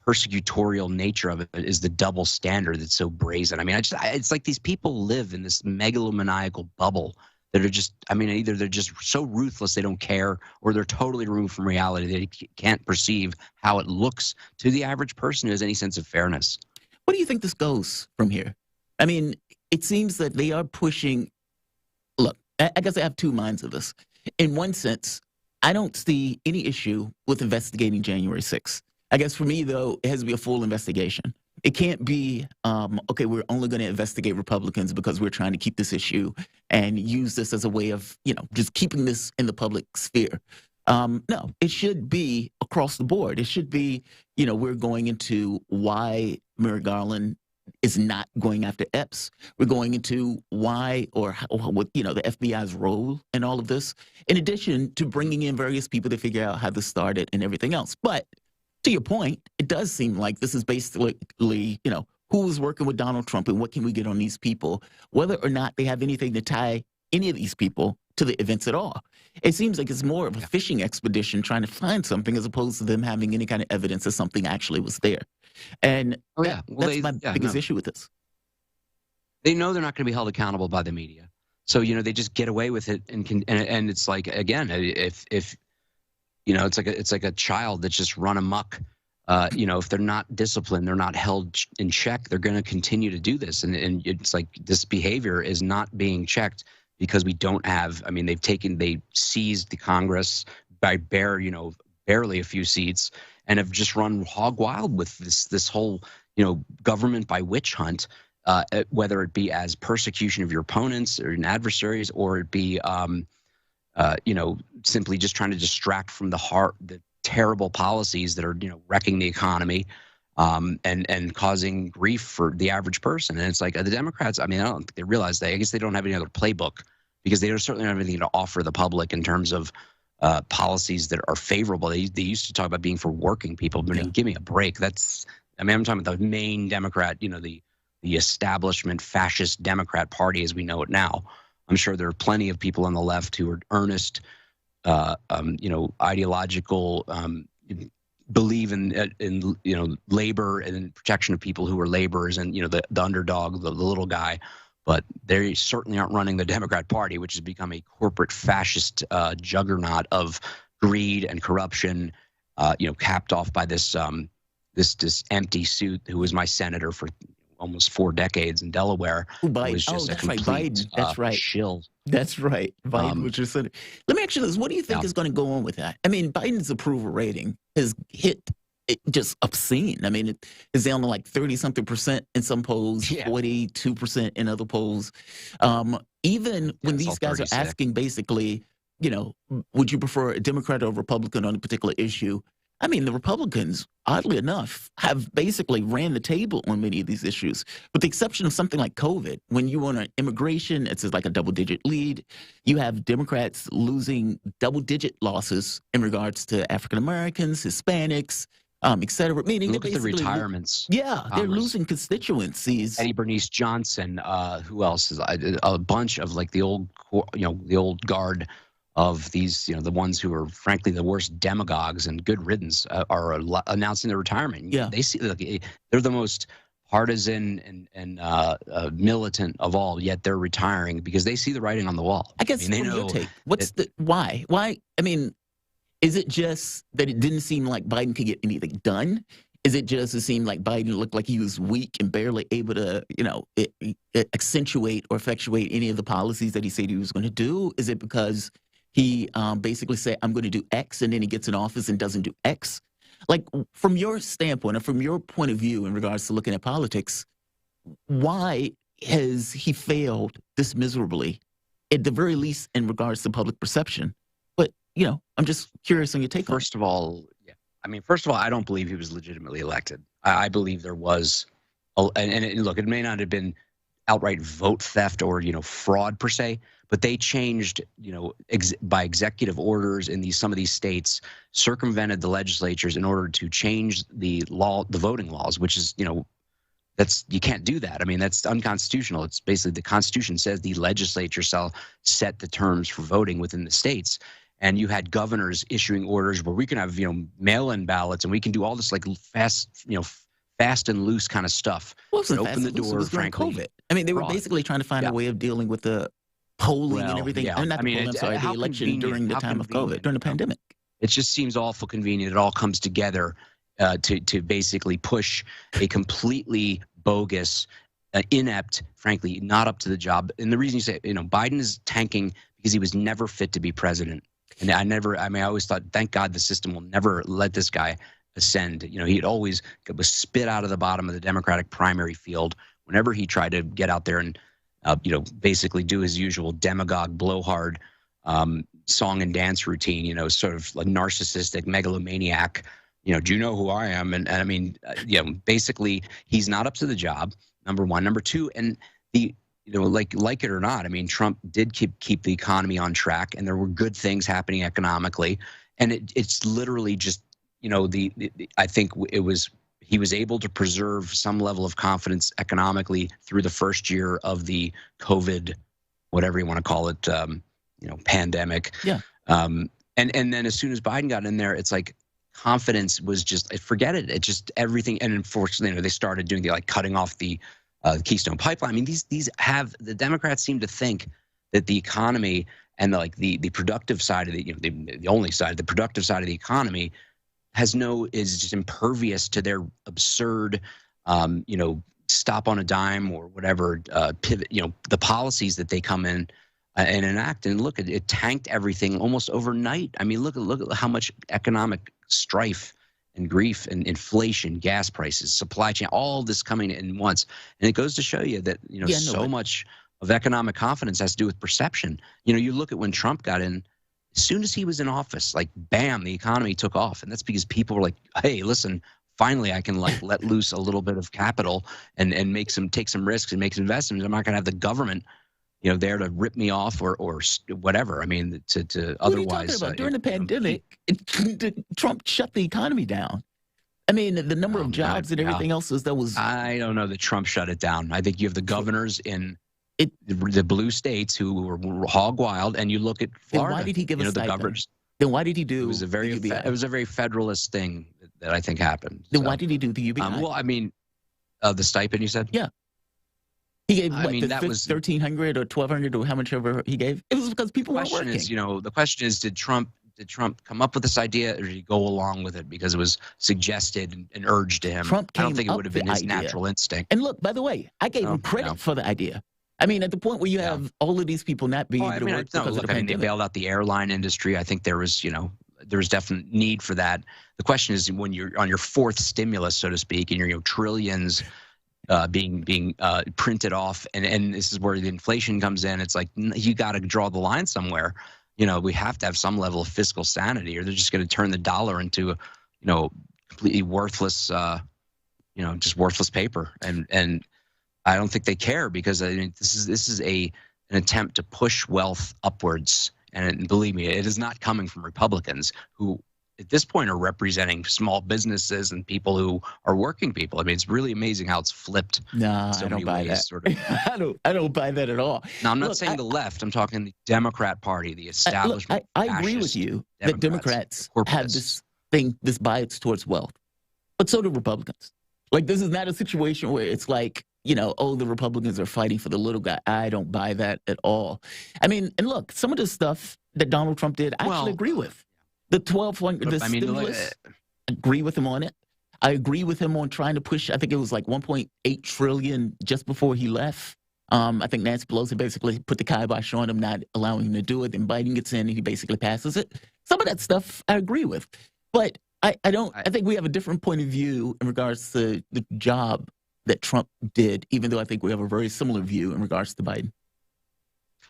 persecutorial nature of it is the double standard that's so brazen. I mean, it's like these people live in this megalomaniacal bubble that are just, either they're just so ruthless they don't care, or they're totally removed from reality. They can't perceive how it looks to the average person who has any sense of fairness. What do you think this goes from here? I mean, it seems that they are pushing. Look, I guess I have two minds of this. In one sense, I don't see any issue with investigating January 6th. I guess for me, though, it has to be a full investigation. It can't be, okay, we're only going to investigate Republicans because we're trying to keep this issue and use this as a way of, just keeping this in the public sphere. No, it should be across the board. It should be, we're going into why Merrick Garland is not going after Epps. We're going into why or what, the FBI's role in all of this, in addition to bringing in various people to figure out how this started and everything else. But to your point, it does seem like this is basically, who is working with Donald Trump and what can we get on these people, whether or not they have anything to tie any of these people to the events at all. It seems like it's more of a fishing expedition trying to find something as opposed to them having any kind of evidence that something actually was there. And that's my biggest issue with this. They know they're not going to be held accountable by the media. So, they just get away with it. And it's like, again, if it's like a child that's just run amok. If they're not disciplined, they're not held in check, they're going to continue to do this. And it's like this behavior is not being checked because we don't have, they seized the Congress by barely a few seats and have just run hog wild with this whole, government by witch hunt, whether it be as persecution of your opponents or adversaries, or it be, simply just trying to distract from the terrible policies that are, wrecking the economy, and causing grief for the average person. And it's like the Democrats, I don't think they realize that. I guess they don't have any other playbook because they certainly don't have anything to offer the public in terms of policies that are favorable. They used to talk about being for working people, but give me a break. I'm talking about the main Democrat, the establishment fascist Democrat Party as we know it now. I'm sure there are plenty of people on the left who are earnest, ideological, believe in labor and protection of people who are laborers and the underdog, the little guy, but they certainly aren't running the Democrat Party, which has become a corporate fascist juggernaut of greed and corruption, capped off by this empty suit who was my senator for almost 4 decades in Delaware. Biden. Was just a complete Biden. That's right. shill. That's right. Biden was just Let me ask you this. What do you think is going to go on with that? Biden's approval rating has hit just obscene. It's down to like 30-something% in some polls, 42% in other polls. Even when these guys are asking basically, would you prefer a Democrat or Republican on a particular issue? The Republicans, oddly enough, have basically ran the table on many of these issues, with the exception of something like COVID. When you want immigration, it's like a double-digit lead. You have Democrats losing double-digit losses in regards to African Americans, Hispanics, et cetera. Meaning look at the retirements. They're losing constituencies. Eddie Bernice Johnson. Who else is a bunch of like the old guard of these, the ones who are frankly the worst demagogues and good riddance are announcing their retirement. They see they're the most partisan and militant of all, yet they're retiring because they see the writing on the wall. I guess from your take, why? Why? Is it just that it didn't seem like Biden could get anything done? Is it just it seemed like Biden looked like he was weak and barely able to, accentuate or effectuate any of the policies that he said he was going to do? Is it because he basically said, I'm going to do X, and then he gets in office and doesn't do X? Like, from your standpoint or from your point of view in regards to looking at politics, why has he failed this miserably, at the very least in regards to public perception? But, I'm just curious on your take on it. First of all, I don't believe he was legitimately elected. I believe there was, look, it may not have been outright vote theft or, fraud per se, but they changed, by executive orders in some of these states, circumvented the legislatures in order to change the voting laws, which is, you can't do that. That's unconstitutional. It's basically the Constitution says the legislature shall set the terms for voting within the states. And you had governors issuing orders where we can have, mail-in ballots and we can do all this like fast and loose kind of stuff. Well, it open the door, frankly. COVID. They were basically trying to find a way of dealing with the polling and everything. The election during the time of COVID, during the pandemic. It just seems awful convenient. It all comes together to basically push a completely bogus, inept, frankly, not up to the job. And the reason you say, Biden is tanking because he was never fit to be president. And I always thought, thank God the system will never let this guy ascend. He'd always was spit out of the bottom of the Democratic primary field whenever he tried to get out there and, basically do his usual demagogue, blowhard song and dance routine, sort of like narcissistic megalomaniac. Do you know who I am? And basically he's not up to the job, number one. Number two, and like it or not, Trump did keep the economy on track, and there were good things happening economically. And it's literally just, I think he was able to preserve some level of confidence economically through the first year of the COVID, whatever you want to call it, pandemic. Yeah. And then as soon as Biden got in there, it's like confidence was just, forget it. It just everything. And unfortunately, they started doing the cutting off the Keystone Pipeline. I mean, the Democrats seem to think that the economy and the productive side of the only side, the productive side of the economy is just impervious to their absurd, stop on a dime or whatever pivot, the policies that they come in and enact. And look, it tanked everything almost overnight. I mean, look at how much economic strife and grief and inflation, gas prices, supply chain, all this coming in once. And it goes to show you that, much of economic confidence has to do with perception. You look at when Trump got in, as soon as he was in office, bam, the economy took off. And that's because people were like, hey, listen, finally I can let loose a little bit of capital and take some risks and make some investments. I'm not going to have the government, there to rip me off or whatever. I mean, to otherwise. What are you talking about? During the pandemic, Trump shut the economy down. I mean, the number of jobs and everything else was. I don't know that Trump shut it down. I think you have the governors in the blue states who were hog wild, and you look at Florida. Then why did he give us the governors? Then why did he do? It was a very federalist thing that I think happened. Then why did he do the UBI? Well, I mean, the stipend you said. Yeah. He gave that was $1,300 or $1,200 or how much ever he gave. It was because people weren't working. The question is, did Trump come up with this idea, or did he go along with it because it was suggested and urged to him? I don't think it would have been his natural instinct. And look, by the way, I gave him credit for the idea. I mean, at the point where you have all of these people not being able to work because of the pandemic. They bailed out the airline industry. I think there was definite need for that. The question is, when you're on your fourth stimulus, so to speak, and you're trillions being printed off, and this is where the inflation comes in. It's like you got to draw the line somewhere. We have to have some level of fiscal sanity, or they're just going to turn the dollar into completely worthless, just worthless paper. And I don't think they care, because this is an attempt to push wealth upwards. And believe me, it is not coming from Republicans who, at this point, are representing small businesses and people who are working people. I mean, it's really amazing how it's flipped. No, I don't buy that. I don't buy that at all. Now, I'm not saying the left. I'm talking the Democrat Party, the establishment. I agree with you that Democrats have this bias towards wealth, but so do Republicans. This is not a situation where it's like, the Republicans are fighting for the little guy. I don't buy that at all. I mean, and look, some of the stuff that Donald Trump did, I actually agree with. The stimulus, I agree with him on it. I agree with him on trying to push, I think it was like $1.8 trillion just before he left. I think Nancy Pelosi basically put the kibosh on him, not allowing him to do it. Then Biden gets in and he basically passes it. Some of that stuff I agree with. But I think we have a different point of view in regards to the job that Trump did, even though I think we have a very similar view in regards to Biden.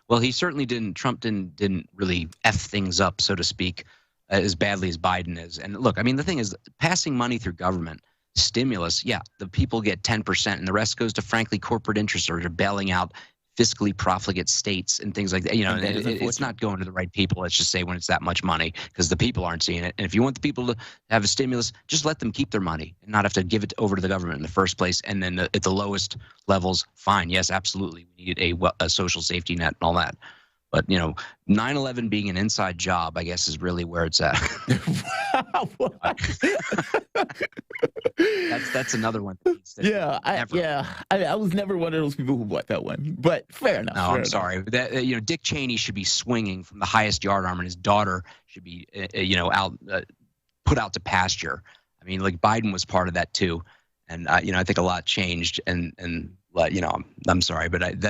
Well, he certainly didn't. Trump didn't really F things up, so to speak, as badly as Biden is. And look, I mean, the thing is, passing money through government, stimulus, the people get 10%, and the rest goes to, frankly, corporate interests or to bailing out fiscally profligate states and things like that. It's not going to the right people, let's just say, when it's that much money, because the people aren't seeing it. And if you want the people to have a stimulus, just let them keep their money and not have to give it over to the government in the first place. And then at the lowest levels, fine. Yes, absolutely. We need a social safety net and all that. But, 9/11 being an inside job, I guess, is really where it's at. That's another one. I was never one of those people who bought that one. But fair enough. No, I'm sorry. Dick Cheney should be swinging from the highest yard arm, and his daughter should be, put out to pasture. I mean, Biden was part of that too, and I think a lot changed. And I'm sorry, but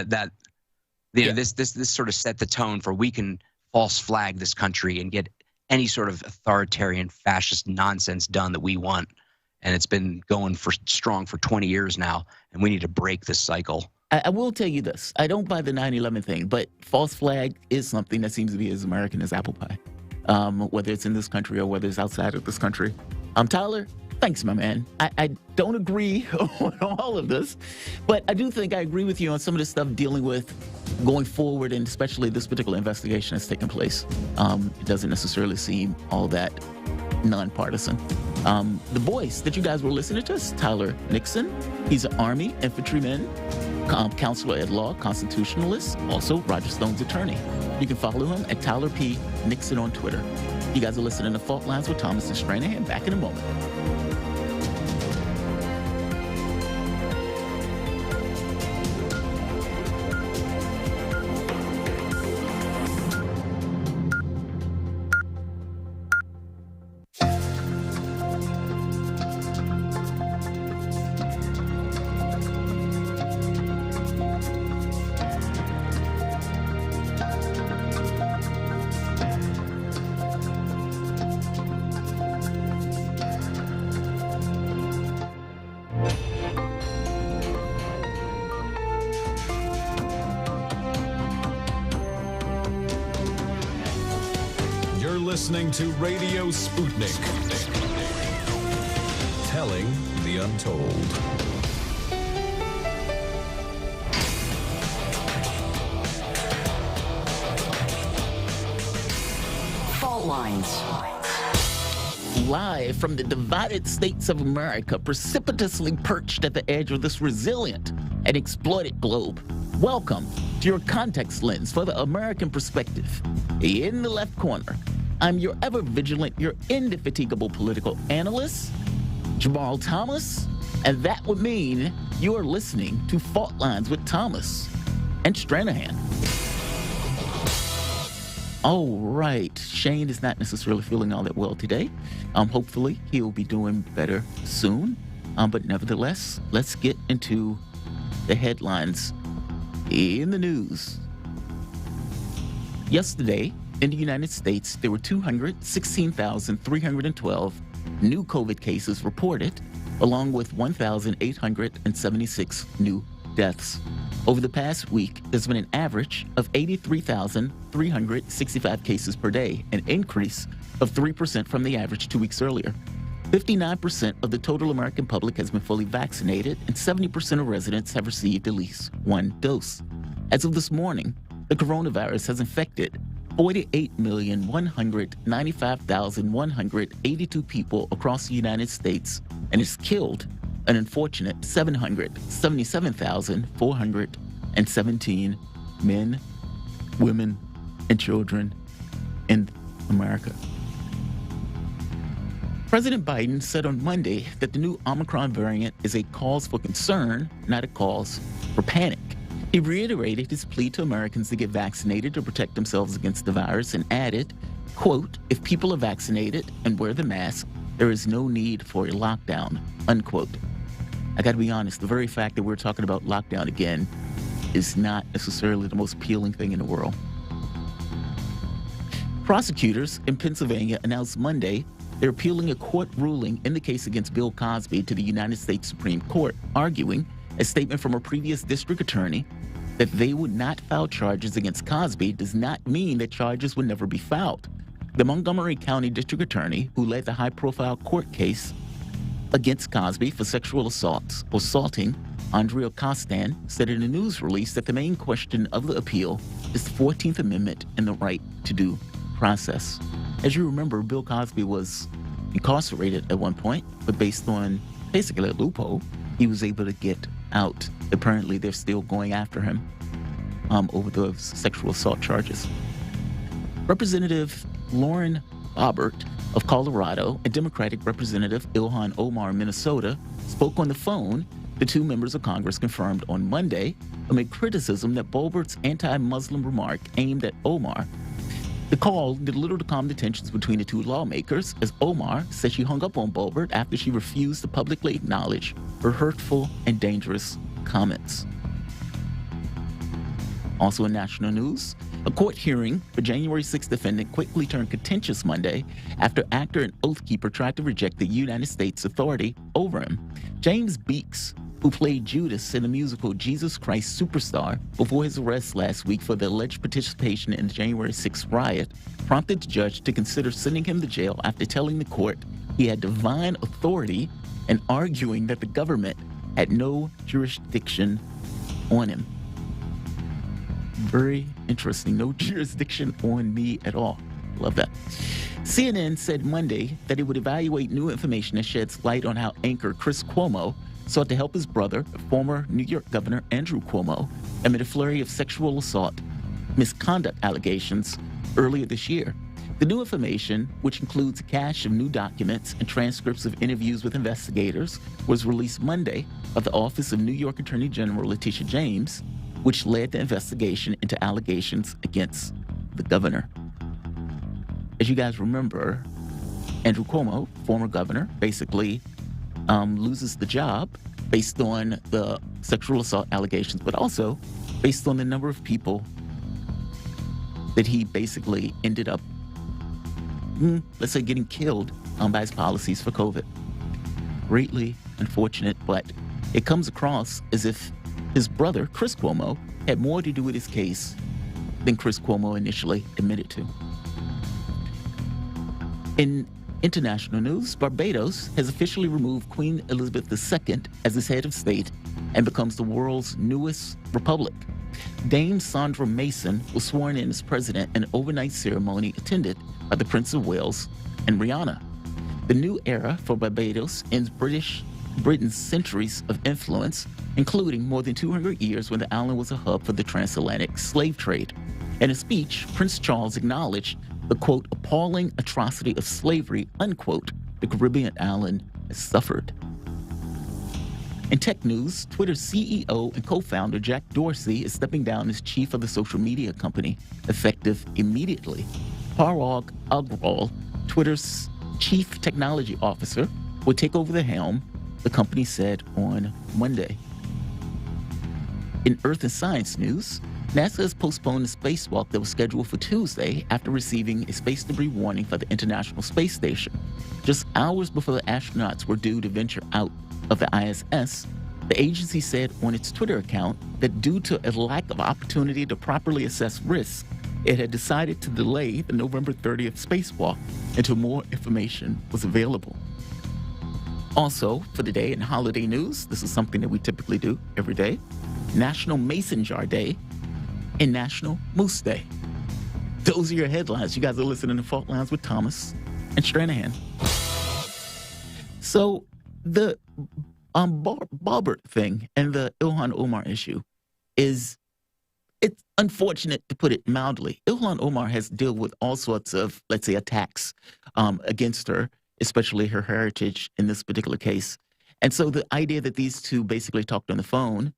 this sort of set the tone for we can false flag this country and get any sort of authoritarian fascist nonsense done that we want. And it's been going strong for 20 years now, and we need to break this cycle. I will tell you this. I don't buy the 9/11 thing, but false flag is something that seems to be as American as apple pie, whether it's in this country or whether it's outside of this country. Tyler, thanks, my man. I don't agree on all of this, but I do think I agree with you on some of the stuff dealing with going forward, and especially this particular investigation that's taking place. It doesn't necessarily seem all that nonpartisan. The voice that you guys were listening to is Tyler Nixon. He's an Army infantryman, counselor at law, constitutionalist, also Roger Stone's attorney. You can follow him at Tyler P. Nixon on Twitter. You guys are listening to Fault Lines with Thomas and Stranahan. Back in a moment. Listening to Radio Sputnik. Telling the untold. Fault Lines. Live from the divided states of America, precipitously perched at the edge of this resilient and exploited globe. Welcome to your context lens for the American perspective. In the left corner, I'm your ever-vigilant, your indefatigable political analyst, Jamarl Thomas, and that would mean you're listening to Fault Lines with Thomas and Stranahan. All right, Shane is not necessarily feeling all that well today. Hopefully, he'll be doing better soon. But nevertheless, let's get into the headlines in the news. Yesterday, in the United States, there were 216,312 new COVID cases reported, along with 1,876 new deaths. Over the past week, there's been an average of 83,365 cases per day, an increase of 3% from the average 2 weeks earlier. 59% of the total American public has been fully vaccinated, and 70% of residents have received at least one dose. As of this morning, the coronavirus has infected 48,195,182 people across the United States and has killed an unfortunate 777,417 men, women, and children in America. President Biden said on Monday that the new Omicron variant is a cause for concern, not a cause for panic. He reiterated his plea to Americans to get vaccinated to protect themselves against the virus and added, quote, "If people are vaccinated and wear the mask, there is no need for a lockdown," unquote. I gotta be honest, the very fact that we're talking about lockdown again is not necessarily the most appealing thing in the world. Prosecutors in Pennsylvania announced Monday they're appealing a court ruling in the case against Bill Cosby to the United States Supreme Court, arguing a statement from a previous district attorney that they would not file charges against Cosby does not mean that charges would never be filed. The Montgomery County District Attorney, who led the high-profile court case against Cosby for sexual assaulting Andrea Costan, said in a news release that the main question of the appeal is the 14th Amendment and the right to due process. As you remember, Bill Cosby was incarcerated at one point, but based on basically a loophole, he was able to get out. Apparently, they're still going after him over those sexual assault charges. Representative Lauren Boebert of Colorado and Democratic Representative Ilhan Omar of Minnesota spoke on the phone, the two members of Congress confirmed on Monday, amid criticism that Boebert's anti-Muslim remark aimed at Omar. The call did little to calm the tensions between the two lawmakers, as Omar said she hung up on Boebert after she refused to publicly acknowledge her hurtful and dangerous comments. Also in national news, a court hearing for January 6th defendant quickly turned contentious Monday after actor and oath keeper tried to reject the United States authority over him. James Beeks, who played Judas in the musical Jesus Christ Superstar before his arrest last week for the alleged participation in the January 6th riot, prompted the judge to consider sending him to jail after telling the court he had divine authority and arguing that the government had no jurisdiction on him. Very interesting. No jurisdiction on me at all. Love that. CNN said Monday that it would evaluate new information that sheds light on how anchor Chris Cuomo sought to help his brother, former New York Governor Andrew Cuomo, amid a flurry of sexual assault misconduct allegations earlier this year. The new information, which includes a cache of new documents and transcripts of interviews with investigators, was released Monday by the Office of New York Attorney General Letitia James, which led the investigation into allegations against the governor. As you guys remember, Andrew Cuomo, former governor, basically loses the job based on the sexual assault allegations, but also based on the number of people that he basically ended up, let's say, getting killed by his policies for COVID. Greatly unfortunate, but it comes across as if his brother, Chris Cuomo, had more to do with his case than Chris Cuomo initially admitted to. In international news, Barbados has officially removed Queen Elizabeth II as its head of state and becomes the world's newest republic. Dame Sandra Mason was sworn in as president in an overnight ceremony attended by the Prince of Wales and Rihanna. The new era for Barbados ends Britain's centuries of influence, including more than 200 years when the island was a hub for the transatlantic slave trade. In a speech, Prince Charles acknowledged the, quote, appalling atrocity of slavery, unquote, the Caribbean island has suffered. In tech news, Twitter's CEO and co-founder Jack Dorsey is stepping down as chief of the social media company, effective immediately. Parag Agrawal, Twitter's chief technology officer, will take over the helm, the company said on Monday. In Earth and Science news, NASA has postponed the spacewalk that was scheduled for Tuesday after receiving a space debris warning for the International Space Station. Just hours before the astronauts were due to venture out of the ISS, the agency said on its Twitter account that due to a lack of opportunity to properly assess risk, it had decided to delay the November 30th spacewalk until more information was available. Also, for the day in holiday news, this is something that we typically do every day, National Mason Jar Day and National Moose Day. Those are your headlines. You guys are listening to Fault Lines with Thomas and Stranahan. So the Barbert thing and the Ilhan Omar issue it's unfortunate, to put it mildly. Ilhan Omar has dealt with all sorts of, let's say, attacks against her, especially her heritage in this particular case. And so the idea that these two basically talked on the phone,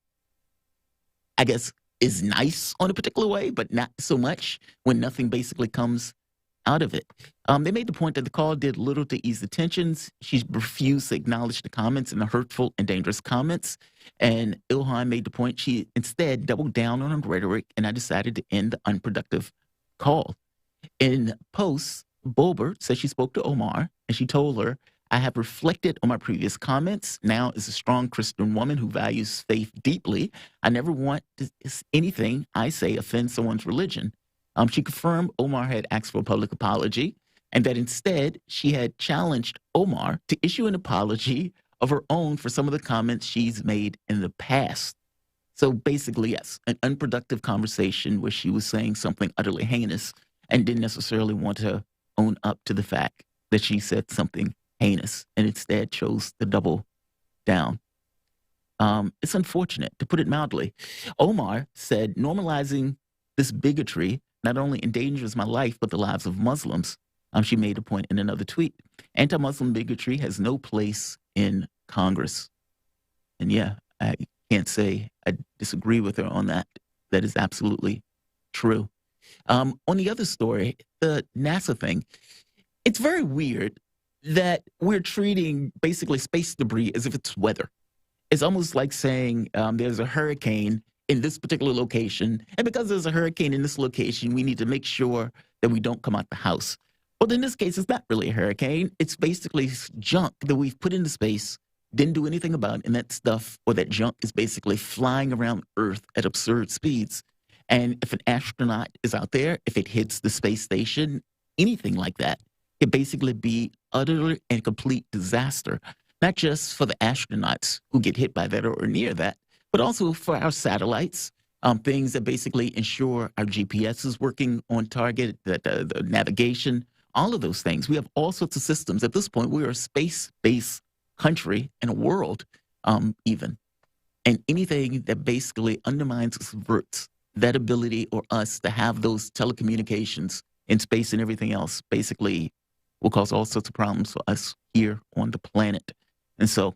I guess, is nice on a particular way, but not so much when nothing basically comes out of it. They made the point that the call did little to ease the tensions. She refused to acknowledge the comments and the hurtful and dangerous comments. And Ilhan made the point she instead doubled down on her rhetoric, and I decided to end the unproductive call. In posts, Bolbert said she spoke to Omar, and she told her, I have reflected on my previous comments. Now, as a strong Christian woman who values faith deeply, I never want anything I say offend someone's religion. She confirmed Omar had asked for a public apology and that instead she had challenged Omar to issue an apology of her own for some of the comments she's made in the past. So basically, yes, an unproductive conversation where she was saying something utterly heinous and didn't necessarily want to own up to the fact that she said something heinous and instead chose to double down. It's unfortunate, to put it mildly. Omar said normalizing this bigotry not only endangers my life, but the lives of Muslims. She made a point in another tweet. Anti-Muslim bigotry has no place in Congress. And yeah, I can't say I disagree with her on that. That is absolutely true. On the other story, the NASA thing, it's very weird that we're treating basically space debris as if it's weather. It's almost like saying there's a hurricane in this particular location, and because there's a hurricane in this location, we need to make sure that we don't come out the house. Well, in this case, it's not really a hurricane. It's basically junk that we've put into space, didn't do anything about, and that stuff or that junk is basically flying around Earth at absurd speeds. And if an astronaut is out there, if it hits the space station, anything like that, it basically be utter and complete disaster, not just for the astronauts who get hit by that or near that, but also for our satellites, things that basically ensure our GPS is working on target, the navigation, all of those things. We have all sorts of systems. At this point, we are a space-based country and a world. even. And anything that basically undermines or subverts that ability or us to have those telecommunications in space and everything else basically will cause all sorts of problems for us here on the planet. And so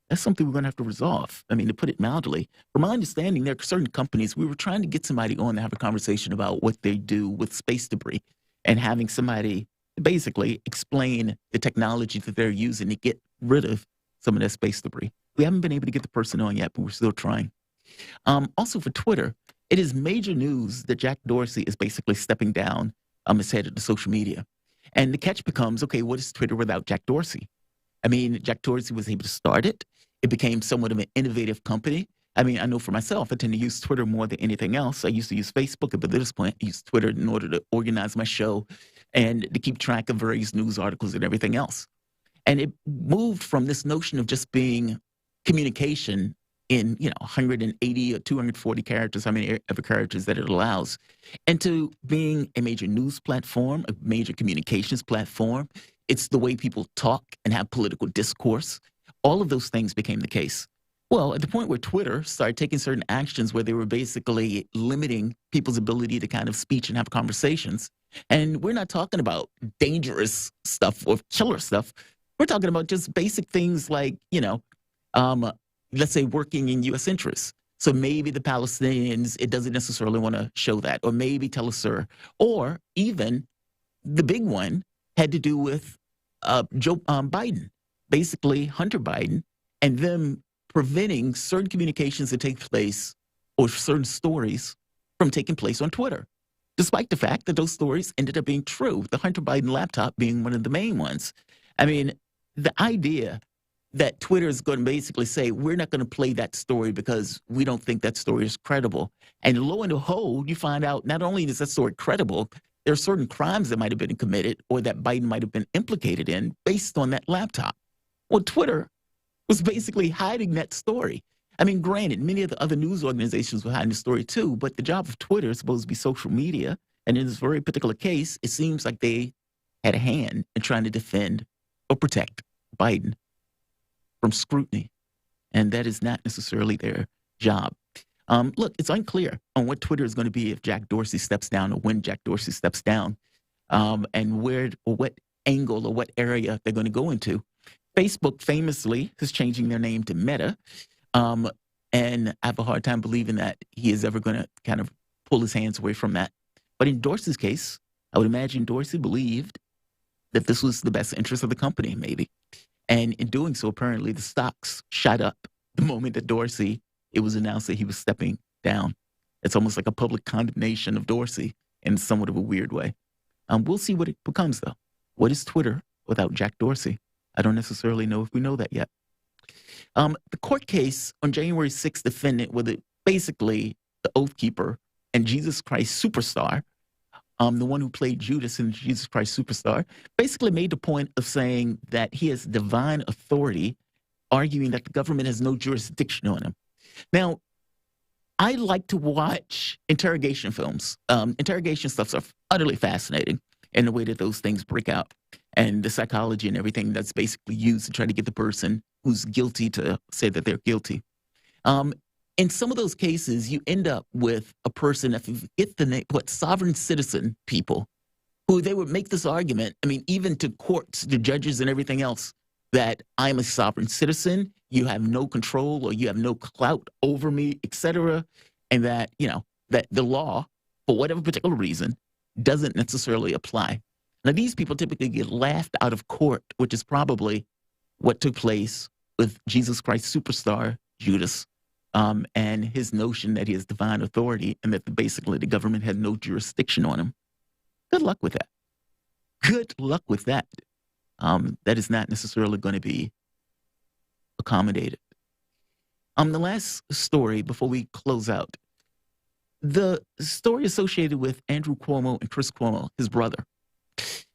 that's something we're going to have to resolve. I mean, to put it mildly, from my understanding, there are certain companies, we were trying to get somebody on to have a conversation about what they do with space debris and having somebody basically explain the technology that they're using to get rid of some of that space debris. We haven't been able to get the person on yet, but we're still trying. Also for Twitter, it is major news that Jack Dorsey is basically stepping down as head of the social media. And the catch becomes, okay, what is Twitter without Jack Dorsey? I mean, Jack Dorsey was able to start it. It became somewhat of an innovative company. I mean, I know for myself, I tend to use Twitter more than anything else. I used to use Facebook, but at this point, I use Twitter in order to organize my show and to keep track of various news articles and everything else. And it moved from this notion of just being communication in 180 or 240 characters, how many ever characters that it allows, into being a major news platform, a major communications platform. It's the way people talk and have political discourse. All of those things became the case. Well, at the point where Twitter started taking certain actions where they were basically limiting people's ability to kind of speech and have conversations, and we're not talking about dangerous stuff or killer stuff. We're talking about just basic things like, let's say working in U.S. interests. So maybe the Palestinians, it doesn't necessarily want to show that, or maybe tell us, sir, or even the big one had to do with Joe Biden, basically Hunter Biden, and them preventing certain communications that take place or certain stories from taking place on Twitter, despite the fact that those stories ended up being true, the Hunter Biden laptop being one of the main ones. I mean, the idea that Twitter is going to basically say, we're not going to play that story because we don't think that story is credible. And lo and behold, you find out not only is that story credible, there are certain crimes that might have been committed or that Biden might have been implicated in based on that laptop. Well, Twitter was basically hiding that story. I mean, granted, many of the other news organizations were hiding the story too, but the job of Twitter is supposed to be social media. And in this very particular case, it seems like they had a hand in trying to defend or protect Biden from scrutiny. And that is not necessarily their job. Look, it's unclear on what Twitter is going to be if Jack Dorsey steps down or when Jack Dorsey steps down, and where or what angle or what area they're going to go into. Facebook famously is changing their name to Meta, and I have a hard time believing that he is ever going to kind of pull his hands away from that. But in Dorsey's case, I would imagine Dorsey believed that this was the best interest of the company, maybe. And in doing so, apparently the stocks shot up the moment that Dorsey, it was announced that he was stepping down. It's almost like a public condemnation of Dorsey in somewhat of a weird way. We'll see what it becomes, though. What is Twitter without Jack Dorsey? I don't necessarily know if we know that yet. The court case on January 6th defendant was basically the Oath Keeper and Jesus Christ Superstar, the one who played Judas in Jesus Christ Superstar, basically made the point of saying that he has divine authority, arguing that the government has no jurisdiction on him. Now, I like to watch interrogation films. Interrogation stuffs are utterly fascinating in the way that those things break out and the psychology and everything that's basically used to try to get the person who's guilty to say that they're guilty. In some of those cases, you end up with a person, if you get the name, sovereign citizen people, who they would make this argument, I mean, even to courts, to judges and everything else, that I'm a sovereign citizen, you have no control or you have no clout over me, etc., and that, that the law, for whatever particular reason, doesn't necessarily apply. Now, these people typically get laughed out of court, which is probably what took place with Jesus Christ Superstar, Judas, and his notion that he has divine authority and that basically the government had no jurisdiction on him. Good luck with that. Good luck with that. That is not necessarily going to be accommodated. The last story before we close out, the story associated with Andrew Cuomo and Chris Cuomo, his brother.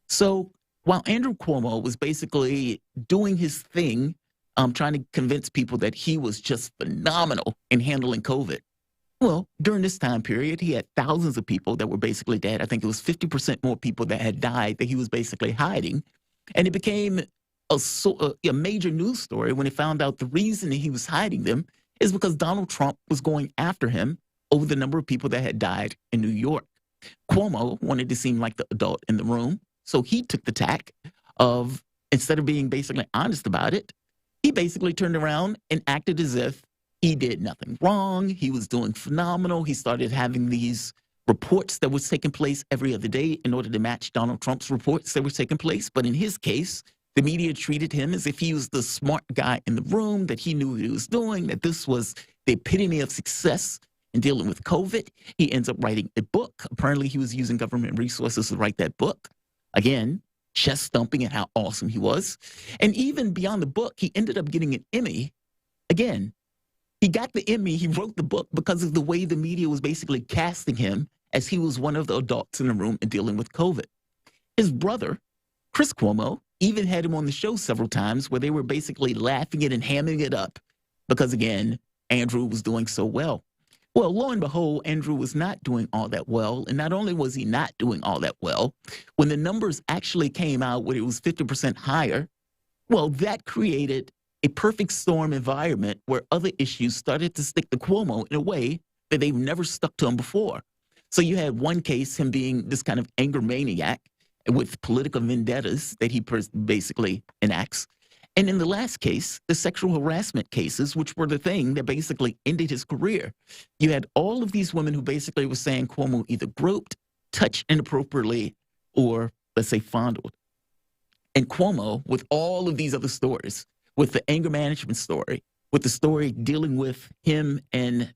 So while Andrew Cuomo was basically doing his thing, trying to convince people that he was just phenomenal in handling COVID, well, during this time period, he had thousands of people that were basically dead. I think it was 50% more people that had died that he was basically hiding. And it became a major news story when they found out the reason that he was hiding them is because Donald Trump was going after him over the number of people that had died in New York. Cuomo wanted to seem like the adult in the room, so he took the tack of, instead of being basically honest about it, he basically turned around and acted as if he did nothing wrong. He was doing phenomenal. He started having these reports that was taking place every other day in order to match Donald Trump's reports that were taking place. But in his case, the media treated him as if he was the smart guy in the room, that he knew what he was doing, that this was the epitome of success in dealing with COVID. He ends up writing a book. Apparently, he was using government resources to write that book. Again, chest thumping at how awesome he was. And even beyond the book, he ended up getting an Emmy. Again, he got the Emmy, he wrote the book because of the way the media was basically casting him as he was one of the adults in the room and dealing with COVID. His brother, Chris Cuomo, even had him on the show several times where they were basically laughing it and hamming it up because, again, Andrew was doing so well. Well, lo and behold, Andrew was not doing all that well. And not only was he not doing all that well, when the numbers actually came out where it was 50% higher, well, that created a perfect storm environment where other issues started to stick to Cuomo in a way that they've never stuck to him before. So you had one case, him being this kind of anger maniac with political vendettas that he basically enacts. And in the last case, the sexual harassment cases, which were the thing that basically ended his career. You had all of these women who basically were saying Cuomo either groped, touched inappropriately, or, let's say, fondled. And Cuomo, with all of these other stories, with the anger management story, with the story dealing with him and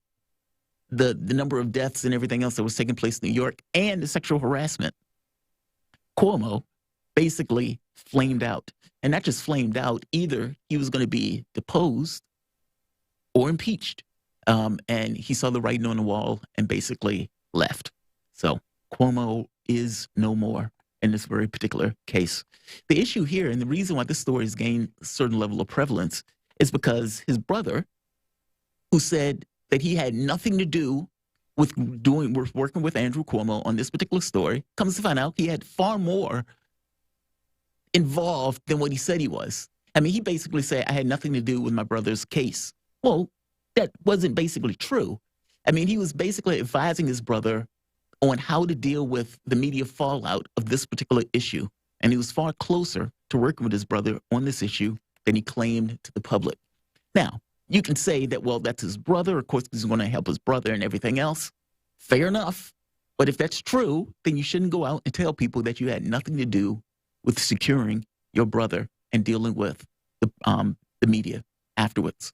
the number of deaths and everything else that was taking place in New York, and the sexual harassment, Cuomo basically flamed out. And not just flamed out, either he was going to be deposed or impeached. And he saw the writing on the wall and basically left. So Cuomo is no more in this very particular case. The issue here, and the reason why this story has gained a certain level of prevalence, is because his brother, who said that he had nothing to do with working with Andrew Cuomo on this particular story, comes to find out he had far more involved than what he said he was. I mean, he basically said, I had nothing to do with my brother's case. Well, that wasn't basically true. I mean, he was basically advising his brother on how to deal with the media fallout of this particular issue. And he was far closer to working with his brother on this issue than he claimed to the public. Now, you can say that, well, that's his brother. Of course, he's going to help his brother and everything else. Fair enough. But if that's true, then you shouldn't go out and tell people that you had nothing to do with securing your brother and dealing with the media afterwards.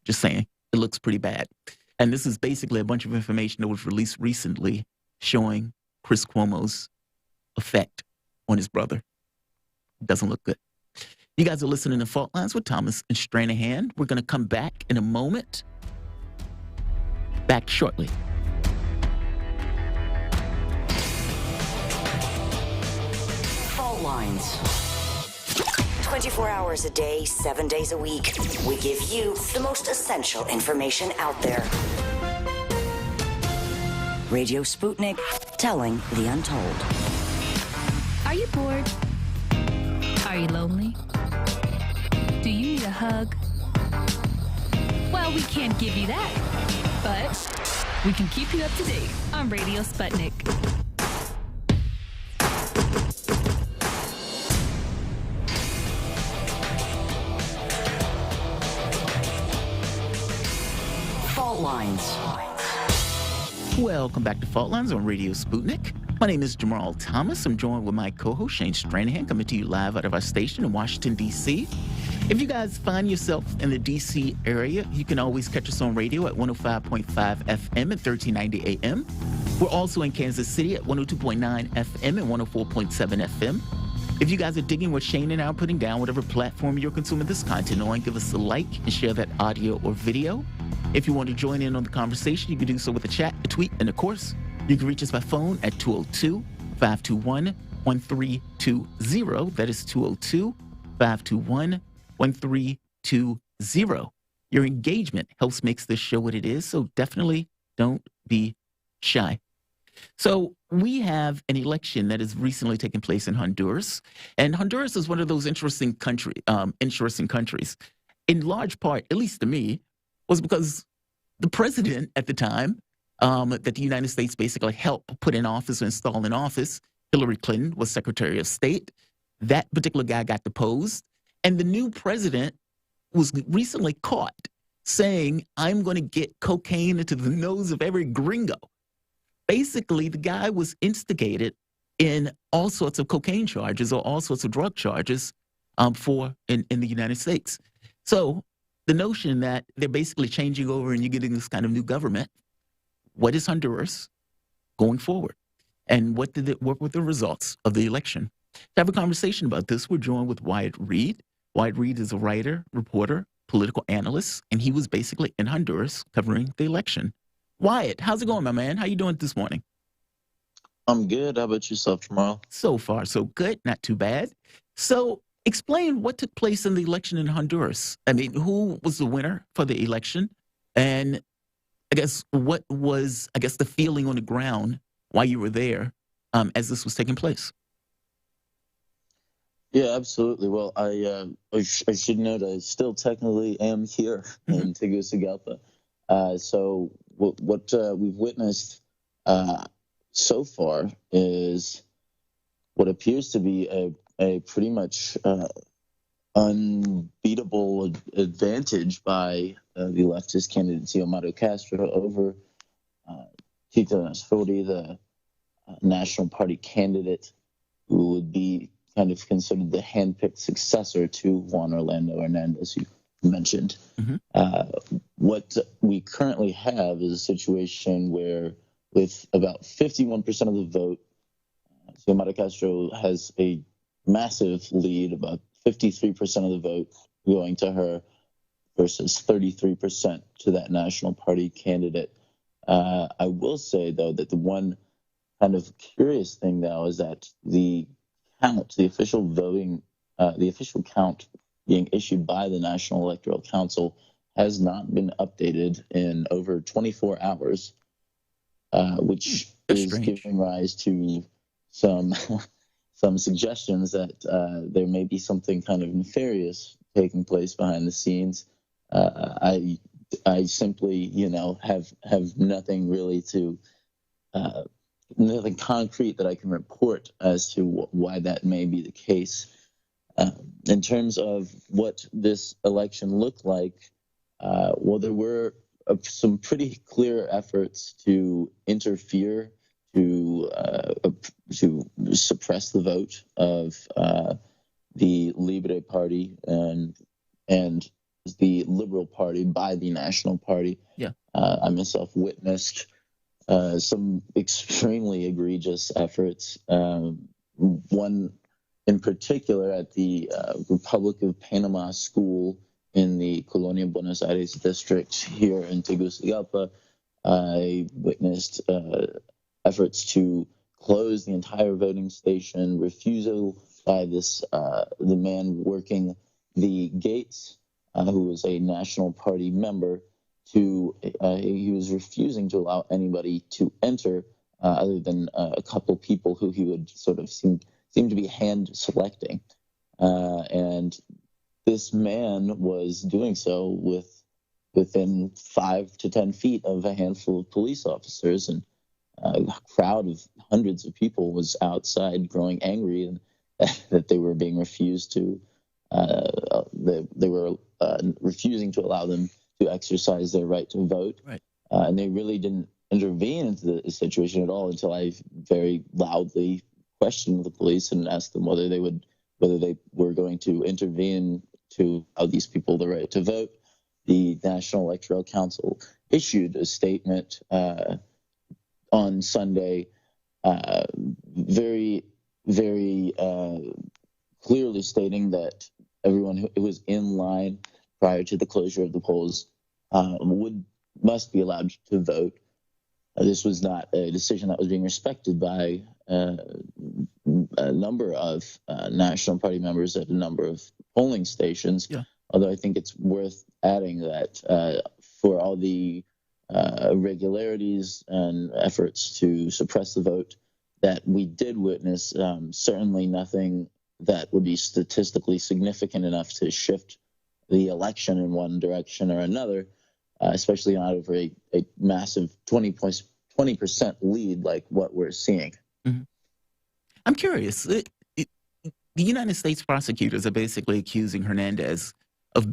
Just saying, it looks pretty bad. And this is basically a bunch of information that was released recently showing Chris Cuomo's effect on his brother. Doesn't look good. You guys are listening to Fault Lines with Thomas and Stranahan. We're going to come back in a moment. Back shortly. Fault Lines. 24 hours a day, 7 days a week. We give you the most essential information out there. Radio Sputnik, telling the untold. Are you bored? Are you lonely? Do you need a hug? Well, we can't give you that, but we can keep you up to date on Radio Sputnik. Fault Lines. Welcome back to Fault Lines on Radio Sputnik. My name is Jamarl Thomas. I'm joined with my co-host, Shane Stranahan, coming to you live out of our station in Washington, D.C. If you guys find yourself in the D.C. area, you can always catch us on radio at 105.5 FM and 1390 AM. We're also in Kansas City at 102.9 FM and 104.7 FM. If you guys are digging what Shane and I are putting down, whatever platform you're consuming this content on, give us a like and share that audio or video. If you want to join in on the conversation, you can do so with a chat, a tweet, and of course, you can reach us by phone at 202-521-1320. That is 202-521-1320. Your engagement helps makes this show what it is, so definitely don't be shy. So we have an election that has recently taken place in Honduras, and Honduras is one of those interesting countries. In large part, at least to me, was because the president at the time that the United States basically helped put in office or install in office, Hillary Clinton, was Secretary of State. That particular guy got deposed, and the new president was recently caught saying, "I'm going to get cocaine into the nose of every gringo." Basically, the guy was instigated in all sorts of cocaine charges or all sorts of drug charges in the United States. So the notion that they're basically changing over and you're getting this kind of new government, what is Honduras going forward? And what were the results of the election? To have a conversation about this, we're joined with Wyatt Reed. Wyatt Reed is a writer, reporter, political analyst, and he was basically in Honduras covering the election. Wyatt, how's it going, my man? How you doing this morning? I'm good. How about yourself, Jamarl? So far, so good. Not too bad. So explain what took place in the election in Honduras. I mean, who was the winner for the election? And I guess what was, the feeling on the ground while you were there as this was taking place? Yeah, absolutely. Well, I should note I still technically am here in Tegucigalpa. So what we've witnessed so far is what appears to be a pretty much unbeatable advantage by the leftist candidate Xiomara Castro over Tito Nasrodi, the National Party candidate, who would be kind of considered the handpicked successor to Juan Orlando Hernandez, you mentioned. What we currently have is a situation where, with about 51% of the vote, Xiomara Castro has a massive lead, about 53% of the vote going to her versus 33% to that National Party candidate. I will say, though, that the one kind of curious thing now is that the official count being issued by the National Electoral Council has not been updated in over 24 hours, which is giving rise to some suggestions that there may be something kind of nefarious taking place behind the scenes. I simply, have nothing really to nothing concrete that I can report as to why that may be the case. In terms of what this election looked like, well, there were some pretty clear efforts to interfere, to suppress the vote of the Libre Party and the Liberal Party by the National Party. Yeah. I myself witnessed some extremely egregious efforts. One in particular at the Republic of Panama School in the Colonia Buenos Aires district here in Tegucigalpa. I witnessed efforts to close the entire voting station, refusal by the man working the gates, who was a National Party member, he was refusing to allow anybody to enter other than a couple people who he would sort of seem to be hand selecting. And this man was doing so within 5 to 10 feet of a handful of police officers, and a crowd of hundreds of people was outside growing angry and that they were being refused to they were refusing to allow them to exercise their right to vote. Right. And they really didn't intervene into the situation at all until I very loudly questioned the police and asked them whether they were going to intervene to allow these people the right to vote. The National Electoral Council issued a statement on Sunday, very, very clearly stating that everyone who was in line prior to the closure of the polls must be allowed to vote. This was not a decision that was being respected by a number of National Party members at a number of polling stations. Yeah. Although I think it's worth adding that for all the irregularities and efforts to suppress the vote that we did witness. Certainly nothing that would be statistically significant enough to shift the election in one direction or another, especially not over a massive 20% lead like what we're seeing. Mm-hmm. I'm curious. The United States prosecutors are basically accusing Hernandez of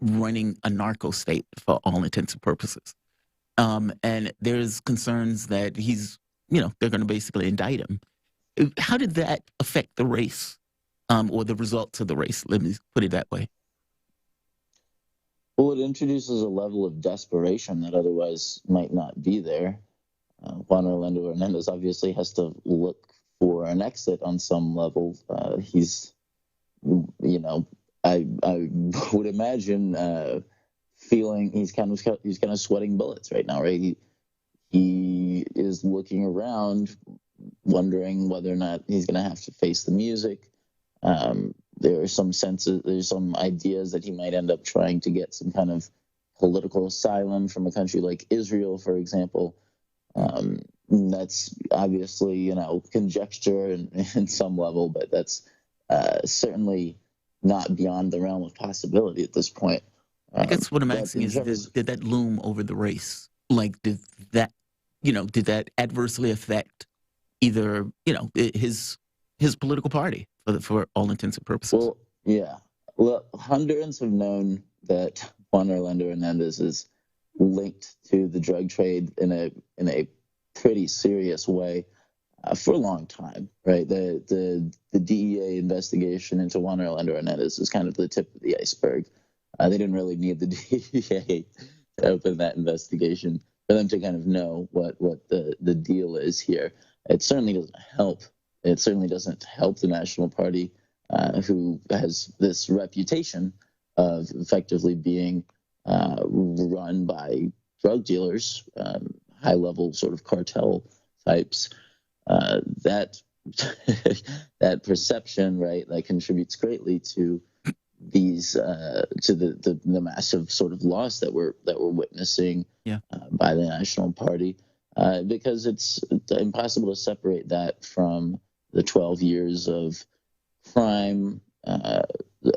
running a narco state for all intents and purposes. And there's concerns that they're going to basically indict him. How did that affect the race or the results of the race? Let me put it that way. Well, it introduces a level of desperation that otherwise might not be there. Juan Orlando Hernandez obviously has to look for an exit on some level. He's, I would imagine feeling he's kind of sweating bullets right now, right? He is looking around, wondering whether or not he's going to have to face the music. There are there's some ideas that he might end up trying to get some kind of political asylum from a country like Israel, for example. That's obviously, conjecture in some level, but that's certainly not beyond the realm of possibility at this point. I guess what I'm asking is, did that loom over the race? Like, did that adversely affect either, his political party for all intents and purposes? Well, yeah. Well, Hondurans have known that Juan Orlando Hernandez is linked to the drug trade in a pretty serious way for a long time, right? The DEA investigation into Juan Orlando Hernandez is kind of the tip of the iceberg. They didn't really need the DEA to open that investigation for them to kind of know what the deal is here. It certainly doesn't help. It certainly doesn't help the National Party, who has this reputation of effectively being run by drug dealers, high-level sort of cartel types. That perception, right, that contributes greatly to these to the massive sort of loss that we're witnessing by the National Party, because it's impossible to separate that from the 12 years of crime,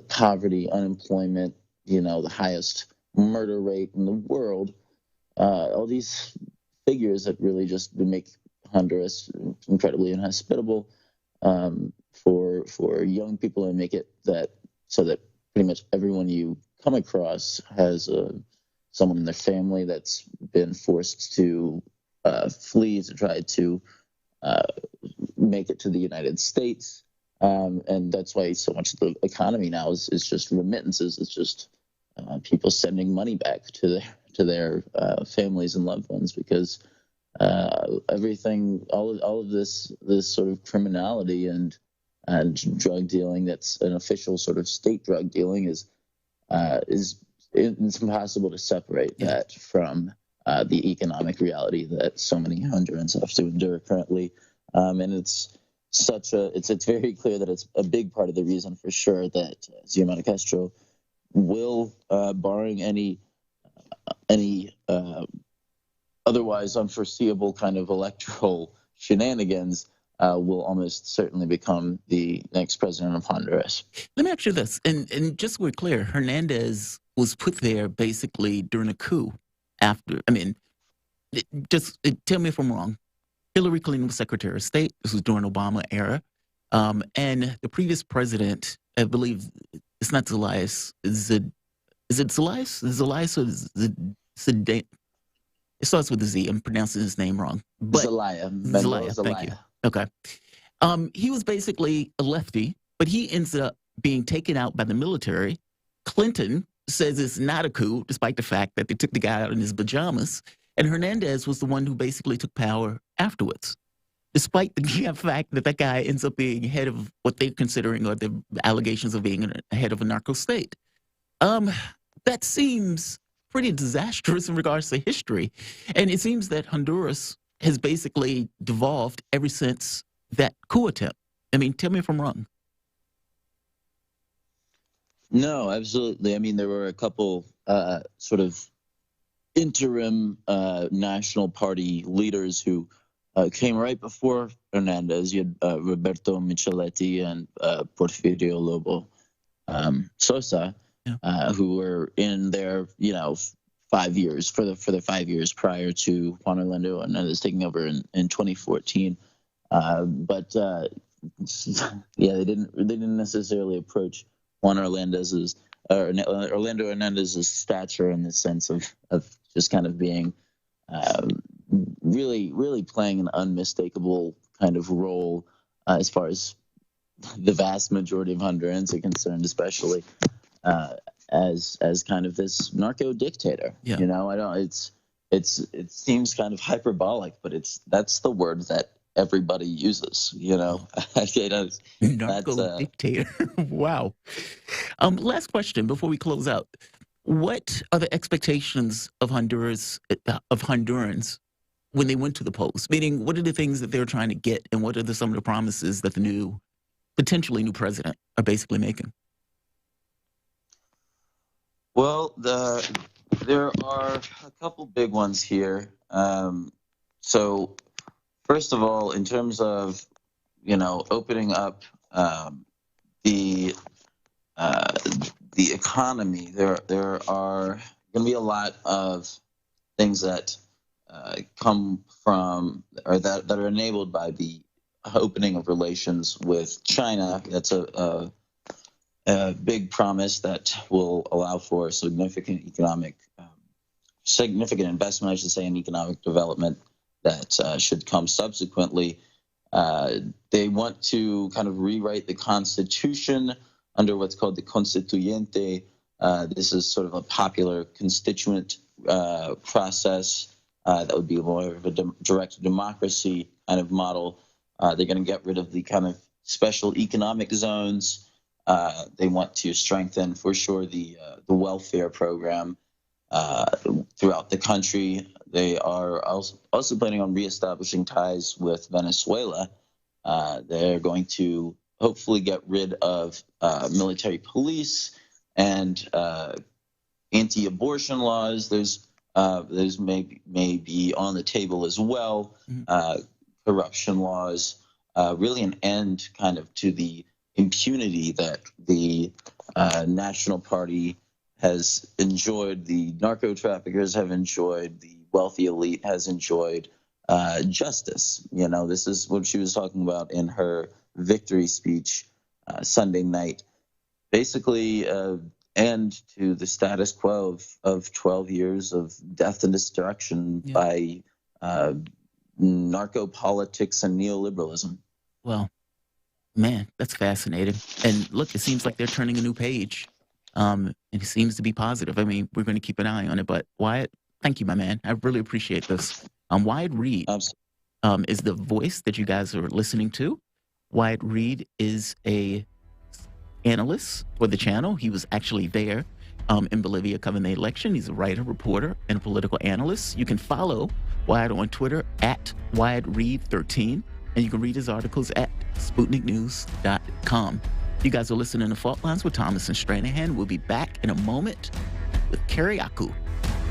poverty, unemployment, the highest murder rate in the world. All these figures that really just make Honduras incredibly inhospitable for young people, and make it so that pretty much everyone you come across has someone in their family that's been forced to flee to try to make it to the United States. And that's why so much of the economy now is just remittances. It's just people sending money back to their families and loved ones, because everything, all of this sort of criminality and drug dealing that's an official sort of state drug dealing is it's impossible to separate that from the economic reality that so many Hondurans have to endure currently. And it's very clear that it's a big part of the reason for sure that Xiomara Castro will, barring any otherwise unforeseeable kind of electoral shenanigans, will almost certainly become the next president of Honduras. Let me ask you this, and just so we're clear, Hernandez was put there basically during a coup after, tell me if I'm wrong. Hillary Clinton was Secretary of State. This was during Obama era. And the previous president, I believe, it's not Zelaya. Is it Zelaya? Zelaya or it starts with a Z. I'm pronouncing his name wrong. But Zelaya. Thank you. Okay. He was basically a lefty, but he ends up being taken out by the military. Clinton says it's not a coup, despite the fact that they took the guy out in his pajamas. And Hernandez was the one who basically took power afterwards, despite the fact that that guy ends up being head of what they're considering, or the allegations of being head of a narco state. That seems pretty disastrous in regards to history. And it seems that Honduras has basically devolved ever since that coup attempt. Tell me if I'm wrong. No, absolutely. There were a couple sort of interim National Party leaders who came right before Hernandez. You had Roberto Micheletti and Porfirio Lobo Sosa, who were in their 5 years for the 5 years prior to Juan Orlando Hernandez taking over in 2014. But they didn't necessarily approach Juan Orlando Hernandez's stature in the sense of just kind of being really playing an unmistakable kind of role as far as the vast majority of Hondurans are concerned, especially as kind of this narco dictator. Yeah. It seems kind of hyperbolic, but that's the word that everybody uses. Narco dictator. Wow. Last question before we close out. What are the expectations of Hondurans when they went to the polls? Meaning, what are the things that they're trying to get, and what are some of the promises that the potentially new president are basically making? Well, there are a couple big ones here. So, first of all, in terms of opening up the economy, there are going to be a lot of things that come from or that are enabled by the opening of relations with China. That's a big promise that will allow for significant investment, I should say, in economic development that should come subsequently. They want to kind of rewrite the Constitution under what's called the Constituyente. This is sort of a popular constituent process that would be more of a direct democracy kind of model. They're going to get rid of the kind of special economic zones. They want to strengthen, for sure, the welfare program throughout the country. They are also planning on reestablishing ties with Venezuela. They're going to hopefully get rid of military police and anti-abortion laws. Those may be on the table as well. Corruption laws, really an end kind of to the impunity that the National Party has enjoyed, the narco traffickers have enjoyed, the wealthy elite has enjoyed. Justice. This is what she was talking about in her victory speech Sunday night. Basically, end to the status quo of 12 years of death and destruction by narco politics and neoliberalism. Well, man, that's fascinating. And look, it seems like they're turning a new page. And it seems to be positive. I mean, we're going to keep an eye on it. But Wyatt, thank you, my man. I really appreciate this. Wyatt Reed is the voice that you guys are listening to. Wyatt Reed is a analyst for the channel. He was actually there in Bolivia covering the election. He's a writer, reporter, and a political analyst. You can follow Wyatt on Twitter at WyattReed13, and you can read his articles at SputnikNews.com. You guys are listening to Fault Lines with Thomas and Stranahan. We'll be back in a moment with Kariaku.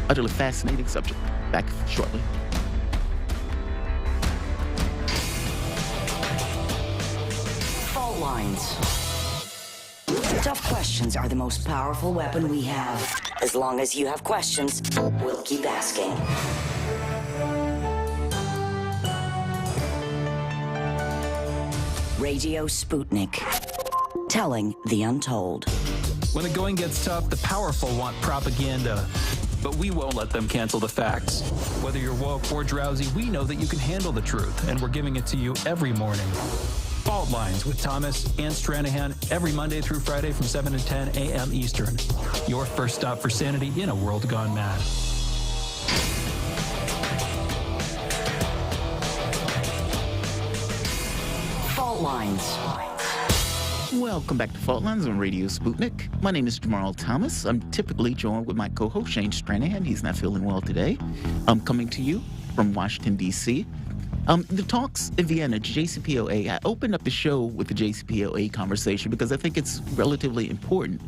Utterly fascinating subject. Back shortly. Fault lines. Tough questions are the most powerful weapon we have. As long as you have questions, we'll keep asking. Radio Sputnik. Telling the untold. When the going gets tough, the powerful want propaganda. But we won't let them cancel the facts. Whether you're woke or drowsy, we know that you can handle the truth, and we're giving it to you every morning. Fault Lines with Thomas and Stranahan every Monday through Friday from 7 to 10 a.m. Eastern. Your first stop for sanity in a world gone mad. Fault Lines. Welcome back to Fault Lines on Radio Sputnik. My name is Jamarl Thomas. I'm typically joined with my co-host, Shane Stranahan. He's not feeling well today. I'm coming to you from Washington, D.C. The talks in Vienna, Jcpoa, I opened up the show with the Jcpoa conversation because I think it's relatively important.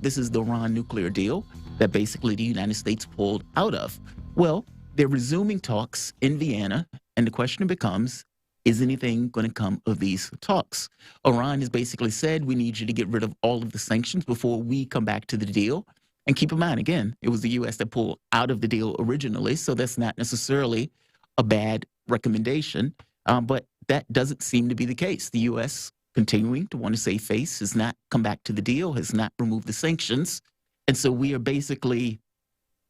This is the Iran nuclear deal. that basically the United States pulled out of. Well, they're resuming talks in Vienna, and the question becomes, is anything going to come of these talks? Iran has basically said, we need you to get rid of all of the sanctions before we come back to the deal. And keep in mind, again, it was the U.S. that pulled out of the deal originally, so that's not necessarily a bad recommendation. But that doesn't seem to be the case. The U.S. continuing to want to save face, has not come back to the deal, has not removed the sanctions. And so we are basically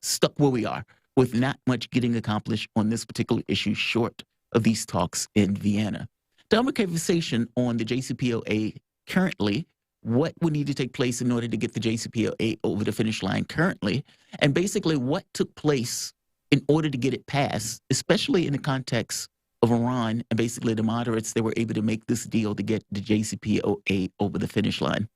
stuck where we are with not much getting accomplished on this particular issue short of these talks in Vienna. Downward conversation on the JCPOA currently, what would need to take place in order to get the JCPOA over the finish line currently, and basically what took place in order to get it passed, especially in the context of Iran and basically the moderates that were able to make this deal to get the JCPOA over the finish line.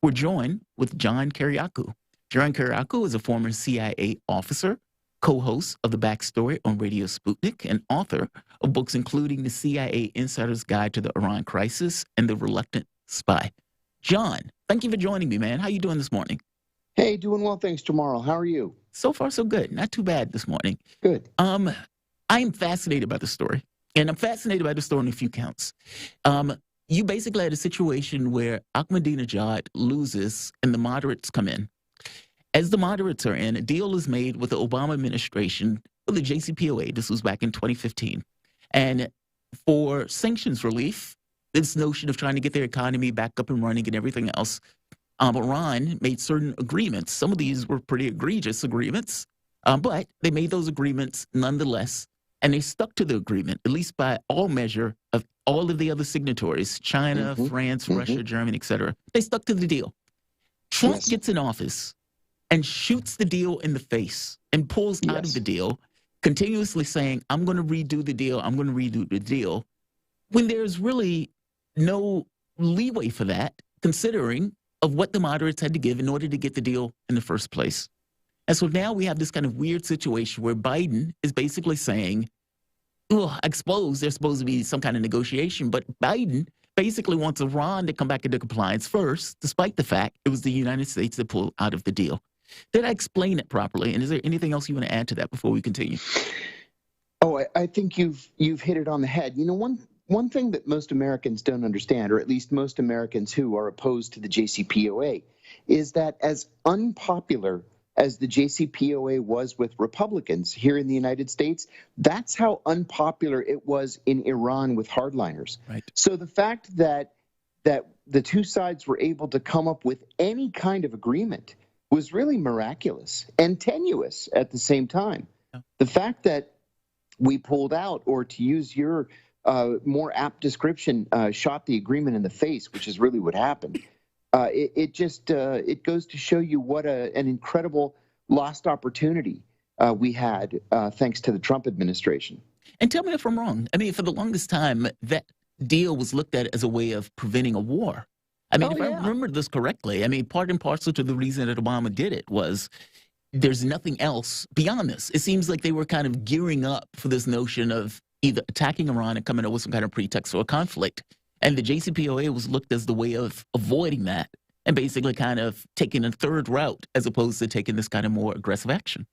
We're joined with John Kiriakou. John Kiriakou is a former CIA officer, co-host of The Backstory on Radio Sputnik, and author of books including The CIA Insider's Guide to the Iran Crisis and The Reluctant Spy. John, thank you for joining me, man. How you doing this morning? Hey, doing well, thanks, Jamarl. How are you? So far, so good. Not too bad this morning. Good. I am fascinated by the story, and I'm fascinated by the story on a few counts. You basically had a situation where Ahmadinejad loses and the moderates come in. As the moderates are in, a deal is made with the Obama administration for the JCPOA. This was back in 2015. And for sanctions relief, this notion of trying to get their economy back up and running and everything else, Iran made certain agreements. Some of these were pretty egregious agreements, but they made those agreements nonetheless. And they stuck to the agreement, at least by all measure of all of the other signatories, China, France, Russia, Germany, et cetera. They stuck to the deal. Trump gets in office and shoots the deal in the face and pulls out of the deal, continuously saying, I'm going to redo the deal, I'm going to redo the deal, when there's really no leeway for that, considering of what the moderates had to give in order to get the deal in the first place. And so now we have this kind of weird situation where Biden is basically saying, well, I suppose there's supposed to be some kind of negotiation, but Biden basically wants Iran to come back into compliance first, despite the fact it was the United States that pulled out of the deal. Did I explain it properly? And is there anything else you want to add to that before we continue? Oh, I think you've hit it on the head. You know, one thing that most Americans don't understand, or at least most Americans who are opposed to the JCPOA, is that as unpopular as the JCPOA was with Republicans here in the United States, that's how unpopular it was in Iran with hardliners. Right. So the fact that the two sides were able to come up with any kind of agreement was really miraculous and tenuous at the same time. Yeah. The fact that we pulled out, or to use your more apt description, shot the agreement in the face, which is really what happened. It goes to show you what an incredible lost opportunity we had thanks to the Trump administration. And tell me if I'm wrong. I mean, for the longest time, that deal was looked at as a way of preventing a war. I mean, I remember this correctly, I mean, part and parcel to the reason that Obama did it was there's nothing else beyond this. It seems like they were kind of gearing up for this notion of either attacking Iran and coming up with some kind of pretext or a conflict. And the JCPOA was looked as the way of avoiding that and basically kind of taking a third route as opposed to taking this kind of more aggressive action.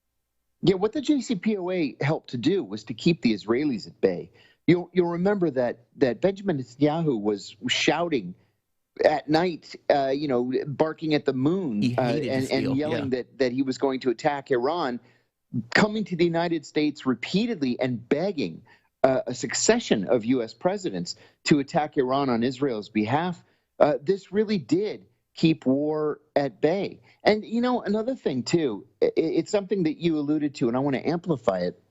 Yeah, what the JCPOA helped to do was to keep the Israelis at bay. You'll remember that Benjamin Netanyahu was shouting at night, barking at the moon and yelling that he was going to attack Iran, coming to the United States repeatedly and begging a succession of U.S. presidents to attack Iran on Israel's behalf. This really did keep war at bay. And, you know, another thing, too, it's something that you alluded to, and I want to amplify it,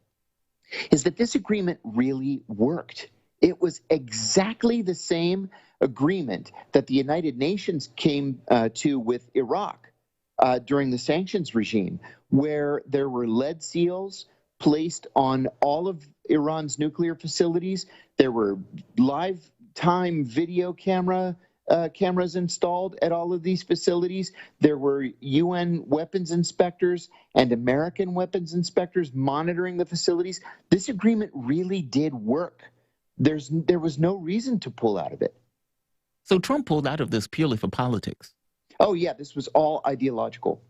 is that this agreement really worked. It was exactly the same agreement that the United Nations came to with Iraq during the sanctions regime, where there were lead seals placed on all of Iran's nuclear facilities. There were live-time video cameras installed at all of these facilities. There were UN weapons inspectors and American weapons inspectors monitoring the facilities. This agreement really did work. There was no reason to pull out of it. So Trump pulled out of this purely for politics. Oh, yeah, this was all ideological.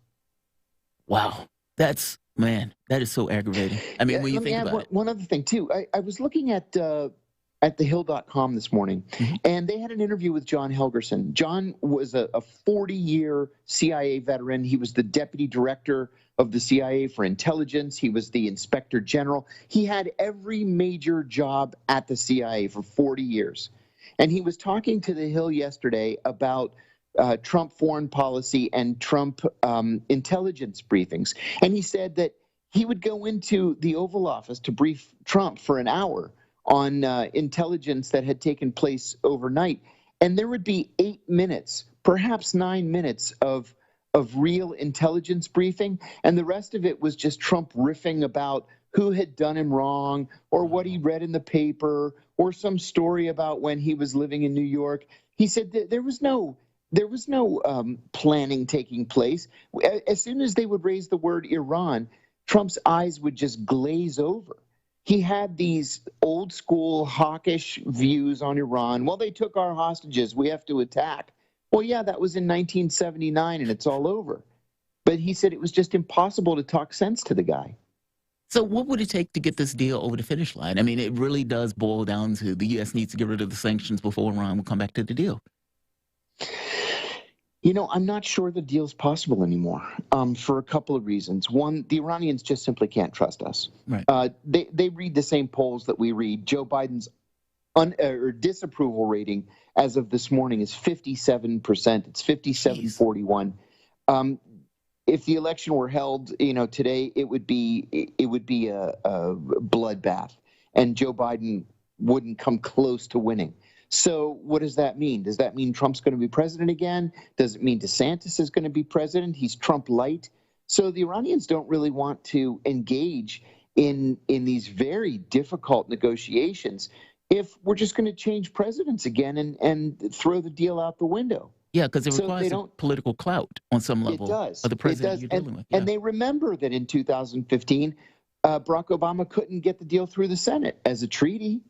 Wow. That is so aggravating. I mean, when you think about it. One other thing, too. I was looking at thehill.com this morning, and they had an interview with John Helgerson. John was a 40-year CIA veteran. He was the deputy director of the CIA for intelligence. He was the inspector general. He had every major job at the CIA for 40 years. And he was talking to the Hill yesterday about Trump foreign policy and Trump intelligence briefings. And he said that he would go into the Oval Office to brief Trump for an hour on intelligence that had taken place overnight. And there would be 8 minutes, perhaps 9 minutes of real intelligence briefing. And the rest of it was just Trump riffing about who had done him wrong or what he read in the paper or some story about when he was living in New York. He said that there was no planning taking place. As soon as they would raise the word Iran, Trump's eyes would just glaze over. He had these old school hawkish views on Iran. Well, they took our hostages. We have to attack. Well, yeah, that was in 1979 and it's all over. But he said it was just impossible to talk sense to the guy. So what would it take to get this deal over the finish line? I mean, it really does boil down to the U.S. needs to get rid of the sanctions before Iran will come back to the deal. You know, I'm not sure the deal's possible anymore for a couple of reasons. One, the Iranians just simply can't trust us. Right. They read the same polls that we read. Joe Biden's disapproval rating as of this morning is 57%. It's 57-41. If the election were held, today, it would be a bloodbath, and Joe Biden wouldn't come close to winning. So what does that mean? Does that mean Trump's going to be president again? Does it mean DeSantis is going to be president? He's Trump light. So the Iranians don't really want to engage in these very difficult negotiations if we're just going to change presidents again and throw the deal out the window. Yeah, because it requires political clout on some level. It does. Of the president you're dealing with. Yeah. And they remember that in 2015, Barack Obama couldn't get the deal through the Senate as a treaty.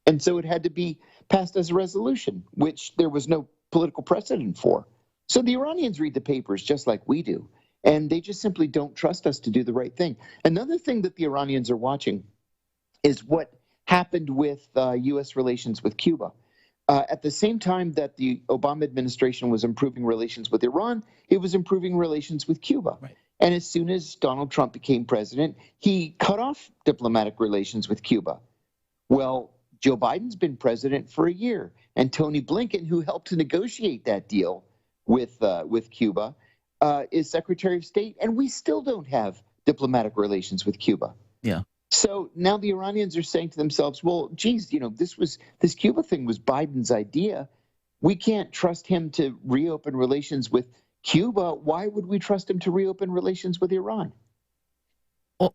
And so it had to be passed as a resolution, which there was no political precedent for. So the Iranians read the papers just like we do, and they just simply don't trust us to do the right thing. Another thing that the Iranians are watching is what happened with U.S. relations with Cuba. At the same time that the Obama administration was improving relations with Iran, it was improving relations with Cuba. Right. And as soon as Donald Trump became president, he cut off diplomatic relations with Cuba. Well, Joe Biden's been president for a year, and Tony Blinken, who helped to negotiate that deal with Cuba, is Secretary of State, and we still don't have diplomatic relations with Cuba. Yeah. So now the Iranians are saying to themselves, well, geez, this Cuba thing was Biden's idea. We can't trust him to reopen relations with Cuba. Why would we trust him to reopen relations with Iran?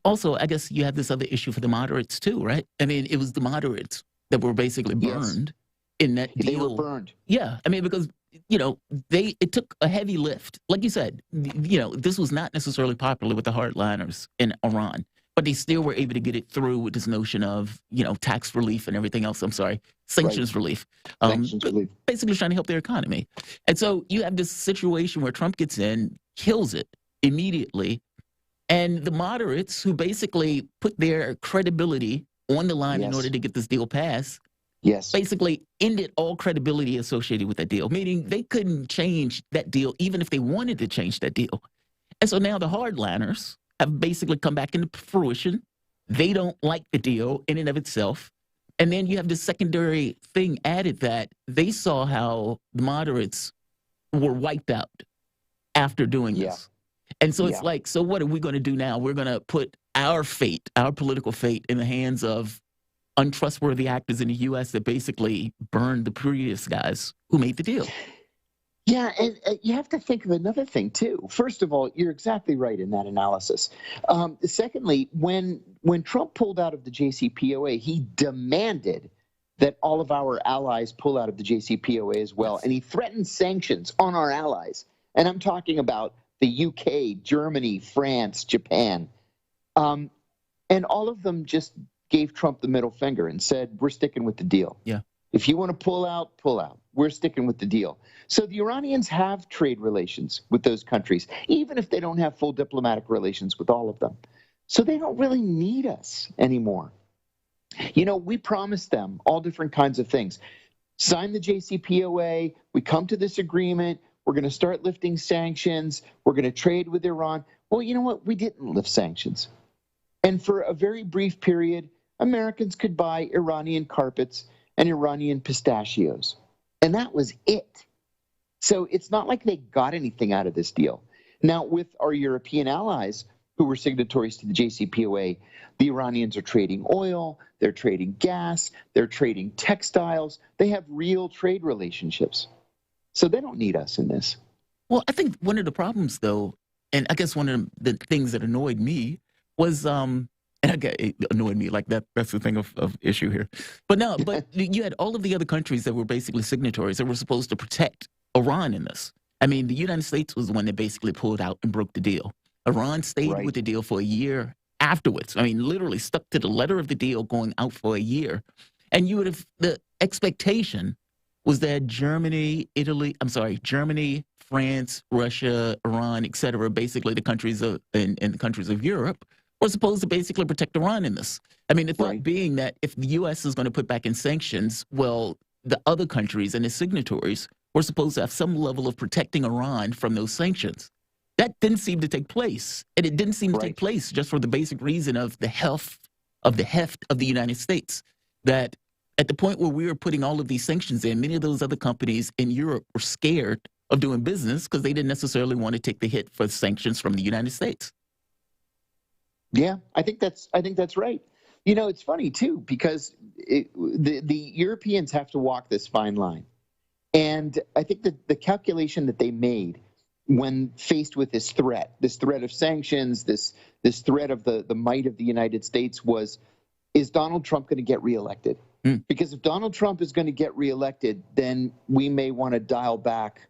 Also, I guess you have this other issue for the moderates too, right? I mean, it was the moderates that were basically burned in that deal. They were burned. Yeah. I mean, because, it took a heavy lift. Like you said, this was not necessarily popular with the hardliners in Iran, but they still were able to get it through with this notion of, tax relief and everything else. I'm sorry, sanctions relief. Sanctions relief. Basically trying to help their economy. And so you have this situation where Trump gets in, kills it immediately. And the moderates who basically put their credibility on the line in order to get this deal passed, basically ended all credibility associated with that deal, meaning they couldn't change that deal even if they wanted to change that deal. And so now the hardliners have basically come back into fruition. They don't like the deal in and of itself. And then you have this secondary thing added that they saw how the moderates were wiped out after doing this. And so it's like, so what are we going to do now? We're going to put our fate, our political fate, in the hands of untrustworthy actors in the U.S. that basically burned the previous guys who made the deal. Yeah, and you have to think of another thing, too. First of all, you're exactly right in that analysis. Secondly, when Trump pulled out of the Jcpoa, he demanded that all of our allies pull out of the Jcpoa as well, and he threatened sanctions on our allies. And I'm talking about the UK, Germany, France, Japan. And all of them just gave Trump the middle finger and said, we're sticking with the deal. Yeah. If you want to pull out, pull out. we're sticking with the deal. So the Iranians have trade relations with those countries, even if they don't have full diplomatic relations with all of them. So they don't really need us anymore. We promised them all different kinds of things. Sign the JCPOA, we come to this agreement, we're going to start lifting sanctions, we're going to trade with Iran. Well, you know what? We didn't lift sanctions. And for a very brief period, Americans could buy Iranian carpets and Iranian pistachios. And that was it. So it's not like they got anything out of this deal. Now, with our European allies who were signatories to the JCPOA, the Iranians are trading oil, they're trading gas, they're trading textiles. They have real trade relationships. So they don't need us in this. Well, I think one of the problems, though, and I guess one of the things that annoyed me was, and it annoyed me like that's the thing of issue here. But you had all of the other countries that were basically signatories that were supposed to protect Iran in this. I mean, the United States was the one that basically pulled out and broke the deal. Iran stayed with the deal for a year afterwards. I mean, literally stuck to the letter of the deal going out for a year. And the expectation was that Germany, France, Russia, Iran, et cetera, basically the countries and the countries of Europe were supposed to basically protect Iran in this. I mean, the thought being that if the U.S. is going to put back in sanctions, well, the other countries and the signatories were supposed to have some level of protecting Iran from those sanctions. That didn't seem to take place. And it didn't seem to take place just for the basic reason of the heft of the United States. That at the point where we were putting all of these sanctions in, many of those other companies in Europe were scared of doing business because they didn't necessarily want to take the hit for sanctions from the United States. Yeah, I think that's right. It's funny, too, because the Europeans have to walk this fine line. And I think that the calculation that they made when faced with this threat of sanctions, this threat of the might of the United States is Donald Trump going to get reelected? Because if Donald Trump is going to get reelected, then we may want to dial back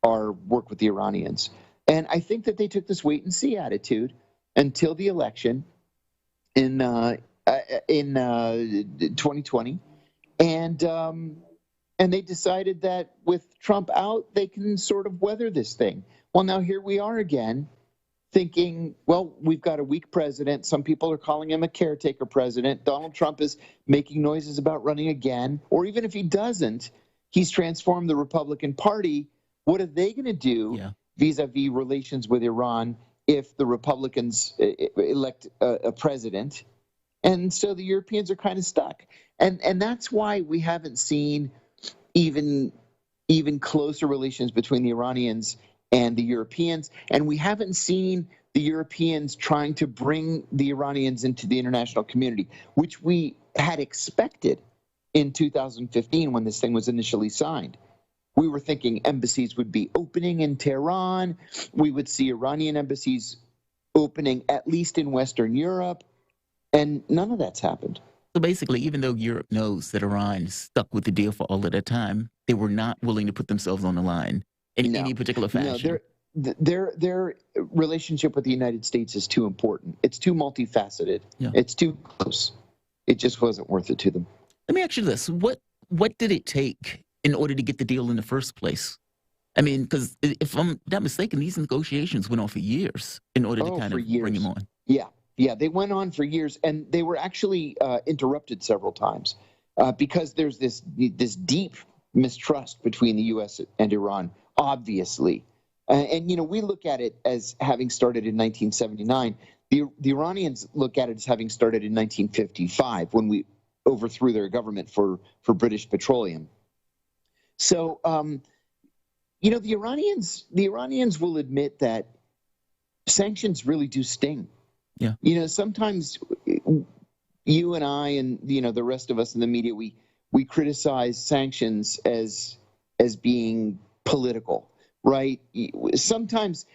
our work with the Iranians. And I think that they took this wait and see attitude until the election in 2020, and they decided that with Trump out, they can sort of weather this thing. Well, now here we are again, thinking, well, we've got a weak president. Some people are calling him a caretaker president. Donald Trump is making noises about running again. Or even if he doesn't, he's transformed the Republican Party. What are they going to do vis-a-vis relations with Iran if the Republicans elect a president? And so the Europeans are kind of stuck. And that's why we haven't seen even closer relations between the Iranians and the Europeans. And we haven't seen the Europeans trying to bring the Iranians into the international community, which we had expected in 2015 when this thing was initially signed. We were thinking embassies would be opening in Tehran. We would see Iranian embassies opening at least in Western Europe. And none of that's happened. So basically, even though Europe knows that Iran stuck with the deal for all of that time, they were not willing to put themselves on the line in any particular fashion. No, their relationship with the United States is too important. It's too multifaceted. Yeah. It's too close. It just wasn't worth it to them. Let me ask you this. What did it take in order to get the deal in the first place? I mean, because if I'm not mistaken, these negotiations went on for years in order to kind of bring him on. Yeah, they went on for years, and they were actually interrupted several times because there's this deep mistrust between the U.S. and Iran, obviously. And we look at it as having started in 1979. The Iranians look at it as having started in 1955 when we overthrew their government for British petroleum. So, the Iranians will admit that sanctions really do sting. Yeah. Sometimes you and I and the rest of us in the media, we criticize sanctions as being political, right? Sometimes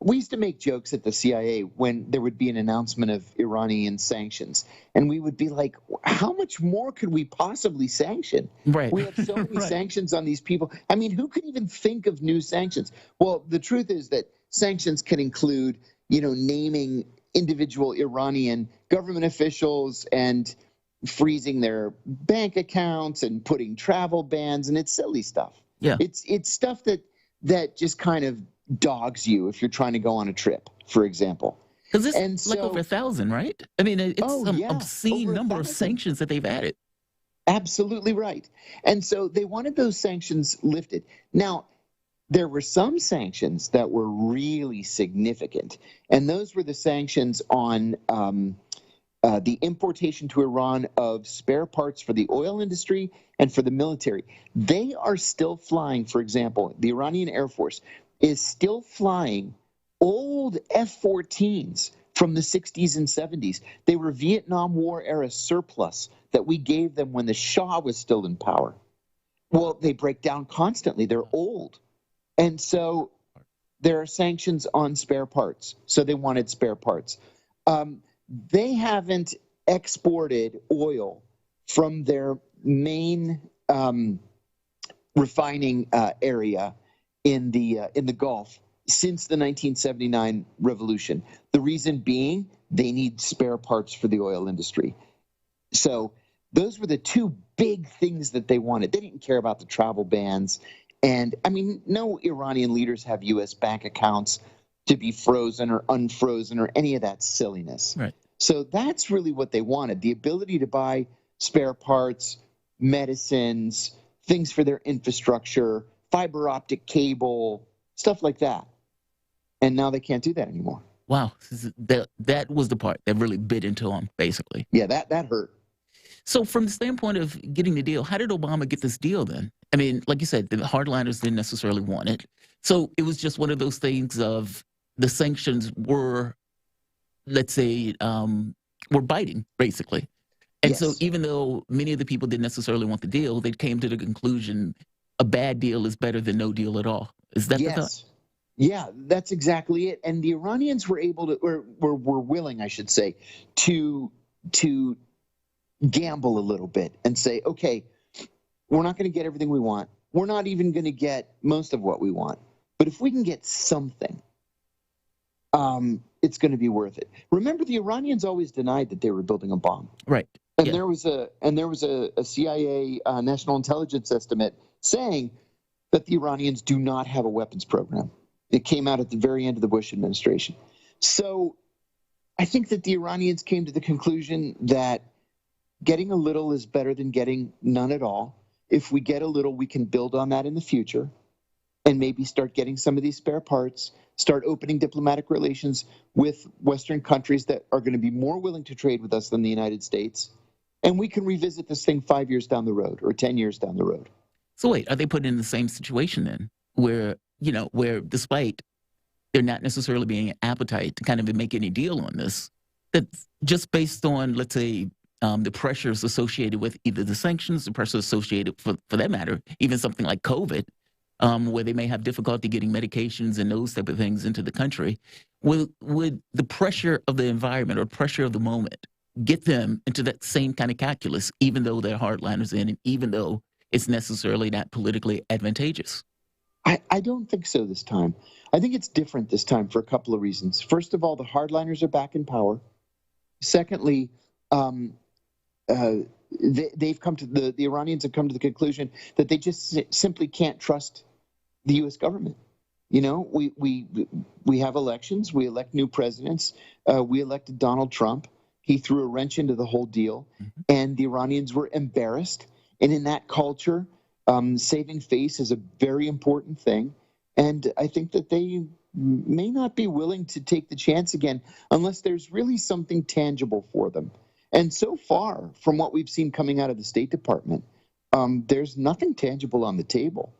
we used to make jokes at the CIA when there would be an announcement of Iranian sanctions, and we would be like, how much more could we possibly sanction? Right. We have so many sanctions on these people. I mean, who could even think of new sanctions? Well, the truth is that sanctions can include, naming individual Iranian government officials and, freezing their bank accounts and putting travel bans, and it's silly stuff. Yeah. It's stuff that just kind of dogs you if you're trying to go on a trip, for example. Because it's like over 1,000, right? I mean, it's some yeah, obscene over number of 1,000. sanctions that they've added. Absolutely right. And so they wanted those sanctions lifted. Now, there were some sanctions that were really significant, and those were the sanctions on the importation to Iran of spare parts for the oil industry and for the military. They are still flying, for example, the Iranian Air Force is still flying old F-14s from the 60s and 70s. They were Vietnam War era surplus that we gave them when the Shah was still in power. Well, they break down constantly. They're old. And so there are sanctions on spare parts. So they wanted spare parts. They haven't exported oil from their main refining area in the Gulf since the 1979 revolution. The reason being they need spare parts for the oil industry. So those were the two big things that they wanted. They didn't care about the travel bans. And I mean, no Iranian leaders have U.S. bank accounts to be frozen or unfrozen or any of that silliness. Right. So that's really what they wanted, the ability to buy spare parts, medicines, things for their infrastructure, fiber optic cable, stuff like that. And now they can't do that anymore. Wow. That was the part that really bit into them, basically. Yeah, that hurt. So from the standpoint of getting the deal, how did Obama get this deal then? I mean, like you said, the hardliners didn't necessarily want it. So it was just one of those things of the sanctions were, let's say, were biting, basically. And yes. So even though many of the people didn't necessarily want the deal, they came to the conclusion a bad deal is better than no deal at all. Is that the thought? Yeah, that's exactly it. And the Iranians were able to, or were willing, I should say, to gamble a little bit and say, okay, we're not going to get everything we want. We're not even going to get most of what we want. But if we can get something, it's going to be worth it. Remember, the Iranians always denied that they were building a bomb. Right. And there was a CIA national intelligence estimate saying that the Iranians do not have a weapons program. It came out at the very end of the Bush administration. So I think that the Iranians came to the conclusion that getting a little is better than getting none at all. If we get a little, we can build on that in the future and maybe start getting some of these spare parts, start opening diplomatic relations with Western countries that are going to be more willing to trade with us than the United States. And we can revisit this thing 5 years down the road or 10 years down the road. So wait, are they put in the same situation then where, where despite there not necessarily being an appetite to kind of make any deal on this, that just based on, let's say, the pressures associated with either the sanctions, the pressure associated, for that matter, even something like COVID, where they may have difficulty getting medications and those type of things into the country, would the pressure of the environment or pressure of the moment get them into that same kind of calculus, even though they're hardliners in, and even though it's necessarily not politically advantageous? I don't think so this time. I think it's different this time for a couple of reasons. First of all, the hardliners are back in power. Secondly, they've come to the Iranians have come to the conclusion that they just simply can't trust the U.S. government. We have elections. We elect new presidents. We elected Donald Trump. He threw a wrench into the whole deal, and the Iranians were embarrassed. And in that culture, saving face is a very important thing. And I think that they may not be willing to take the chance again unless there's really something tangible for them. And so far, from what we've seen coming out of the State Department, there's nothing tangible on the table.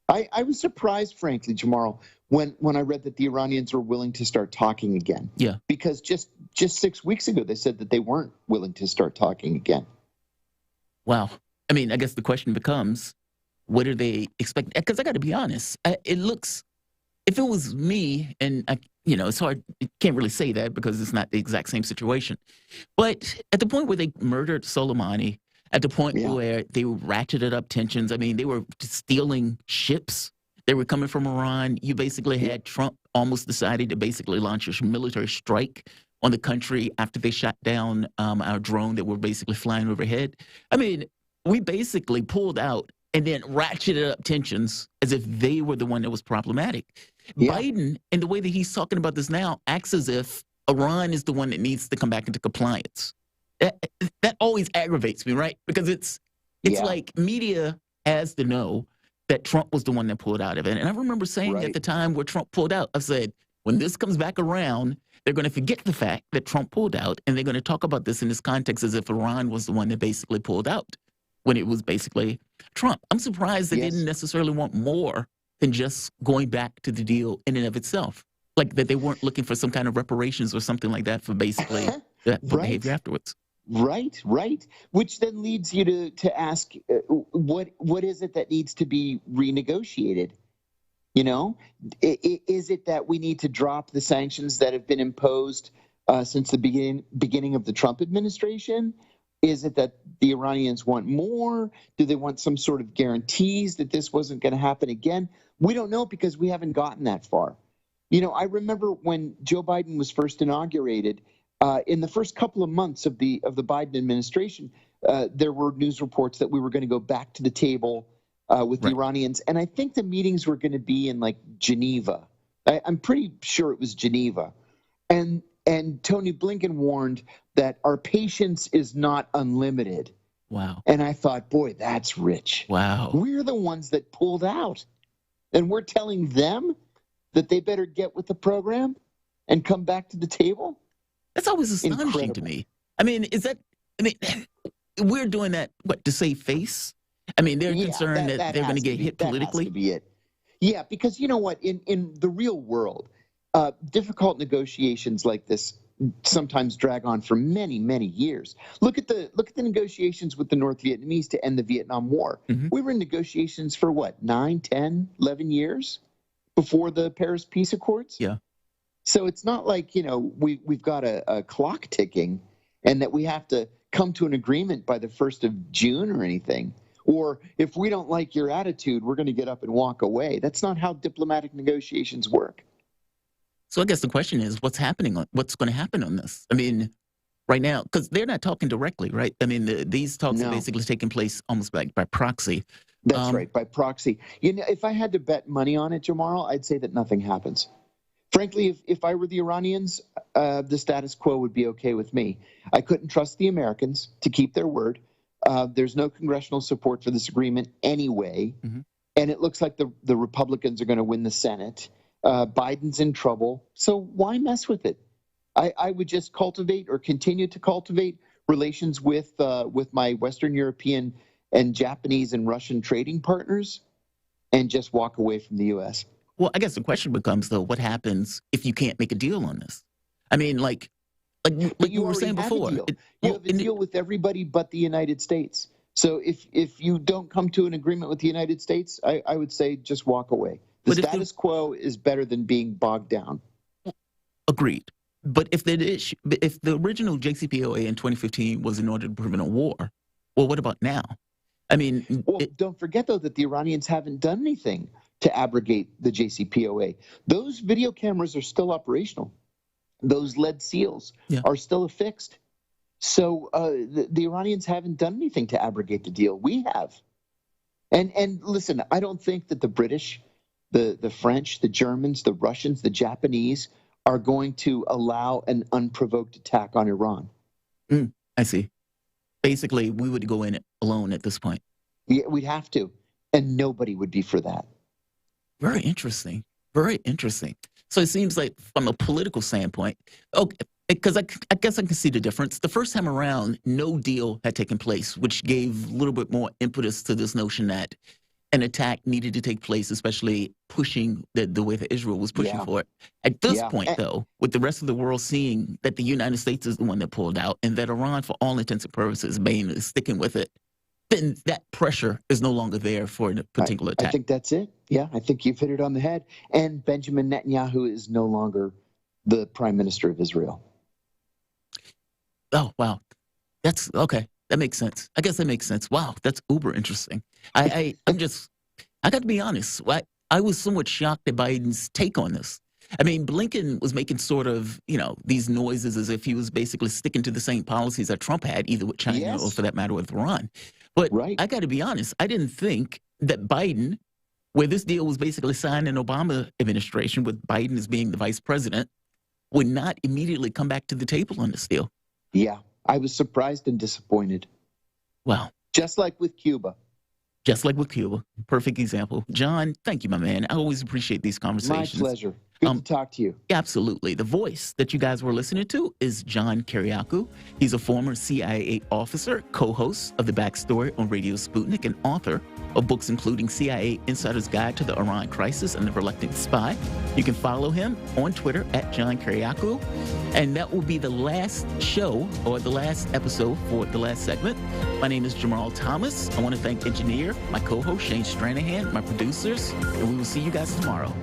I was surprised, frankly, Jamarl, when I read that the Iranians were willing to start talking again. Yeah. Because just 6 weeks ago, they said that they weren't willing to start talking again. Wow. I mean, I guess the question becomes, what are they expecting? Because I got to be honest, it looks, if it was me, and it's hard, you can't really say that because it's not the exact same situation. But at the point where they murdered Soleimani, at the point where they ratcheted up tensions, I mean, they were stealing ships. They were coming from Iran. You basically had Trump almost decided to basically launch a military strike on the country after they shot down our drone that were basically flying overhead. I mean, we basically pulled out and then ratcheted up tensions as if they were the one that was problematic. Yeah. Biden, and the way that he's talking about this now, acts as if Iran is the one that needs to come back into compliance. That always aggravates me, right? Because it's like media has to know that Trump was the one that pulled out of it. And I remember saying at the time where Trump pulled out, I said, when this comes back around, they're going to forget the fact that Trump pulled out, and they're going to talk about this in this context as if Iran was the one that basically pulled out, when it was basically Trump. I'm surprised they didn't necessarily want more than just going back to the deal in and of itself. Like that they weren't looking for some kind of reparations or something like that for basically that behavior afterwards. Right. Which then leads you to ask, what is it that needs to be renegotiated? You know, is it that we need to drop the sanctions that have been imposed since the beginning of the Trump administration? Is it that the Iranians want more? Do they want some sort of guarantees that this wasn't going to happen again? We don't know because we haven't gotten that far. You know, I remember when Joe Biden was first inaugurated, in the first couple of months of the Biden administration, there were news reports that we were going to go back to the table with the Iranians. And I think the meetings were going to be in like Geneva. I'm pretty sure it was Geneva. And Tony Blinken warned that our patience is not unlimited. Wow. And I thought, boy, that's rich. Wow. We're the ones that pulled out. And we're telling them that they better get with the program and come back to the table? That's always astonishing to me. I mean, we're doing that, to save face? I mean, they're concerned that they're going to get hit politically? That has to be it. Yeah, because you know what? In the real world, difficult negotiations like this sometimes drag on for many, many years. Look at the negotiations with the North Vietnamese to end the Vietnam War. Mm-hmm. We were in negotiations for what, 9, 10, 11 years before the Paris Peace Accords? Yeah. So it's not like, you know, we've got a clock ticking and that we have to come to an agreement by the 1st of June or anything. Or if we don't like your attitude, we're going to get up and walk away. That's not how diplomatic negotiations work. So I guess the question is, what's going to happen on this? I mean, right now, because they're not talking directly, right? I mean, these talks are basically taking place almost like by proxy. That's right, by proxy. You know, if I had to bet money on it, Jamarl, I'd say that nothing happens. Frankly, if I were the Iranians, the status quo would be okay with me. I couldn't trust the Americans to keep their word. There's no congressional support for this agreement anyway. Mm-hmm. And it looks like the Republicans are going to win the Senate. Biden's in trouble. So why mess with it? I would just cultivate or continue to cultivate relations with my Western European and Japanese and Russian trading partners and just walk away from the U.S. Well, I guess the question becomes, though, what happens if you can't make a deal on this? I mean, like you were saying before. You have a deal with everybody but the United States. So if you don't come to an agreement with the United States, I would say just walk away. The status quo is better than being bogged down. Agreed. But if the original Jcpoa in 2015 was in order to prevent a war, well, what about now? I mean, don't forget, though, that the Iranians haven't done anything to abrogate the Jcpoa. Those video cameras are still operational. Those lead seals are still affixed. So the Iranians haven't done anything to abrogate the deal. We have. And listen, I don't think that the British, the French, the Germans, the Russians, the Japanese are going to allow an unprovoked attack on Iran. I see. Basically, we would go in it alone at this point. Yeah, we'd have to. And nobody would be for that. Very interesting. Very interesting. So it seems like from a political standpoint, because I guess I can see the difference. The first time around, no deal had taken place, which gave a little bit more impetus to this notion that an attack needed to take place, especially pushing the way that Israel was pushing for it. At this point, though, with the rest of the world seeing that the United States is the one that pulled out and that Iran, for all intents and purposes, is sticking with it, then that pressure is no longer there for a particular attack. I think that's it. Yeah, I think you've hit it on the head. And Benjamin Netanyahu is no longer the prime minister of Israel. Oh, wow. That's okay. That makes sense. I guess that makes sense. Wow, that's uber interesting. I got to be honest. I was somewhat shocked at Biden's take on this I mean, Blinken was making sort of, these noises as if he was basically sticking to the same policies that Trump had, either with China or for that matter with Iran. But I got to be honest, I didn't think that Biden, where this deal was basically signed in Obama administration with Biden as being the vice president, would not immediately come back to the table on this deal. Yeah, I was surprised and disappointed. Wow. Just like with Cuba. Just like with Cuba. Perfect example. John, thank you, my man. I always appreciate these conversations. My pleasure. Good to talk to you. Absolutely. The voice that you guys were listening to is John Kiriakou. He's a former CIA officer, co-host of The Backstory on Radio Sputnik, and author of books including CIA Insider's Guide to the Iran Crisis and The Reluctant Spy. You can follow him on Twitter at John Kiriakou. And that will be the last show or the last episode for the last segment. My name is Jamarl Thomas. I want to thank engineer, my co-host Shane Stranahan, my producers, and we will see you guys tomorrow.